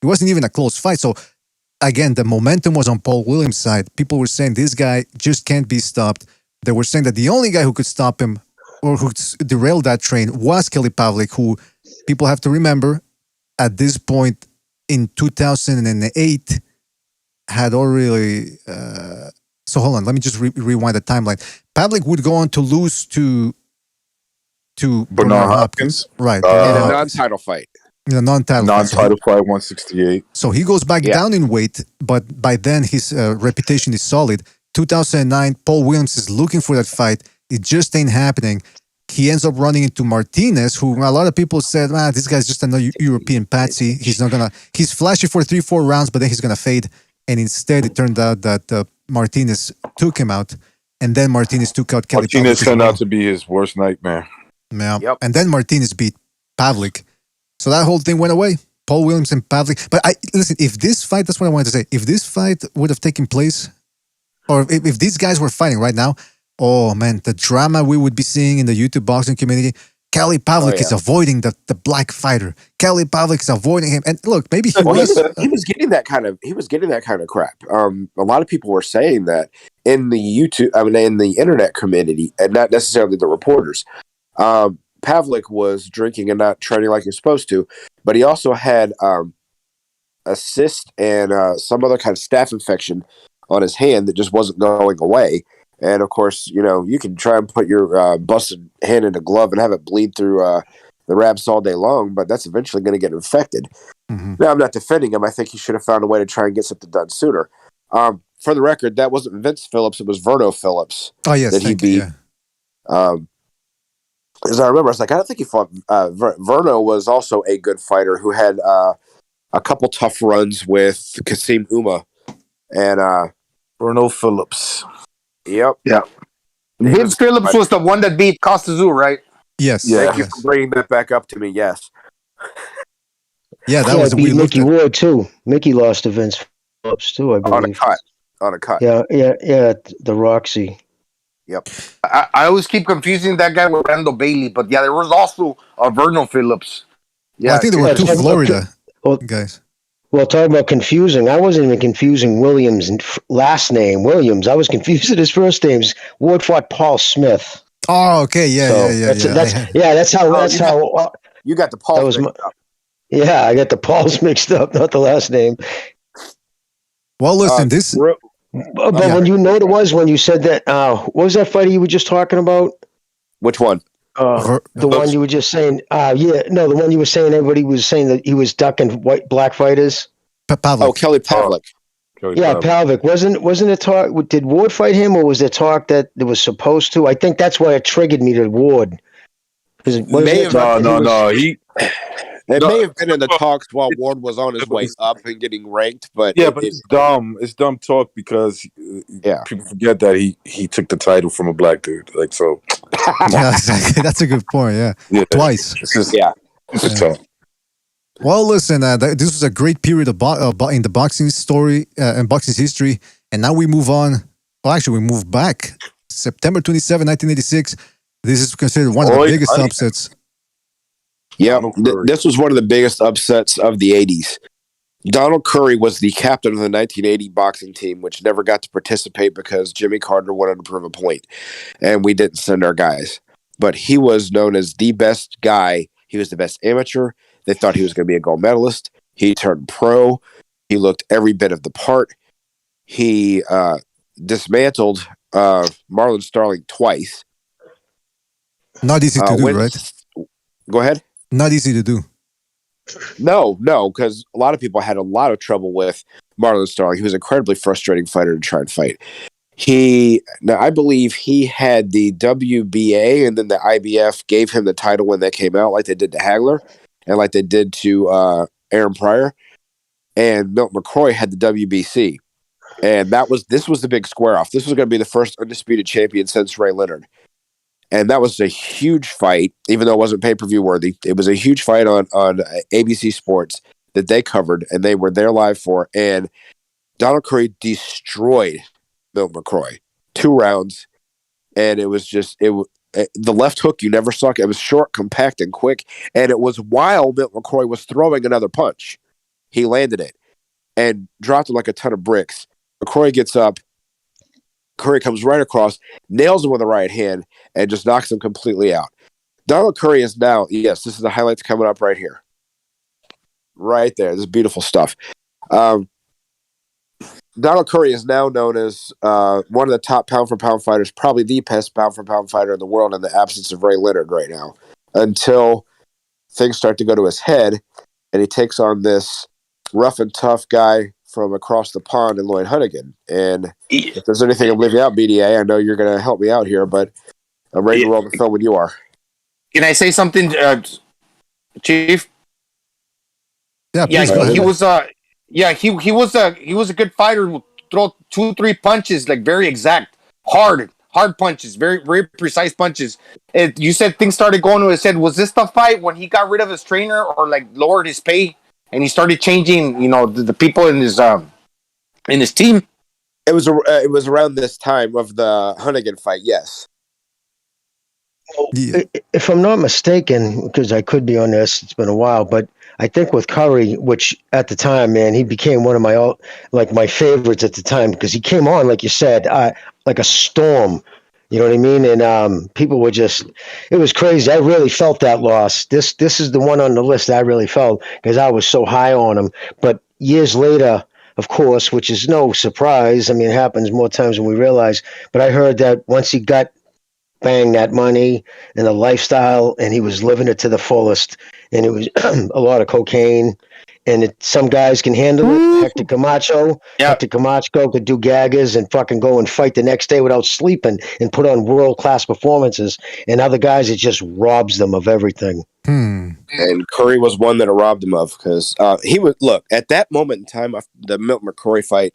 wasn't even a close fight. So, again, the momentum was on Paul Williams' side. People were saying this guy just can't be stopped. They were saying that the only guy who could stop him or who derailed that train was Kelly Pavlik, who people have to remember at this point in 2008 had already... so hold on, let me just rewind the timeline. Pavlik would go on to lose to Bernard Hopkins. Right. In a non-title fight. In a non-title fight, 168. So he goes back down in weight, but by then his reputation is solid. 2009, Paul Williams is looking for that fight. It just ain't happening. He ends up running into Martinez, who a lot of people said, this guy's just another European patsy. He's flashy for 3-4 rounds, but then he's going to fade. And instead, it turned out that Martinez took him out. And then Martinez took out Kelly Pavlik. Martinez turned out to be his worst nightmare. Yeah. Yep. And then Martinez beat Pavlik. So that whole thing went away. Paul Williams and Pavlik. But listen, if this fight, that's what I wanted to say. If this fight would have taken place, or if these guys were fighting right now, oh man, the drama we would be seeing in the YouTube boxing community. Kelly Pavlik is avoiding the black fighter. Kelly Pavlik is avoiding him. And look, maybe he was getting that kind of crap. A lot of people were saying that in the internet community, and not necessarily the reporters. Pavlik was drinking and not training like he was supposed to, but he also had a cyst and some other kind of staph infection on his hand that just wasn't going away. And of course, you can try and put your busted hand in a glove and have it bleed through the wraps all day long, but that's eventually going to get infected. Mm-hmm. Now, I'm not defending him. I think he should have found a way to try and get something done sooner. For the record, that wasn't Vince Phillips. It was Verno Phillips. Oh, yes. That he beat. As I remember, I was like, I don't think he fought. Verno was also a good fighter who had a couple tough runs with Kasim Uma and Bruno Phillips. Yep. Yeah. Vince Phillips was the one that beat Costa, right? Yes. Thank you for bringing that back up to me. Yes. Yeah, that was beat Mickey Ward too. Mickey lost to Vince Phillips too, I believe. On a cut. Yeah. The Roxy. Yep. I always keep confusing that guy with Randall Bailey, but yeah, there was also a Verno Phillips. Yeah, well, I think there were two Florida guys. Well, talking about confusing, I wasn't even confusing Williams' last name, Williams. I was confusing his first names. Ward fought Paul Smith. Oh, okay, That's how. You got the Paul mixed up. Yeah, I got the Pauls mixed up, not the last name. Well, listen, But when you know what it was when you said that, what was that fighter you were just talking about? Which one? The one you were just saying. The one you were saying. Everybody was saying that he was ducking black fighters. Pavlik. Oh, Kelly Pavlik. Pavlik. Wasn't it talk? Did Ward fight him, or was there talk that it was supposed to? I think that's why it triggered me to Ward. It may have been in the talks while Ward was on his way up and getting ranked, but it's dumb. It's dumb talk because people forget that he took the title from a black dude. Like so. Yeah, exactly. That's a good point. Yeah. Twice. It's just tough. Well, listen, this was a great period in the boxing story and boxing history, and now we move on. Well, actually, we move back. September 27, 1986. This is considered one of the biggest upsets. Yeah, this was one of the biggest upsets of the 80s. Donald Curry was the captain of the 1980 boxing team, which never got to participate because Jimmy Carter wanted to prove a point, and we didn't send our guys. But he was known as the best guy. He was the best amateur. They thought he was going to be a gold medalist. He turned pro. He looked every bit of the part. He dismantled Marlon Starling twice. Not easy to do, right? Go ahead. Not easy to do. No, because a lot of people had a lot of trouble with Marlon Starling. He was an incredibly frustrating fighter to try and fight. I believe he had the WBA, and then the IBF gave him the title when that came out, like they did to Hagler, and like they did to Aaron Pryor. And Milt McCrory had the WBC, and this was the big square off. This was going to be the first undisputed champion since Ray Leonard. And that was a huge fight, even though it wasn't pay-per-view worthy. It was a huge fight on ABC Sports that they covered, and they were there live for. And Donald Curry destroyed Milt McCrory 2 rounds, and it was just the left hook you never saw. It was short, compact, and quick, and it was while Milt McCrory was throwing another punch. He landed it and dropped it like a ton of bricks. McCrory gets up. Curry comes right across, nails him with the right hand, and just knocks him completely out. Donald Curry is now, this is the highlights coming up right here. Right there. This is beautiful stuff. Donald Curry is now known as one of the top pound-for-pound fighters, probably the best pound-for-pound fighter in the world in the absence of Ray Leonard right now, until things start to go to his head, and he takes on this rough and tough guy from across the pond in Lloyd Hunnigan. And if there's anything I'm leaving out, BDA, I know you're going to help me out here, but I'm ready to roll the film when you are. Can I say something, Chief? Yeah, he was a good fighter who throw 2-3 punches, like very exact, hard punches, very, very precise punches. You said things started going to his head. Was this the fight when he got rid of his trainer or like lowered his pay? And he started changing, the people in his team. It was around this time of the Hunnigan fight. Yes. If I'm not mistaken, because I could be on this, it's been a while, but I think with Curry, which at the time, man, he became one of my favorites at the time because he came on, like you said, like a storm. You know what I mean? And people were it was crazy. I really felt that loss. This is the one on the list I really felt because I was so high on him. But years later, of course, which is no surprise. I mean, it happens more times than we realize. But I heard that once he got bang that money and the lifestyle, and he was living it to the fullest. And it was a lot of cocaine. And some guys can handle it. Hector Camacho. Hector Camacho could do gaggers and fucking go and fight the next day without sleeping and put on world-class performances. And other guys, it just robs them of everything. And Curry was one that it robbed him of, because he would look at that moment in time of the Milton McCrory fight.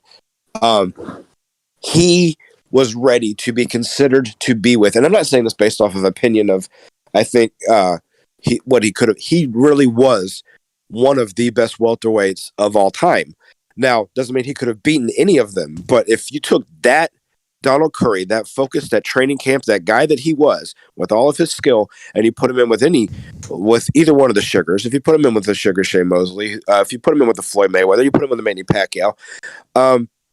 He was ready to be considered to be with, and I'm not saying this based off of opinion of, I think he could have. He really was one of the best welterweights of all time. Now, doesn't mean he could have beaten any of them, but if you took that Donald Curry, that focus, that training camp, that guy that he was, with all of his skill, and you put him in with either one of the Sugars, if you put him in with the Sugar Shea Mosley, if you put him in with the Floyd Mayweather, you put him with the Manny Pacquiao,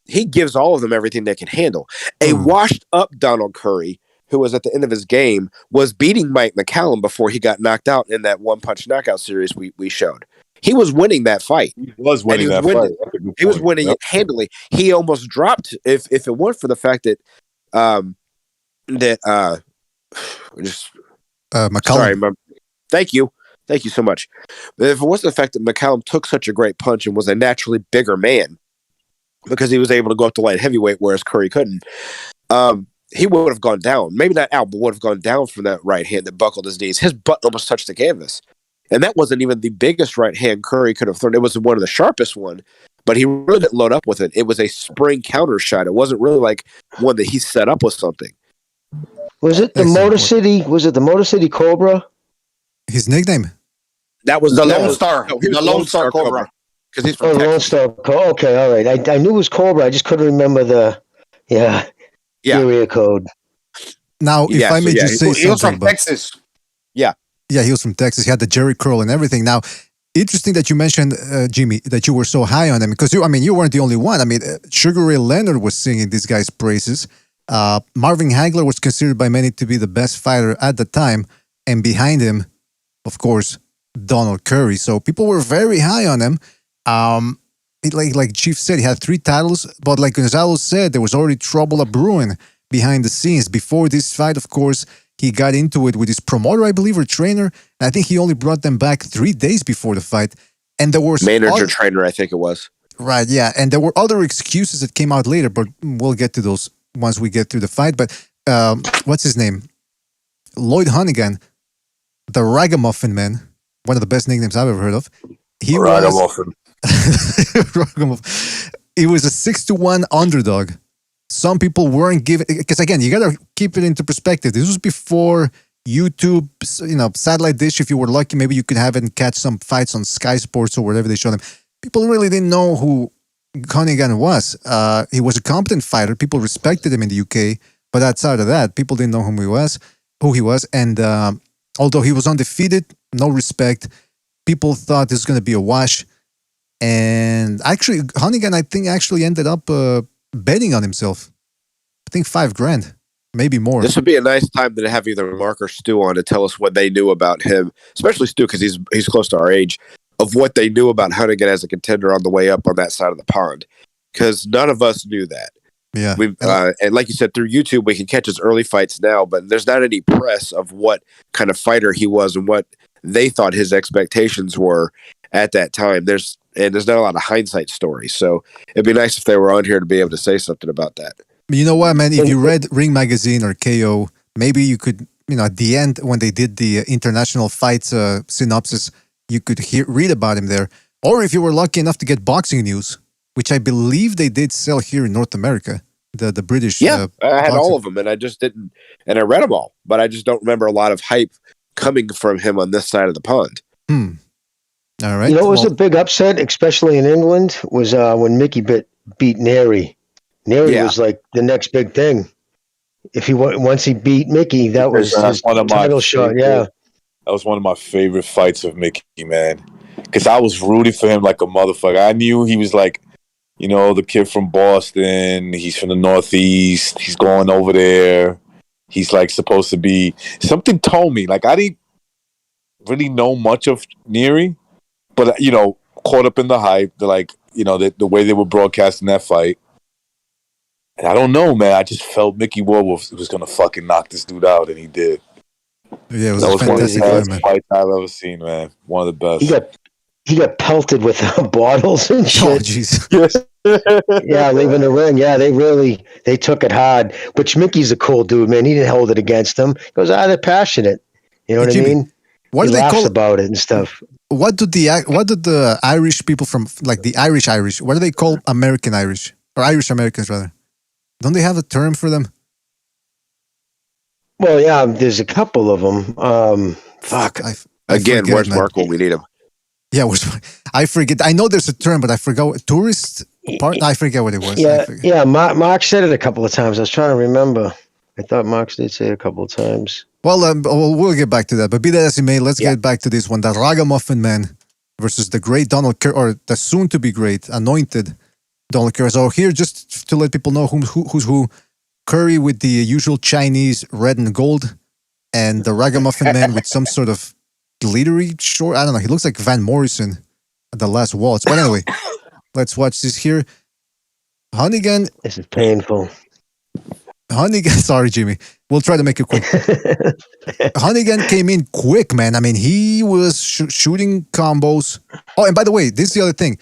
he gives all of them everything they can handle. A washed up Donald Curry, who was at the end of his game, was beating Mike McCallum before he got knocked out in that one-punch knockout series we showed. He was winning that fight. He was winning that fight. He was winning it handily. He almost dropped if it weren't for the fact that McCallum. Sorry, thank you so much. But if it wasn't the fact that McCallum took such a great punch and was a naturally bigger man, because he was able to go up to light heavyweight, whereas Curry couldn't, he would have gone down. Maybe not out, but would have gone down from that right hand that buckled his knees. His butt almost touched the canvas. And that wasn't even the biggest right hand Curry could have thrown. It was one of the sharpest one, but he really didn't load up with it. It was a spring counter shot. It wasn't really like one that he set up with something. Was it the Motor City? Was it the Motor City Cobra? His nickname? That was the Lone Star. No, the Lone Star Cobra. Because he's from Texas. Lone Star. Okay, all right. I knew it was Cobra. I just couldn't remember the area code. Now, if I may just say something. He was from Texas. Yeah, he was from Texas. He had the Jerry curl and everything. Now, interesting that you mentioned, Jimmy, that you were so high on him, because you weren't the only one. I mean, Sugar Ray Leonard was singing this guy's praises. Marvin Hagler was considered by many to be the best fighter at the time, and behind him, of course, Donald Curry. So people were very high on him. Like Chief said, he had 3 titles, but like Gonzalo said, there was already trouble brewing behind the scenes. Before this fight, of course, he got into it with his promoter, I believe, or trainer. And I think he only brought them back 3 days before the fight. And there was manager trainer, I think it was. Right, yeah. And there were other excuses that came out later, but we'll get to those once we get through the fight. But what's his name? Lloyd Hunnigan, the Ragamuffin Man, one of the best nicknames I've ever heard of. He was a 6-1 underdog. Some people weren't given, because again, you got to keep it into perspective. This was before YouTube, satellite dish. If you were lucky, maybe you could have it and catch some fights on Sky Sports or whatever they showed them. People really didn't know who Hunnigan was. He was a competent fighter. People respected him in the UK, but outside of that, people didn't know who he was. And although he was undefeated, no respect, people thought this was going to be a wash. And actually, Hunnigan, I think, actually ended up betting on himself. I think $5,000, maybe more. This would be a nice time to have either Mark or Stu on to tell us what they knew about him, especially Stu, because he's close to our age, of what they knew about Hunnigan as a contender on the way up on that side of the pond, because none of us knew that. Yeah, and like you said, through YouTube, we can catch his early fights now, but there's not any press of what kind of fighter he was and what they thought his expectations were at that time. There's not a lot of hindsight stories, so it'd be nice if they were on here to be able to say something about that. You know what, man? If you read Ring Magazine or KO, maybe you could, at the end when they did the international fights synopsis, you could read about him there. Or if you were lucky enough to get boxing news, which I believe they did sell here in North America, the British. Yeah, I had all of them, and I just didn't, and I read them all, but I just don't remember a lot of hype coming from him on this side of the pond. All right. It was a big upset, especially in England, was when Mickey beat Neri. Neri was like the next big thing. Once he beat Mickey, that was his title shot. Yeah, that was one of my favorite fights of Mickey, man. Because I was rooting for him like a motherfucker. I knew he was like, the kid from Boston. He's from the Northeast. He's going over there. He's like supposed to be. Something told me, like, I didn't really know much of Neri. But, caught up in the hype, the way they were broadcasting that fight. And I don't know, man. I just felt Mickey Werewolf was going to fucking knock this dude out, and he did. Yeah, it was That a was one of fantastic the fight, best man. fights I've ever seen, man. One of the best. He got pelted with bottles and shit. Oh, jeez. Yeah, leaving the ring. Yeah, they took it hard. But Mickey's a cool dude, man. He didn't hold it against them. He goes, they're passionate. You know what Jimmy, I mean? What he do they laughs call about it and stuff. What do the Irish people from like the Irish? What do they call American Irish or Irish Americans rather? Don't they have a term for them? Well, yeah, there's a couple of them. Fuck. Again, forget, where's man. Mark when we need him? Yeah, I forget. I know there's a term, but I forgot. Tourist part? I forget what it was. Yeah. Mark said it a couple of times. I was trying to remember. I thought Mark did say it a couple of times. Well, we'll get back to that. But be that as it may, let's get back to this one. The Ragamuffin Man versus the great Donald Curry, or the soon-to-be great, anointed Donald Curry. So here, just to let people know who's who, Curry with the usual Chinese red and gold, and the Ragamuffin Man with some sort of glittery short. I don't know. He looks like Van Morrison at the last waltz. But anyway, let's watch this here. Hunnigan. This is painful. Hunnigan, sorry, Jimmy. We'll try to make it quick. Hunnigan came in quick, man. I mean, he was shooting combos. Oh, and by the way, this is the other thing.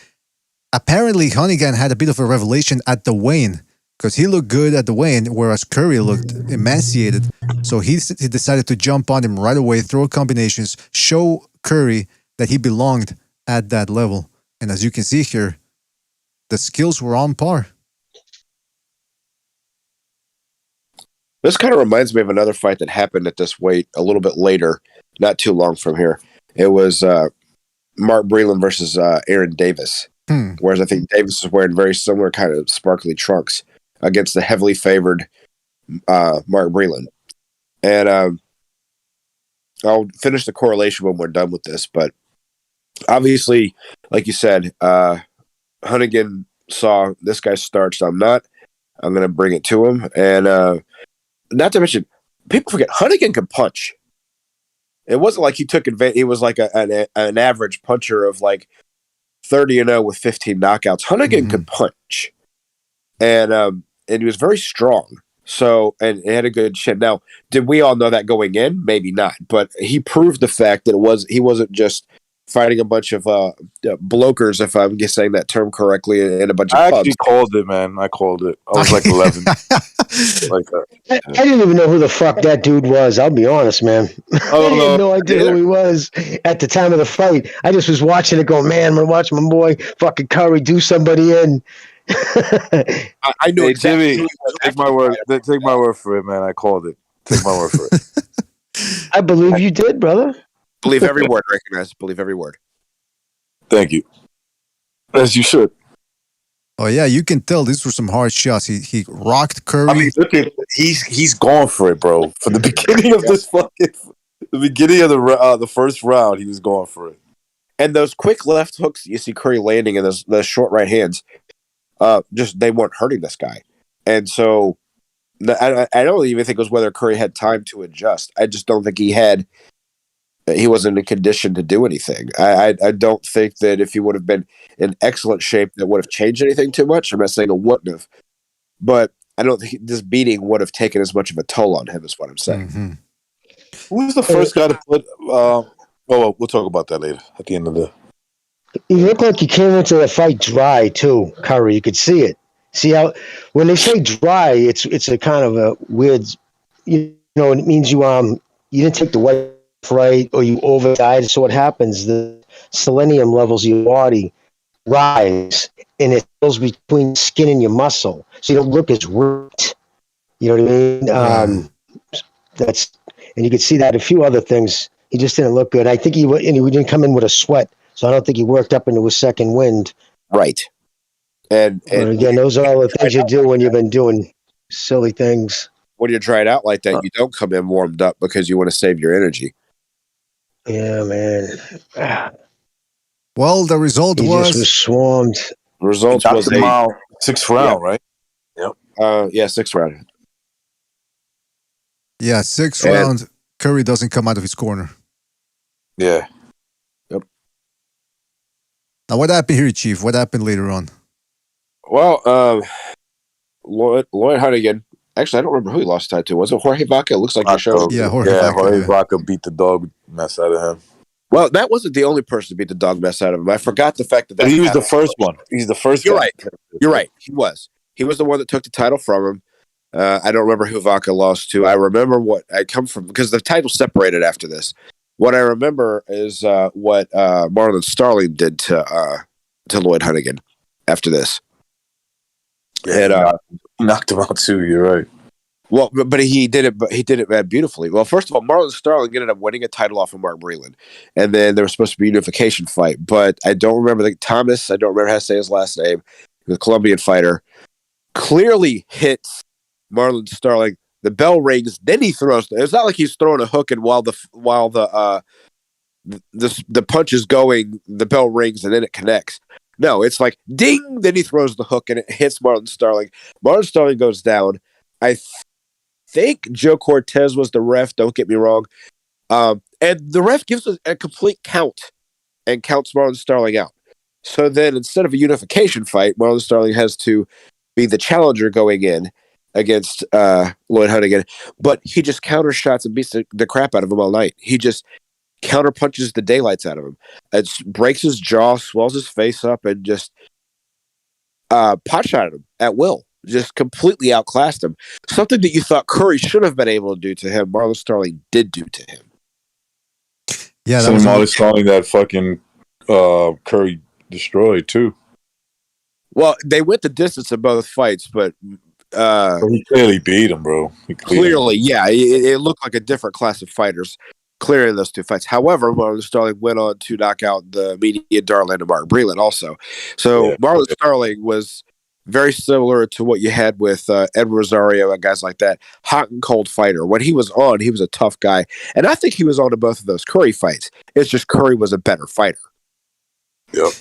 Apparently, Hunnigan had a bit of a revelation at the weigh-in because he looked good at the weigh-in, whereas Curry looked emaciated. So he decided to jump on him right away, throw combinations, show Curry that he belonged at that level. And as you can see here, the skills were on par. This kind of reminds me of another fight that happened at this weight a little bit later, not too long from here. It was Mark Breland versus Aaron Davis. Whereas I think Davis was wearing very similar kind of sparkly trunks against the heavily favored Mark Breland. And I'll finish the correlation when we're done with this. But obviously, like you said, Hunnigan saw this guy starched. I'm not. I'm going to bring it to him. And not to mention, people forget Hunnigan could punch. It wasn't like he took advantage. He was like an average puncher of like 30-0 with 15 knockouts. Hunnigan could punch, and he was very strong. So, and he had a good chin. Now, did we all know that going in? Maybe not, but he proved the fact that he wasn't just fighting a bunch of blokers, if I'm saying that term correctly, in a bunch of I pubs. actually called it, man. I called it. I was like 11. Like that. I didn't even know who the fuck that dude was. I'll be honest, man. I had no idea who he was at the time of the fight. I just was watching it going, man, I'm going to watch my boy fucking Curry do somebody in. I know exactly. Jimmy, take my word. Take my word for it, man. I called it. Take my word for it. I believe you did, brother. Believe every word, recognize. Believe every word. Thank you. As you should. Oh yeah, you can tell these were some hard shots. He rocked Curry. I mean, look at he's gone for it, bro. From the beginning of this the beginning of the first round, he was going for it. And those quick left hooks you see Curry landing and those short right hands, just they weren't hurting this guy. And so I don't even think it was whether Curry had time to adjust. I just don't think he wasn't in condition to do anything. I don't think that if he would have been in excellent shape, that would have changed anything too much. I'm not saying it wouldn't have, but I don't think this beating would have taken as much of a toll on him, is what I'm saying. Mm-hmm. Who was the first guy to put? Well, we'll talk about that later at the end of the. He looked like he came into the fight dry too, Curry. You could see it. See how when they say dry, it's a kind of a weird. You know, it means you didn't take the weight right, or you overdiet. So what happens? The selenium levels of your body rise, and it goes between skin and your muscle, so you don't look as ripped. You know what I mean? And you can see that a few other things. He just didn't look good. I think he didn't come in with a sweat, so I don't think he worked up into a second wind. Right. And again, those are all the things you do when you've been doing silly things. When you're tried out like that, you don't come in warmed up because you want to save your energy. Yeah, man. Well, the result he just was swarmed. The result was a 6th round, right? Yep. Yeah, 6th round. Yeah, 6th round. Curry doesn't come out of his corner. Yeah. Yep. Now, what happened here, Chief? What happened later on? Well, Lloyd Hunnigan. Actually, I don't remember who he lost to. Was it Jorge Vaca? It looks like Yeah, Jorge Vaca beat the dog mess out of him. Well, that wasn't the only person to beat the dog mess out of him. I forgot the fact that he was the first one. He's the first. You're right. You're right. He was. He was the one that took the title from him. I don't remember who Vaca lost to. I remember what I come from because the title separated after this. What I remember is what Marlon Starling did to Lloyd Hunnigan after this. Yeah, and he knocked him out too. You're right. Well, but he did it. But he did it beautifully. Well, first of all, Marlon Starling ended up winning a title off of Mark Breland, and then there was supposed to be a unification fight. But I don't remember Thomas. I don't remember how to say his last name. The Colombian fighter clearly hits Marlon Starling. The bell rings. Then he throws. It's not like he's throwing a hook, and while the punch is going, the bell rings, and then it connects. No, it's like ding. Then he throws the hook, and it hits Marlon Starling. Marlon Starling goes down. I think Joe Cortez was the ref. Don't get me wrong. And the ref gives a complete count and counts Marlon Starling out. So then instead of a unification fight, Marlon Starling has to be the challenger going in against Lloyd Hunnigan. But he just counter shots and beats the crap out of him all night. He just counter punches the daylights out of him. It breaks his jaw, swells his face up, and just pot shot him at will. Just completely outclassed him. Something that you thought Curry should have been able to do to him, Marlon Starling did do to him. Yeah, that was Marlon Starling that fucking Curry destroyed too. Well, they went the distance in both fights, but he clearly beat him, bro. Clearly, yeah, it looked like a different class of fighters. Clearly, in those two fights. However, Marlon Starling went on to knock out the media darling of Mark Breland also. So yeah. Marlon Starling was very similar to what you had with Ed Rosario and guys like that. Hot and cold fighter. When he was on, he was a tough guy. And I think he was on to both of those Curry fights. It's just Curry was a better fighter. Yep.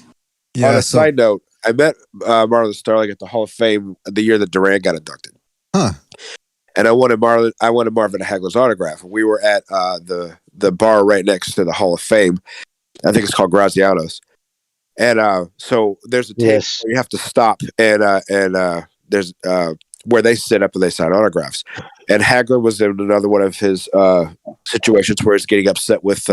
Yeah, on a side note, I met Marlon Starling at the Hall of Fame the year that Durant got inducted. Huh. And I wanted Marvin Hagler's autograph. We were at the bar right next to the Hall of Fame. I think it's called Graziano's. And so there's a table where you have to stop, and there's where they sit up and they sign autographs. And Hagler was in another one of his situations where he's getting upset with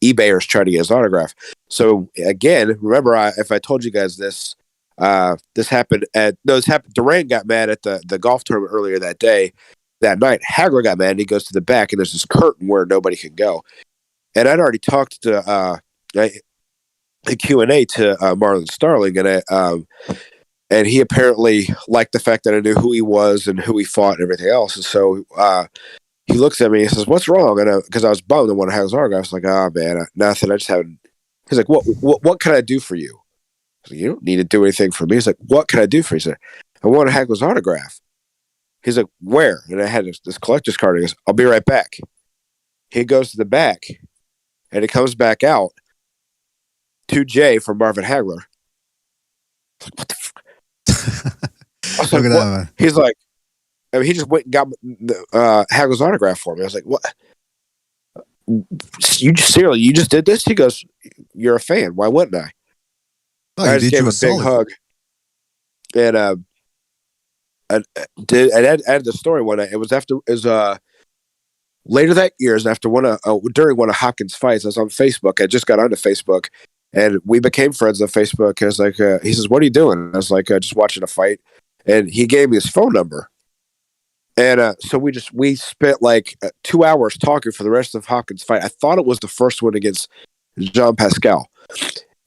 eBayers trying to get his autograph. So again, remember, if I told you guys this, this happened. Durant got mad at the golf tournament earlier that night. Hagler got mad and he goes to the back, and there's this curtain where nobody can go. And I'd already talked to a Q&A to Marlon Starling, and he apparently liked the fact that I knew who he was and who he fought and everything else. And so he looks at me and he says, "What's wrong?" And because I was bummed and wanted to have his autograph, I was like, "Oh man, nothing. I just haven't." He's like, "What can I do for you?" I was like, "You don't need to do anything for me." He's like, "What can I do for you?" He said, "I want to have his autograph." He's like, "Where?" And I had this collector's card. He goes, "I'll be right back." He goes to the back, and he comes back out to J from Marvin Hagler. I was like, what the fuck? I was like, Look at what? that, man. He's like, I mean, he just went and got Hagler's autograph for me. I was like, what? You just did this? He goes, "You're a fan. Why wouldn't I?" I just gave him a big hug. And I added the story one night. It was later that year, and after during one of Hopkins' fights. I was on Facebook. I just got onto Facebook, and we became friends on Facebook. I was like, he says, "What are you doing?" I was like, "Just watching a fight." And he gave me his phone number. And so we spent like 2 hours talking for the rest of Hopkins' fight. I thought it was the first one against Jean Pascal.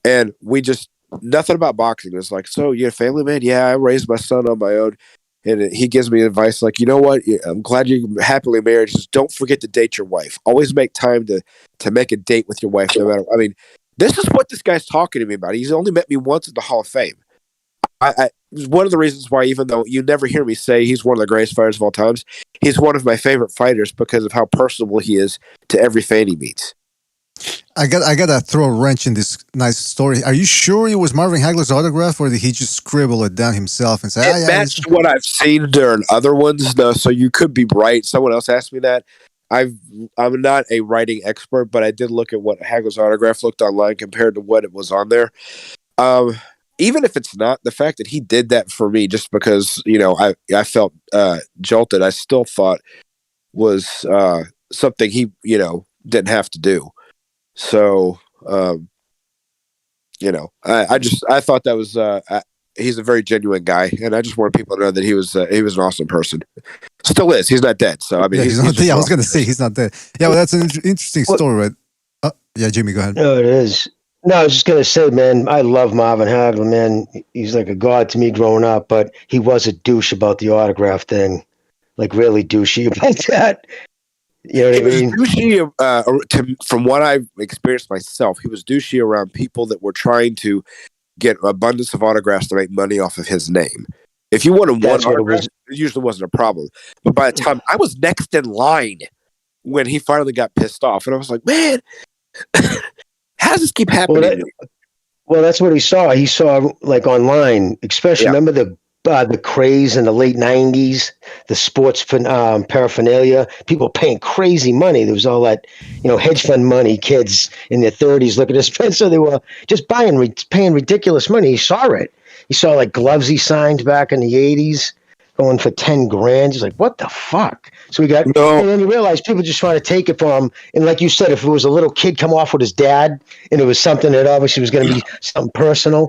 And we just, nothing about boxing. It was like, "So you're a family man?" "Yeah, I raised my son on my own." And he gives me advice like, "You know what? I'm glad you're happily married. Just don't forget to date your wife. Always make time to make a date with your wife. No matter." I mean, this is what this guy's talking to me about. He's only met me once at the Hall of Fame. One of the reasons why, even though you never hear me say he's one of the greatest fighters of all times, he's one of my favorite fighters because of how personable he is to every fan he meets. I gotta throw a wrench in this nice story. Are you sure it was Marvin Hagler's autograph, or did he just scribble it down himself and say, It matched what I've seen during other ones, though, so you could be right. Someone else asked me that. I'm not a writing expert, but I did look at what Hagler's autograph looked online compared to what it was on there. even if it's not, the fact that he did that for me just because, I felt jolted, I still thought was something he, didn't have to do. So, I thought that was, he's a very genuine guy, and I just want people to know that he was an awesome person. Still is. He's not dead. So, I mean, he's not dead. I was going to say he's not dead. Yeah, well, that's an interesting story, right? Yeah, Jimmy, go ahead. No, it is. No, I was just going to say, man, I love Marvin Hagler, man. He's like a god to me growing up, but he was a douche about the autograph thing. Like, really douchey about that. You know what I mean? Douchey, from what I've experienced myself, he was douchey around people that were trying to get abundance of autographs to make money off of his name. If you wanted one autograph, it usually wasn't a problem. But by the time I was next in line when he finally got pissed off, and I was like, man, how does this keep happening? Well, that's what he saw. He saw like online, especially remember the craze in the late 90s, the sports paraphernalia, people paying crazy money. There was all that, hedge fund money, kids in their 30s looking to spend. So they were just paying ridiculous money. He saw it. He saw like gloves he signed back in the 80s going for 10 grand. He's like, what the fuck? So and then you realize people just trying to take it from him. And like you said, if it was a little kid come off with his dad and it was something that obviously was going to be something personal,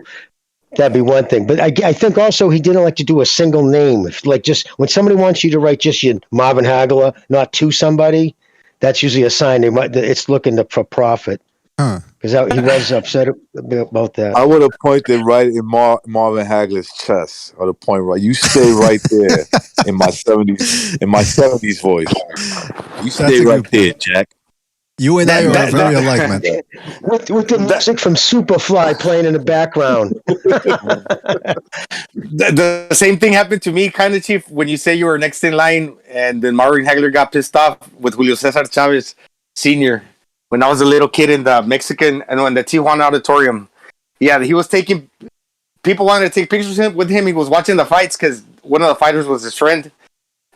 that'd be one thing. But I think also he didn't like to do a single name. If like just when somebody wants you to write just your Marvin Hagler, not to somebody, that's usually a sign it's looking for profit. Because he was upset about that. I would have pointed right in Marvin Hagler's chest. I would have pointed right. You stay right there in my 70s voice. You stay right there, Jack. You and I are very alike, man. With the music from Superfly playing in the background. The same thing happened to me, kind of, Chief, when you say you were next in line and then Marvin Hagler got pissed off with Julio Cesar Chavez Sr. when I was a little kid in the Mexican and in the Tijuana Auditorium. Yeah, he was people wanted to take pictures with him. He was watching the fights because one of the fighters was his friend,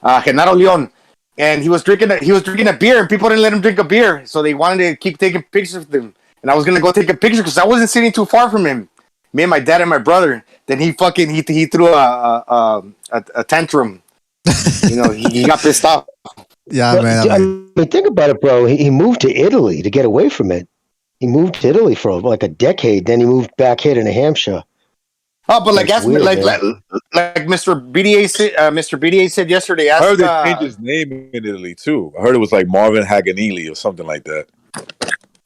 Genaro Leon. And he was drinking a beer, and people didn't let him drink a beer, so they wanted to keep taking pictures with him. And I was gonna go take a picture because I wasn't sitting too far from him. Me and my dad and my brother. Then he threw a tantrum. He got pissed off. Yeah, man. I mean, think about it, bro. He moved to Italy to get away from it. He moved to Italy for like a decade. Then he moved back here to New Hampshire. Oh, but like Mr. BDA said yesterday. I heard they changed his name in Italy too. I heard it was like Marvin Haganili or something like that.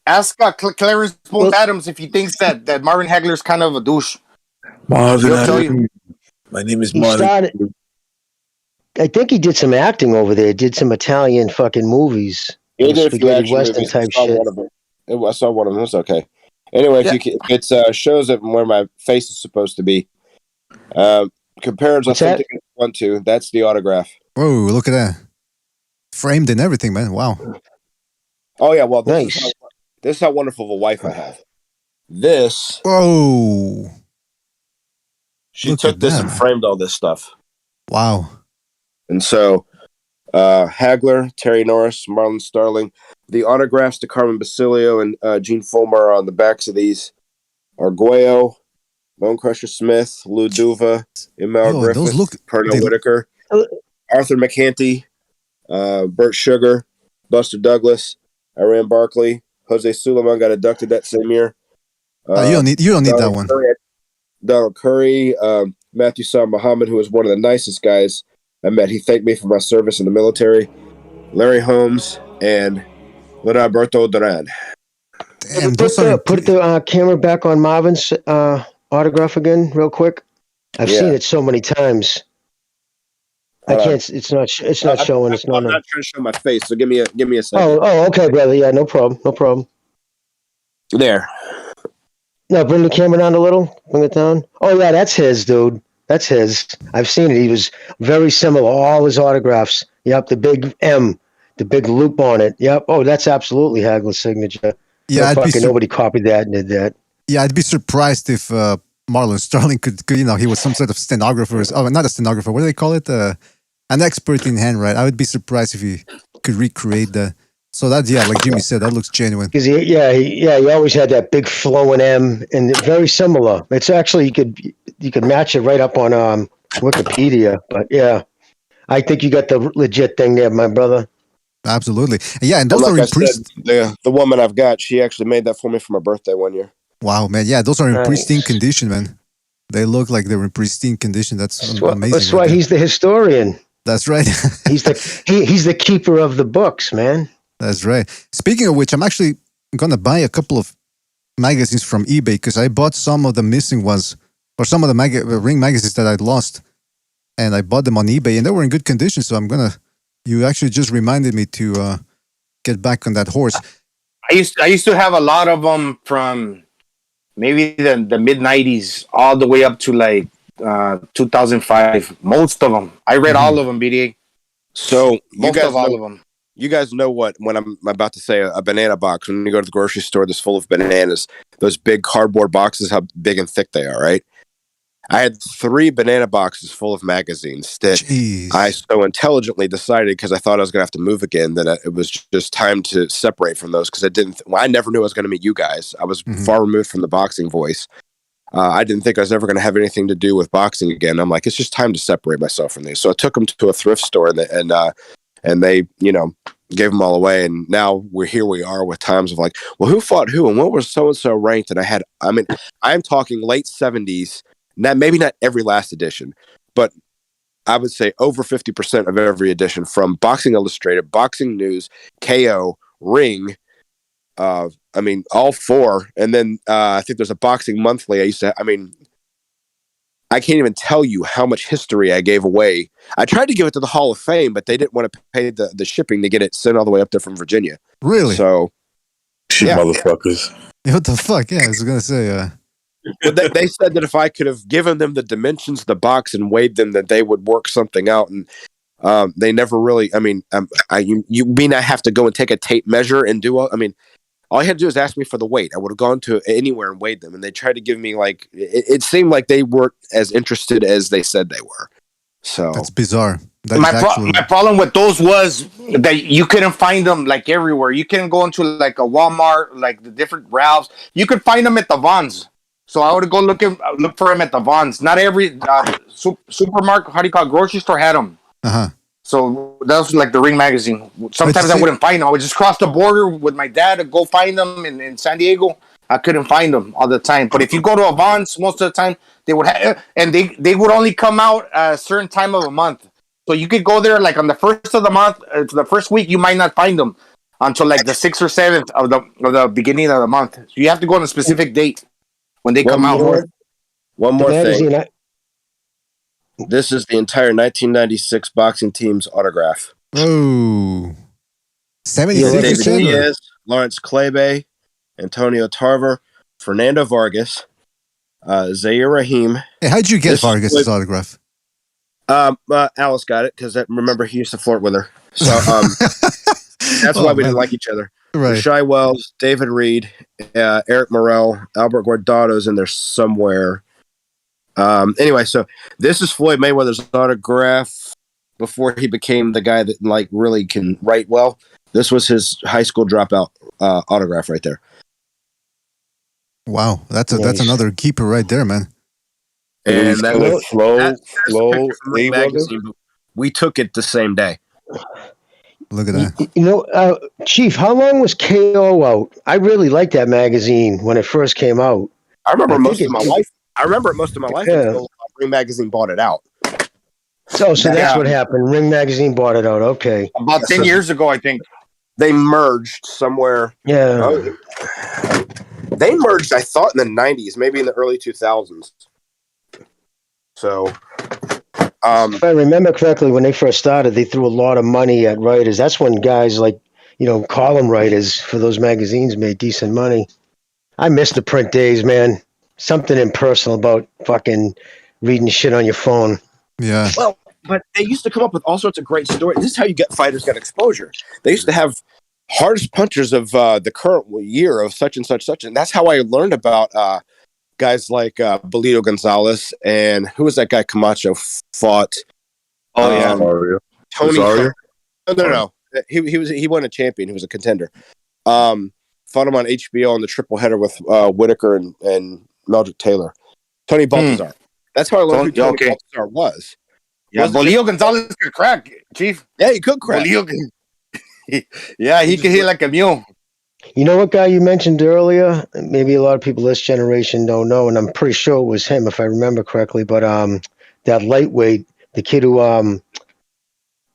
Ask Clarence Bones Adams if he thinks that Marvin Hagler's kind of a douche. Marvin, tell you. My name is Marvin. I think he did some acting over there. Did some Italian fucking movies. He did a few action Western movies. type shit. I saw one of them. It's okay. Anyway, it shows it where my face is supposed to be. Compares authentic 1-2. That's the autograph. Whoa, look at that. Framed and everything, man. Wow. Oh, yeah. Well, nice. This is how wonderful of a wife I have. This. Whoa. She took this and framed all this stuff. Wow. And so, Hagler, Terry Norris, Marlon Starling. The autographs to Carmen Basilio and Gene Fulmer are on the backs of these. Arguello, Bone Crusher Smith, Lou Duva, Imal Griffith, Pernell Whitaker, Arthur McCanty, Burt Sugar, Buster Douglas, Iran Barkley, Jose Suleiman got abducted that same year. You don't need that one. Donald Curry, Matthew Saw Muhammad, who was one of the nicest guys I met. He thanked me for my service in the military. Larry Holmes and Leonardo Duran. Damn, put the camera back on Marvin's autograph again, real quick. I've seen it so many times. I can't. It's not showing. I'm not trying to show my face, so give me a second. Oh, okay, brother. Yeah, no problem. There. No, bring the camera down a little. Bring it down. Oh yeah, that's his, dude. That's his. I've seen it. He was very similar. All his autographs. Yep, the big M. The big loop on it. Yep. Oh, that's absolutely Hagler's signature. Yeah, nobody copied that and did that. Yeah, I'd be surprised if Marlon Starling could he was some sort of stenographer. Oh, not a stenographer. What do they call it? An expert in handwriting. I would be surprised if he could recreate that. So that, yeah, like Jimmy said, that looks genuine. Because he always had that big flowing M, and very similar. It's actually you could match it right up on Wikipedia. But yeah, I think you got the legit thing there, my brother. Absolutely. Yeah, and those like are I in pristine. The woman I've got, she actually made that for me for my birthday one year. Wow, man. Yeah, those are in Nice. pristine condition, man. They look like they're in pristine condition. That's amazing. That's why he's the historian. That's right. he's the keeper of the books, man. That's right. Speaking of which, I'm actually gonna buy a couple of magazines from eBay because I bought some of the missing ones or some of the ring magazines that I'd lost, and I bought them on eBay, and they were in good condition. So you actually just reminded me to get back on that horse. I used to have a lot of them from maybe the mid '90s all the way up to like 2005. Most of them, I read all of them. BDA. So all of them. You guys know when I'm about to say a banana box. When you go to the grocery store that's full of bananas, those big cardboard boxes, how big and thick they are, right? I had 3 banana boxes full of magazines that I so intelligently decided, because I thought I was going to have to move again, that it was just time to separate from those, because I never knew I was going to meet you guys. I was far removed from the boxing voice. I didn't think I was ever going to have anything to do with boxing again. I'm like, it's just time to separate myself from these. So I took them to a thrift store, and they, gave them all away. And now we are with times of like, well, who fought who and what was so-and-so ranked? And I'm talking late 70s, maybe not every last edition, but I would say over 50% of every edition, from Boxing Illustrated, Boxing News, KO, Ring, all 4. And then I think there's a Boxing Monthly. I can't even tell you how much history I gave away. I tried to give it to the Hall of Fame, but they didn't want to pay the shipping to get it sent all the way up there from Virginia. Really? So, motherfuckers. What the fuck? Yeah, I was gonna say. But they said that if I could have given them the dimensions of the box and weighed them, that they would work something out. And they never really. You mean I have to go and take a tape measure and do all? All you had to do is ask me for the weight. I would have gone to anywhere and weighed them, and they tried to give me it seemed like they weren't as interested as they said they were. So that's bizarre. My problem with those was that you couldn't find them like everywhere. You couldn't go into like a Walmart, like the different Ralphs. You could find them at the Vons. So I would go look for them at the Vons. Not every supermarket, how do you call it, grocery store had them. So that was like the Ring magazine. Sometimes I wouldn't find them. I would just cross the border with my dad to go find them in San Diego. I couldn't find them all the time. But if you go to a Vons, most of the time they would have, and they would only come out a certain time of a month. So you could go there like on the first of the month, the first week you might not find them until like the 6th or 7th of the beginning of the month. So you have to go on a specific date when they come out. One more thing. This is the entire 1996 boxing team's autograph. Oh. 76%. David Diaz, Lawrence Claybay, Antonio Tarver, Fernando Vargas, Zaire Rahim. Hey, how'd you get Vargas' autograph? Alice got it because remember he used to flirt with her. So that's why we didn't like each other. Right. Shai Wells, David Reed, Eric Morrell, Albert Guardado's in there somewhere. Anyway, so this is Floyd Mayweather's autograph before he became the guy that like really can write well. This was his high school dropout autograph right there. Wow, that's another keeper right there, man. And that was Flow magazine. We took it the same day. Look at that. Chief, how long was KO out? I really liked that magazine when it first came out. I remember most of my life until Ring Magazine bought it out. So that's what happened. Ring Magazine bought it out. Okay. About 10 years ago, I think. They merged somewhere. Yeah. They merged, I thought, in the 90s, maybe in the early 2000s. So, if I remember correctly, when they first started, they threw a lot of money at writers. That's when guys like, column writers for those magazines made decent money. I miss the print days, man. Something impersonal about fucking reading shit on your phone. Yeah. Well, but they used to come up with all sorts of great stories. This is how you get fighters get exposure. They used to have hardest punchers of the current year of such and such, and that's how I learned about guys like Bolito Gonzalez and who was that guy Camacho fought? Tony. No. he won a champion. He was a contender. Fought him on HBO on the triple header with Whitaker and Meldrick Taylor. Tony Baltazar. That's how I learned who Tony Baltazar was. Yeah, Bolillo Gonzalez could crack, Chief. Yeah, he could crack. Yeah, he could hit like a mule. You know what guy you mentioned earlier? Maybe a lot of people this generation don't know, and I'm pretty sure it was him if I remember correctly. But that lightweight, the kid who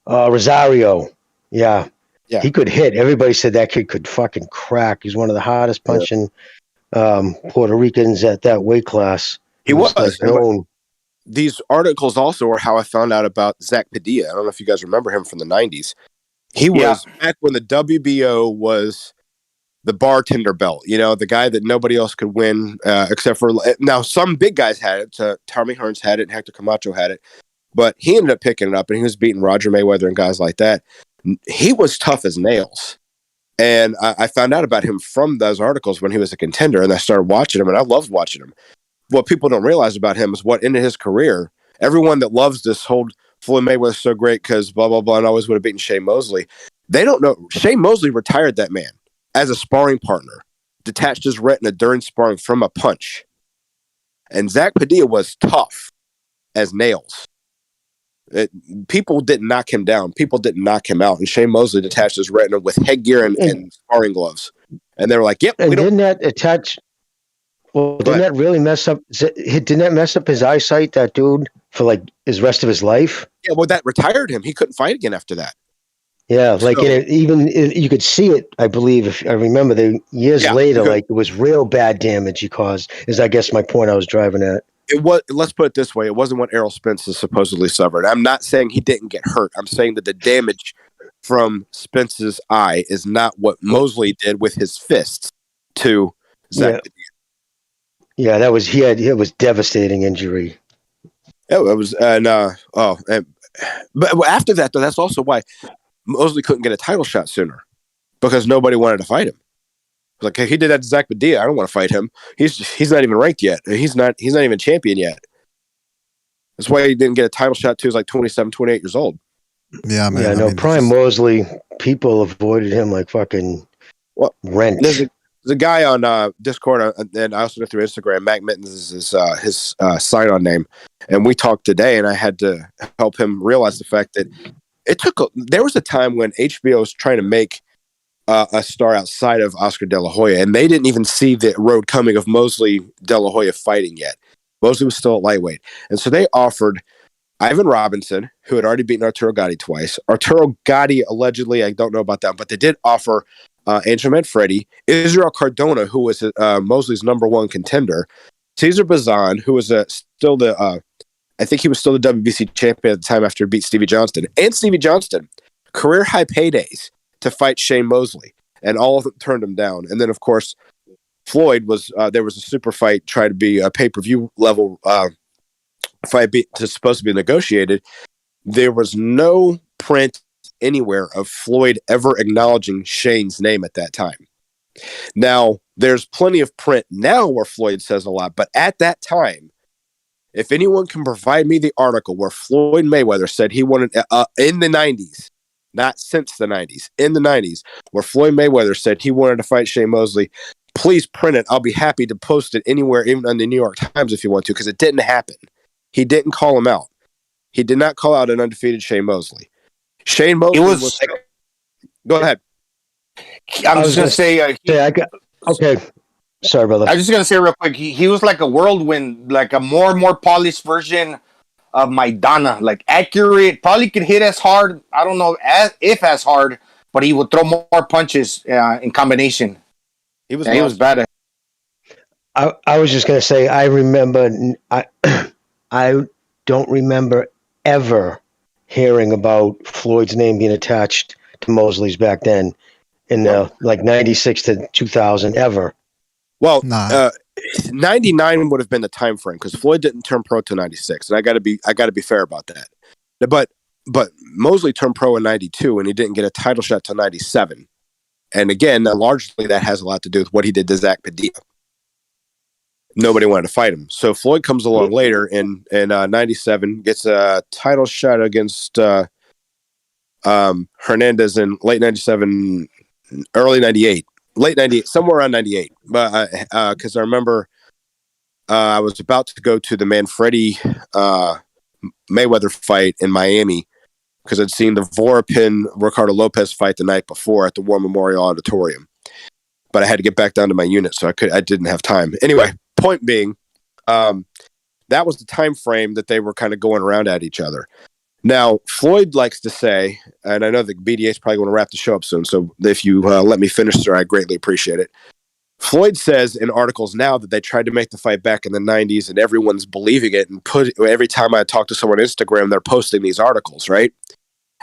Rosario, yeah, he could hit. Everybody said that kid could fucking crack. He's one of the hardest punching Puerto Ricans at that weight class. He was like known. These articles also are how I found out about Zach Padilla. I don't know if you guys remember him from the 90s. He was back when the WBO was the bartender belt, the guy that nobody else could win except for now. Some big guys had it. Tommy Hearns had it, and Hector Camacho had it, but he ended up picking it up, and he was beating Roger Mayweather and guys like that. He was tough as nails, and I found out about him from those articles when he was a contender, and I started watching him, and I loved watching him. What people don't realize about him is what ended his career. Everyone that loves this whole Floyd Mayweather's so great because blah blah blah, and always would have beaten Shane Mosley. They don't know Shane Mosley retired that man as a sparring partner, detached his retina during sparring from a punch. And Zach Padilla was tough as nails. People didn't knock him down. People didn't knock him out. And Shane Mosley detached his retina with headgear and sparring gloves. And they were like, yep. And didn't that attach... Well, didn't that really mess up... Didn't that mess up his eyesight, that dude, for like his rest of his life? Yeah, well, that retired him. He couldn't fight again after that. Yeah, like you could see it. I believe, if I remember, years later, like it was real bad damage he caused. Is I guess my point I was driving at. It was. Let's put it this way: it wasn't what Errol Spence has supposedly suffered. I'm not saying he didn't get hurt. I'm saying that the damage from Spence's eye is not what Mosley did with his fists to Zach. Yeah, that was it was devastating injury. Yeah, it was. But after that, though, that's also why Mosley couldn't get a title shot sooner, because nobody wanted to fight him. Like, he did that to Zach Padilla. I don't want to fight him. He's not even ranked yet. He's not even champion yet. That's why he didn't get a title shot till he was like 27, 28 years old. Yeah, man. Yeah, Prime Mosley, people avoided him like fucking rent. There's a guy on Discord, and I also go through Instagram. Mac Mittens is his sign-on name, and we talked today, and I had to help him realize the fact that there was a time when HBO was trying to make a star outside of Oscar De La Hoya, and they didn't even see the road coming of Mosley De La Hoya fighting yet. Mosley was still at lightweight, and so they offered Ivan Robinson, who had already beaten Arturo Gatti twice. Arturo Gatti, allegedly, I don't know about that, but they did offer Angel Manfredi, Israel Cardona, who was Mosley's number one contender, Cesar Bazan, who was still the I think he was still the WBC champion at the time after he beat Stevie Johnston. And Stevie Johnston, career high paydays to fight Shane Mosley. And all of them turned him down. And then, of course, Floyd was, there was a super fight, tried to be a pay-per-view level fight supposed to be negotiated. There was no print anywhere of Floyd ever acknowledging Shane's name at that time. Now, there's plenty of print now where Floyd says a lot, but at that time, if anyone can provide me the article where Floyd Mayweather said he wanted in the 90s, not since the 90s, in the 90s, where Floyd Mayweather said he wanted to fight Shane Mosley, please print it. I'll be happy to post it anywhere, even on the New York Times if you want to, because it didn't happen. He didn't call him out. He did not call out an undefeated Shane Mosley. Shane Mosley was go ahead. I'm just going to say... okay. Sorry, brother. I was just going to say real quick, he was like a whirlwind, like a more and more polished version of Maidana. Like, accurate, probably could hit as hard, I don't know if as hard, but he would throw more punches in combination. He was bad. I was just going to say, I remember... I don't remember ever hearing about Floyd's name being attached to Mosley's back then in like 96 to 2000 ever. Well, 99 would have been the time frame because Floyd didn't turn pro to 96, and I got to be fair about that. But Mosley turned pro in 92, and he didn't get a title shot till 97. And again, largely that has a lot to do with what he did to Zach Padilla. Nobody wanted to fight him. So Floyd comes along later in 97, gets a title shot against Hernandez in late 97, early 98, late 98, somewhere around 98. But because I remember I was about to go to the Manfredi Mayweather fight in Miami because I'd seen the Vorapin Ricardo Lopez fight the night before at the War Memorial Auditorium. But I had to get back down to my unit, so I didn't have time. Anyway, point being, that was the time frame that they were kind of going around at each other. Now, Floyd likes to say, and I know the BDA is probably going to wrap the show up soon, so if you let me finish, sir, I greatly appreciate it. Floyd says in articles now that they tried to make the fight back in the 90s, and everyone's believing it, and every time I talk to someone on Instagram, they're posting these articles, right?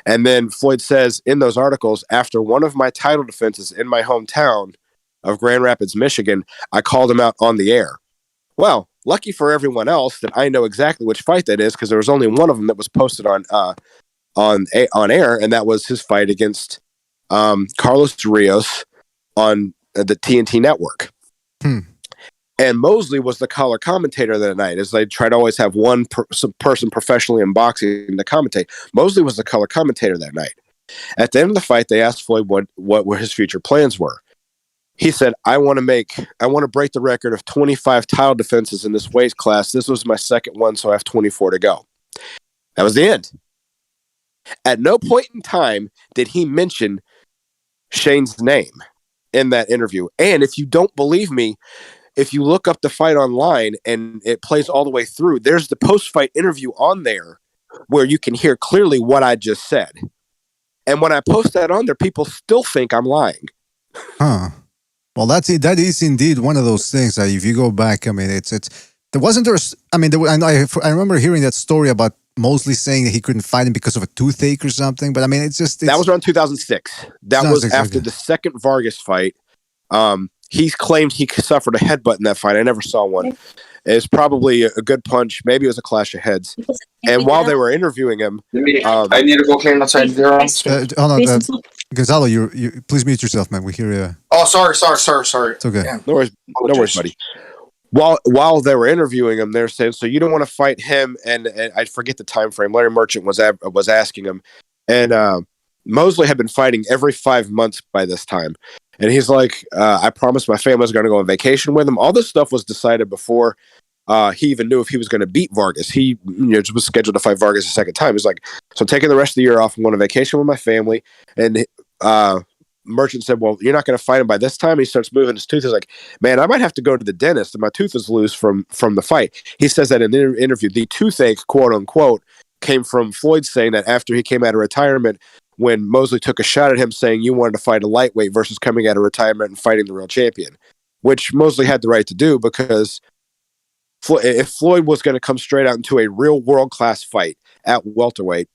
And then Floyd says in those articles, after one of my title defenses in my hometown of Grand Rapids, Michigan, I called him out on the air. Well, lucky for everyone else that I know exactly which fight that is, because there was only one of them that was posted on air, and that was his fight against Carlos Rios on the TNT network. And Mosley was the color commentator that night, as they try to always have one person professionally in boxing to commentate. Mosley was the color commentator that night. At the end of the fight, they asked Floyd what his future plans were. He said, I want to break the record of 25 title defenses in this weight class. This was my second one, so I have 24 to go. That was the end. At no point in time did he mention Shane's name in that interview. And if you don't believe me, if you look up the fight online and it plays all the way through, there's the post-fight interview on there where you can hear clearly what I just said. And when I post that on there, people still think I'm lying. Huh. Well, that is indeed one of those things that if you go back, I mean, I remember hearing that story about Mosley saying that he couldn't fight him because of a toothache or something. But I mean, that was around 2006. That was after the second Vargas fight. He claimed he suffered a headbutt in that fight. I never saw one. It's probably a good punch. Maybe it was a clash of heads. And while they were interviewing him, I need to go clean outside there. Hold on, Gonzalo, you please mute yourself, man. We hear you. Oh, sorry. It's okay. Yeah. No worries, buddy. While they were interviewing him, they're saying, so you don't want to fight him? And I forget the time frame. Larry Merchant was asking him, and Mosley had been fighting every 5 months by this time. And he's like, I promised my family I was going to go on vacation with him. All this stuff was decided before he even knew if he was going to beat Vargas. He was scheduled to fight Vargas a second time. He's like, so I'm taking the rest of the year off. I'm going on vacation with my family. And Merchant said, well, you're not going to fight him by this time. He starts moving his tooth. He's like, man, I might have to go to the dentist. And my tooth is loose from the fight. He says that in the interview. The toothache, quote unquote, came from Floyd saying that after he came out of retirement, when Mosley took a shot at him saying you wanted to fight a lightweight versus coming out of retirement and fighting the real champion, which Mosley had the right to do, because if Floyd was going to come straight out into a real world-class fight at welterweight,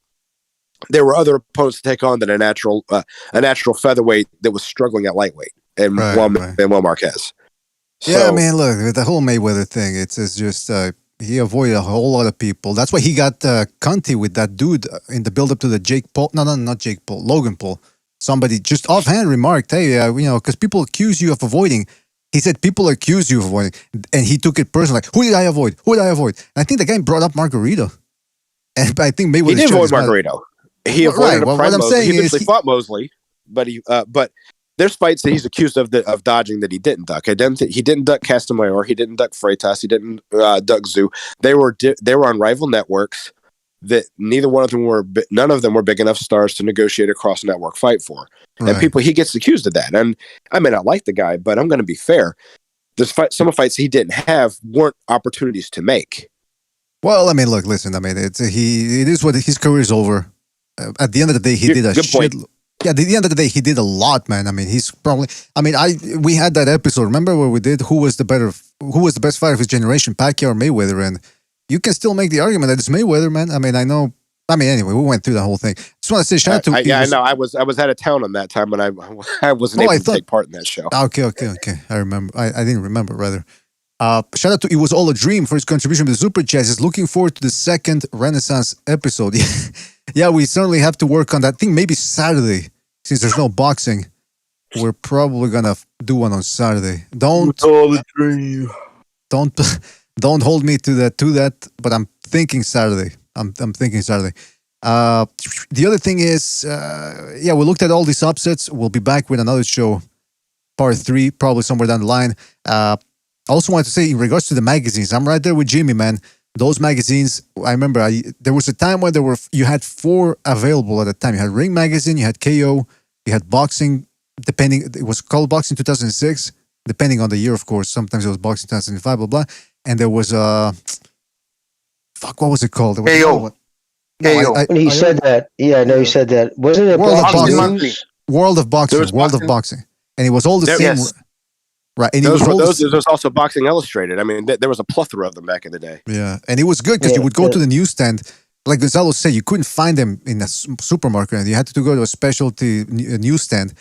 there were other opponents to take on than a natural featherweight that was struggling at lightweight, and Manuel Marquez. Yeah, I mean, look, the whole Mayweather thing, it's just he avoided a whole lot of people. That's why he got cunty with that dude in the build-up to the Jake Paul. No, not Jake Paul. Logan Paul. Somebody just offhand remarked, hey, because people accuse you of avoiding. He said people accuse you of avoiding. And he took it personally. Like, who did I avoid? And I think the guy brought up Margarito. And I think Mayweather... He did avoid Margarito. He avoided a prime Mosley. He eventually fought Mosley. But there's fights that he's accused of dodging that he didn't duck. He didn't duck Castamayor. He didn't duck Freitas. He didn't duck Zhu. They were on rival networks that none of them were big enough stars to negotiate a cross network fight for. Right. And he gets accused of that. And I may not like the guy, but I'm going to be fair. Some fights he didn't have weren't opportunities to make. Well, I mean, look, listen. I mean, it is what his career is over. At the end of the day, he did a shit. Yeah, at the end of the day, he did a lot, man. I mean, he's probably. I mean, we had that episode. Remember where we did who was the best fighter of his generation, Pacquiao or Mayweather? And you can still make the argument that it's Mayweather, man. I mean, I know. I mean, anyway, we went through the whole thing. Just want to say shout out to. I know. I was out of town on that time, and I wasn't able to take part in that show. Okay. I remember. I didn't remember rather. Shout out to It Was All a Dream for his contribution to the Super Chat. He's looking forward to the second Renaissance episode. Yeah, we certainly have to work on that. I think maybe Saturday, since there's no boxing. We're probably gonna do one on Saturday. Don't hold me to that. But I'm thinking Saturday. I'm thinking Saturday. The other thing is, we looked at all these upsets. We'll be back with another show, part 3, probably somewhere down the line. I also wanted to say, in regards to the magazines, I'm right there with Jimmy, man. Those magazines, I remember there was a time when you had 4 available at the time. You had Ring Magazine, you had KO, you had Boxing, it was called Boxing 2006, depending on the year, of course. Sometimes it was Boxing 2005, blah, blah. And there was, what was it called? KO. When he said that, he said that. Wasn't it World of Boxing Boxing? News? World of Boxing. And it was all the same. Yes. Right. And there was also Boxing Illustrated. I mean, there was a plethora of them back in the day. Yeah. And it was good because you would go to the newsstand. Like Gonzalo said, you couldn't find them in a supermarket. And you had to go to a specialty newsstand.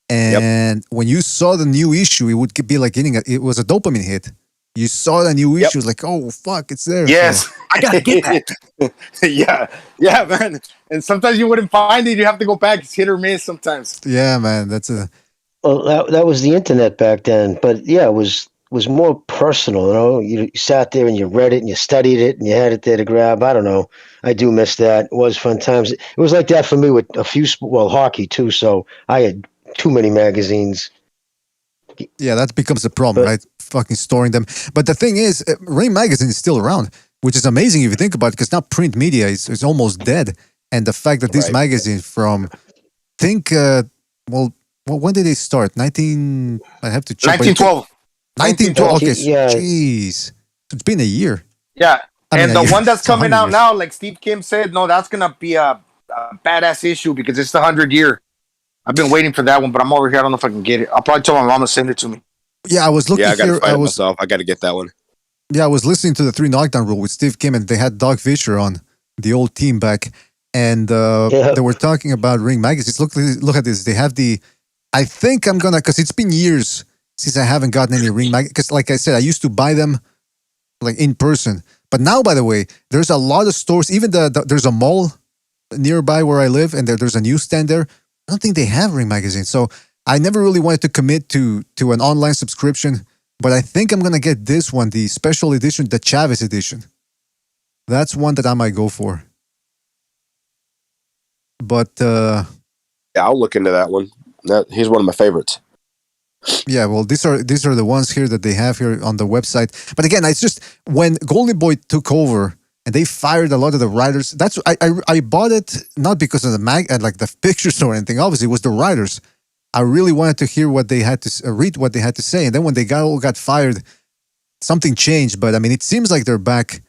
And when you saw the new issue, it would be like it was a dopamine hit. You saw the new issue, like, oh, fuck, it's there. Yes. So, I got to get that. Yeah, man. And sometimes you wouldn't find it. You have to go back. It's hit or miss sometimes. Yeah, man. Well, that was the internet back then. But, yeah, it was more personal, you know. You sat there and you read it and you studied it and you had it there to grab. I don't know. I do miss that. It was fun times. It was like that for me with a few, hockey, too. So I had too many magazines. Yeah, that becomes a problem, right? Fucking storing them. But the thing is, Ring Magazine is still around, which is amazing if you think about it, because now print media is almost dead. And the fact that this magazine from, when did they start? I have to check. 1912. 1912. Okay, jeez. It's been a year. Yeah. And the one that's coming out now, like Steve Kim said, no, that's going to be a badass issue because it's the 100 year. I've been waiting for that one, but I'm over here. I don't know if I can get it. I'll probably tell my mom to send it to me. Yeah, I was looking I got here. to find it myself. I got to get that one. Yeah, I was listening to the 3 Knockdown Rule with Steve Kim, and they had Doug Fisher on, the old team back, and they were talking about Ring magazines. Look at this. They have I think I'm gonna, because it's been years since I haven't gotten any Ring magazines. Because, like I said, I used to buy them like in person, but now, by the way, there's a lot of stores. Even there's a mall nearby where I live, and there's a newsstand there. I don't think they have Ring magazine, so I never really wanted to commit to an online subscription. But I think I'm gonna get this one, the special edition, the Chavez edition. That's one that I might go for. But I'll look into that one. He's one of my favorites. Yeah, well, these are the ones here that they have here on the website. But again, it's just when Golden Boy took over and they fired a lot of the writers. That's I bought it not because of the like the pictures or anything. Obviously, it was the writers. I really wanted to hear what they had to read, what they had to say, and then when they all got fired, something changed. But I mean, it seems like they're back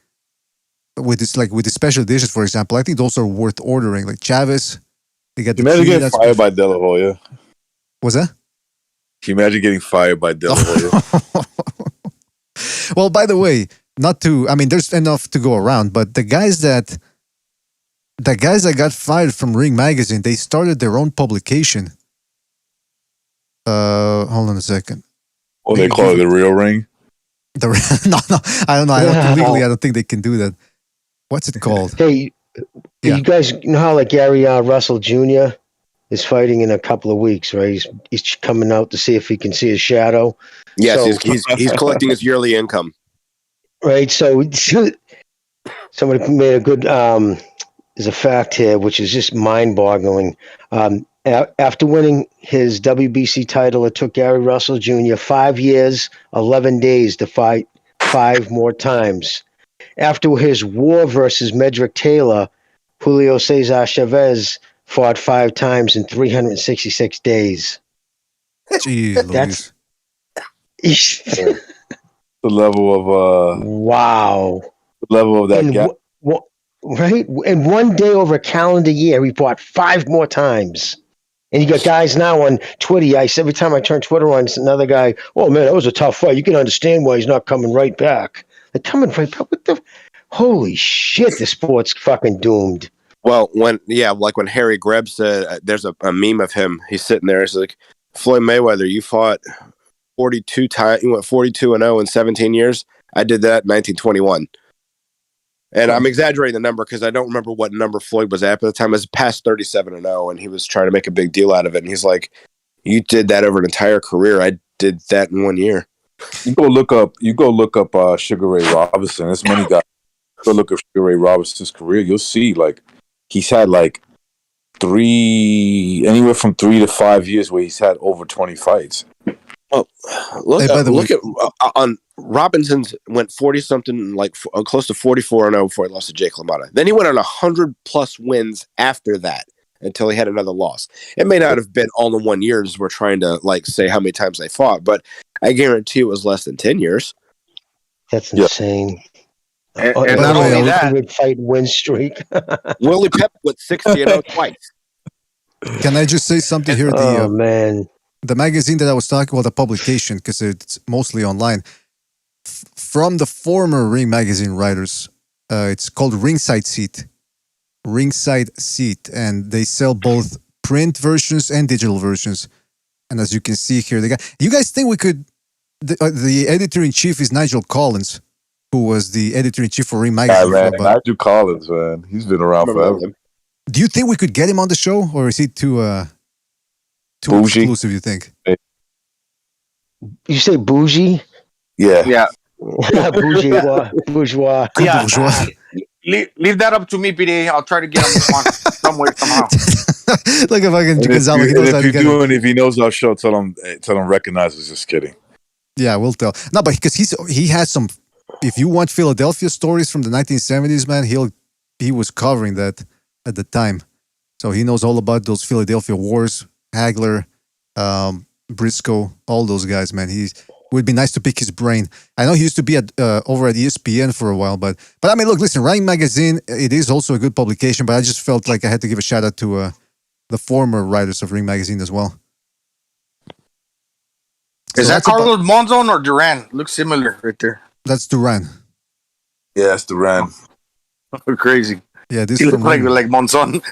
with this, like with the special editions, for example. I think those are worth ordering. Like Chavez, they got. You imagine getting fired by De La Hoya? What's that? Can you imagine getting fired by De La Hoya? Well, by the way, there's enough to go around, but the guys that got fired from Ring Magazine, they started their own publication. Hold on a second. Oh, they call it the Real Ring? No, I don't know. I don't think they can do that. What's it called? Hey, you guys know how like Gary Russell Jr. is fighting in a couple of weeks, right? He's coming out to see if he can see his shadow. Yes, so, he's collecting his yearly income. Right. So somebody made a good. There's a fact here which is just mind-boggling. After winning his WBC title, it took Gary Russell Jr. 5 years, 11 days to fight 5 more times. After his war versus Medrick Taylor, Julio Cesar Chavez fought 5 times in 366 days. Jeez, that's the level of wow. The level of that guy. Right? And one day over a calendar year, he fought 5 more times. And you got guys now on Twitter. Every time I turn Twitter on, it's another guy. Oh man, that was a tough fight. You can understand why he's not coming right back. They're coming right back. What the? Holy shit! The sport's fucking doomed. Well, when Harry Greb said, there's a meme of him. He's sitting there. It's like, Floyd Mayweather, you fought 42 times. You went 42-0 in 17 years. I did that in 1921. And I'm exaggerating the number because I don't remember what number Floyd was at the time. It was past 37-0, and he was trying to make a big deal out of it. And he's like, "You did that over an entire career. I did that in 1 year." You go look up Sugar Ray Robinson. There's many guys. Go look up Sugar Ray Robinson's career. You'll see like he's had like anywhere from 3 to 5 years where he's had over 20 fights. Well, look at on Robinson's went 40 something, like close to 44-0 before he lost to Jake LaMotta. Then he went on 100+ wins after that until he had another loss. It may not have been all in 1 year as we're trying to like say how many times they fought, but I guarantee it was less than 10 years. That's insane. And not only that, fight win streak. Willie Pep with 60-0 twice. Can I just say something here? Man. The magazine that I was talking about, the publication, because it's mostly online, from the former Ring Magazine writers, it's called Ringside Seat. Ringside Seat. And they sell both print versions and digital versions. And as you can see here, you guys think we could... The editor-in-chief is Nigel Collins, who was the editor-in-chief for Ring Magazine. Yeah, man, Nigel Collins, man. He's been around forever. Do you think we could get him on the show, or is he too exclusive, you think? You say bougie? Yeah. Yeah. Bourgeois. Yeah. Leave that up to me, PD. I'll try to get him on some way, somehow. Look if I can. If he knows our show, tell him recognize us. Just kidding. Yeah, we'll tell. No, but because he has some. If you want Philadelphia stories from the 1970s, man, he was covering that at the time, so he knows all about those Philadelphia wars, Hagler, Briscoe, all those guys, man. Would be nice to pick his brain. I know he used to be over at ESPN for a while, but I mean, look, listen, Ring Magazine, it is also a good publication, but I just felt like I had to give a shout out to the former writers of Ring Magazine as well. Is that Carlos Monzon or Duran? Looks similar right there. That's Duran. Yeah, that's Duran. Crazy. Yeah, this he looks like Monzon.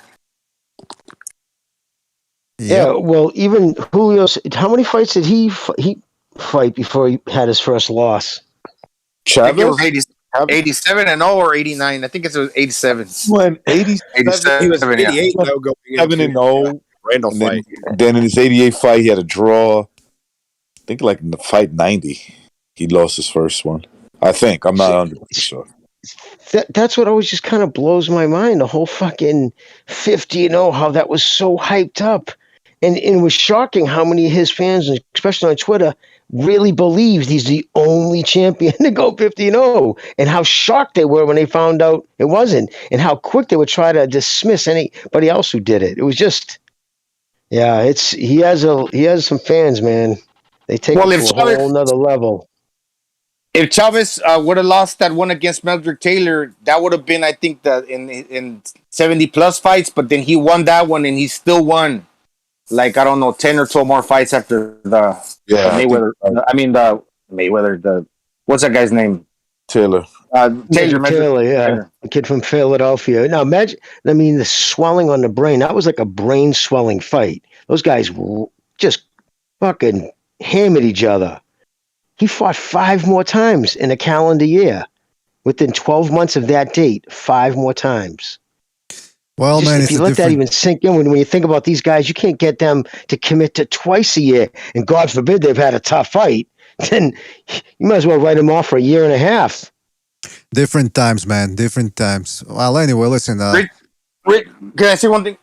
Yeah, well, even Julio. How many fights did he fight before he had his first loss? Chavez? I think it was 87-0 or 89. I think it was 87. When 87, he was 88 yeah. going 7-0. Randall fight. Then in his 88 fight, he had a draw. I think like in the fight 90, he lost his first one. I think. I'm not 100% sure. That's what always just kind of blows my mind. The whole fucking 50-0, how that was so hyped up. And it was shocking how many of his fans, especially on Twitter, really believed he's the only champion to go 50-0. And how shocked they were when they found out it wasn't. And how quick they would try to dismiss anybody else who did it. It was just, yeah, he has some fans, man. They take it to a whole nother level. If Chavez would have lost that one against Meldrick Taylor, that would have been, I think, in 70-plus fights. But then he won that one, and he still won, like, I don't know, 10 or 12 more fights after the Mayweather. What's that guy's name? Taylor. Taylor, yeah. A kid from Philadelphia. Now, imagine, the swelling on the brain. That was like a brain swelling fight. Those guys just fucking hammered each other. He fought 5 more times in a calendar year. Within 12 months of that date, 5 more times. Well, man, if you let that even sink in, when you think about these guys, you can't get them to commit to twice a year. And God forbid they've had a tough fight. Then you might as well write them off for a year and a half. Different times, man. Different times. Well, anyway, listen. Can I say one thing?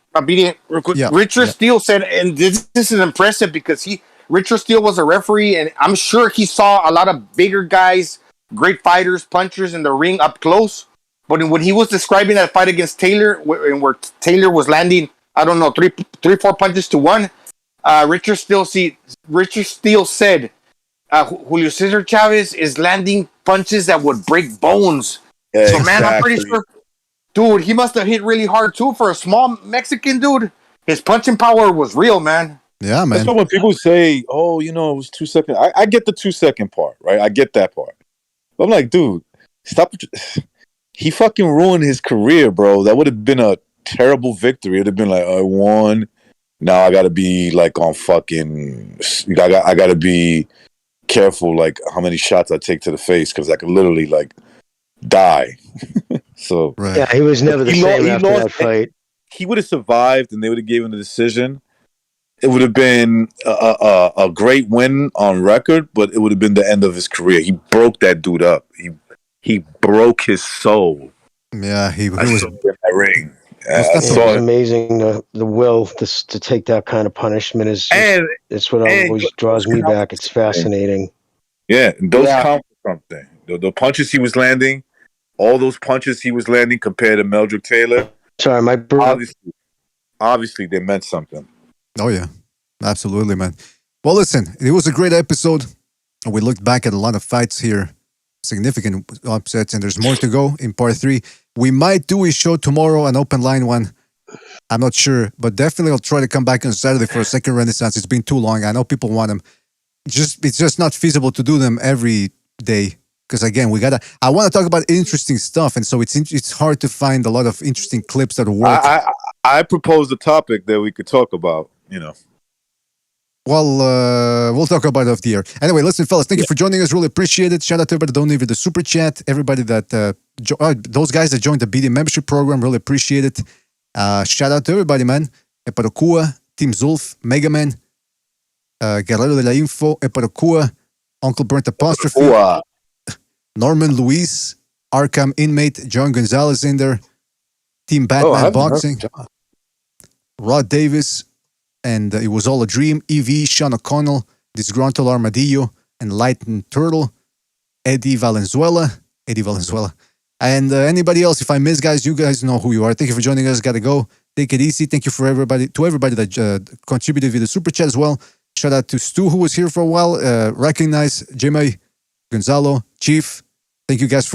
Real quick. Yeah, Richard Steele said, and this is impressive because Richard Steele was a referee, and I'm sure he saw a lot of bigger guys, great fighters, punchers in the ring up close. But when he was describing that fight against Taylor, where Taylor was landing, I don't know, 4 punches to 1, Richard Steele said, Julio Cesar Chavez is landing punches that would break bones. Yeah, so, man, I'm pretty sure, dude, he must have hit really hard, too, for a small Mexican dude. His punching power was real, man. Yeah, man. So when people say, "Oh, it was 2 seconds," I get the 2 second part, right? I get that part. But I'm like, dude, stop. He fucking ruined his career, bro. That would have been a terrible victory. It'd have been like, I won. Now I gotta be like on fucking. I gotta be careful, like how many shots I take to the face, because I could literally like die. So right. Yeah, he was never the same after that fight. He would have survived, and they would have given the decision. It would have been a great win on record, but it would have been the end of his career. He broke that dude up. He broke his soul. Yeah, he was in that ring, It's amazing the will to take that kind of punishment is it's what always draws me back. It's fascinating. Yeah, those count for something. The punches he was landing, all those punches he was landing compared to Meldrick Taylor. Sorry, my obviously they meant something. Oh yeah, absolutely, man. Well, listen, it was a great episode. We looked back at a lot of fights here, significant upsets, and there's more to go in part 3. We might do a show tomorrow, an open line one. I'm not sure, but definitely I'll try to come back on Saturday for a second Renaissance. It's been too long. I know people want them. It's just not feasible to do them every day because again, I want to talk about interesting stuff, and so it's hard to find a lot of interesting clips that work. I proposed a topic that we could talk about. Well, we'll talk about it off the air. Anyway, listen, fellas, thank you for joining us. Really appreciate it. Shout out to everybody that donated the super chat. Everybody that those guys that joined the BD membership program, really appreciate it. Shout out to everybody, man. Eparokua, Team Zulf, Mega Man, Guerrero de la Info, Eparokua, Uncle Burnt Apostrophe, Norman Luis, Arkham Inmate, John Gonzalez in there, Team Batman Boxing, Rod Davis, and It Was All a Dream, EV, Sean O'Connell, Disgruntled Armadillo, and Lightened Turtle, Eddie Valenzuela, and anybody else. If I miss, guys, you guys know who you are. Thank you for joining us. Gotta go. Take it easy. Thank you to everybody that contributed via the super chat as well. Shout out to Stu, who was here for a while. Recognize Jimmy, Gonzalo, Chief. Thank you guys for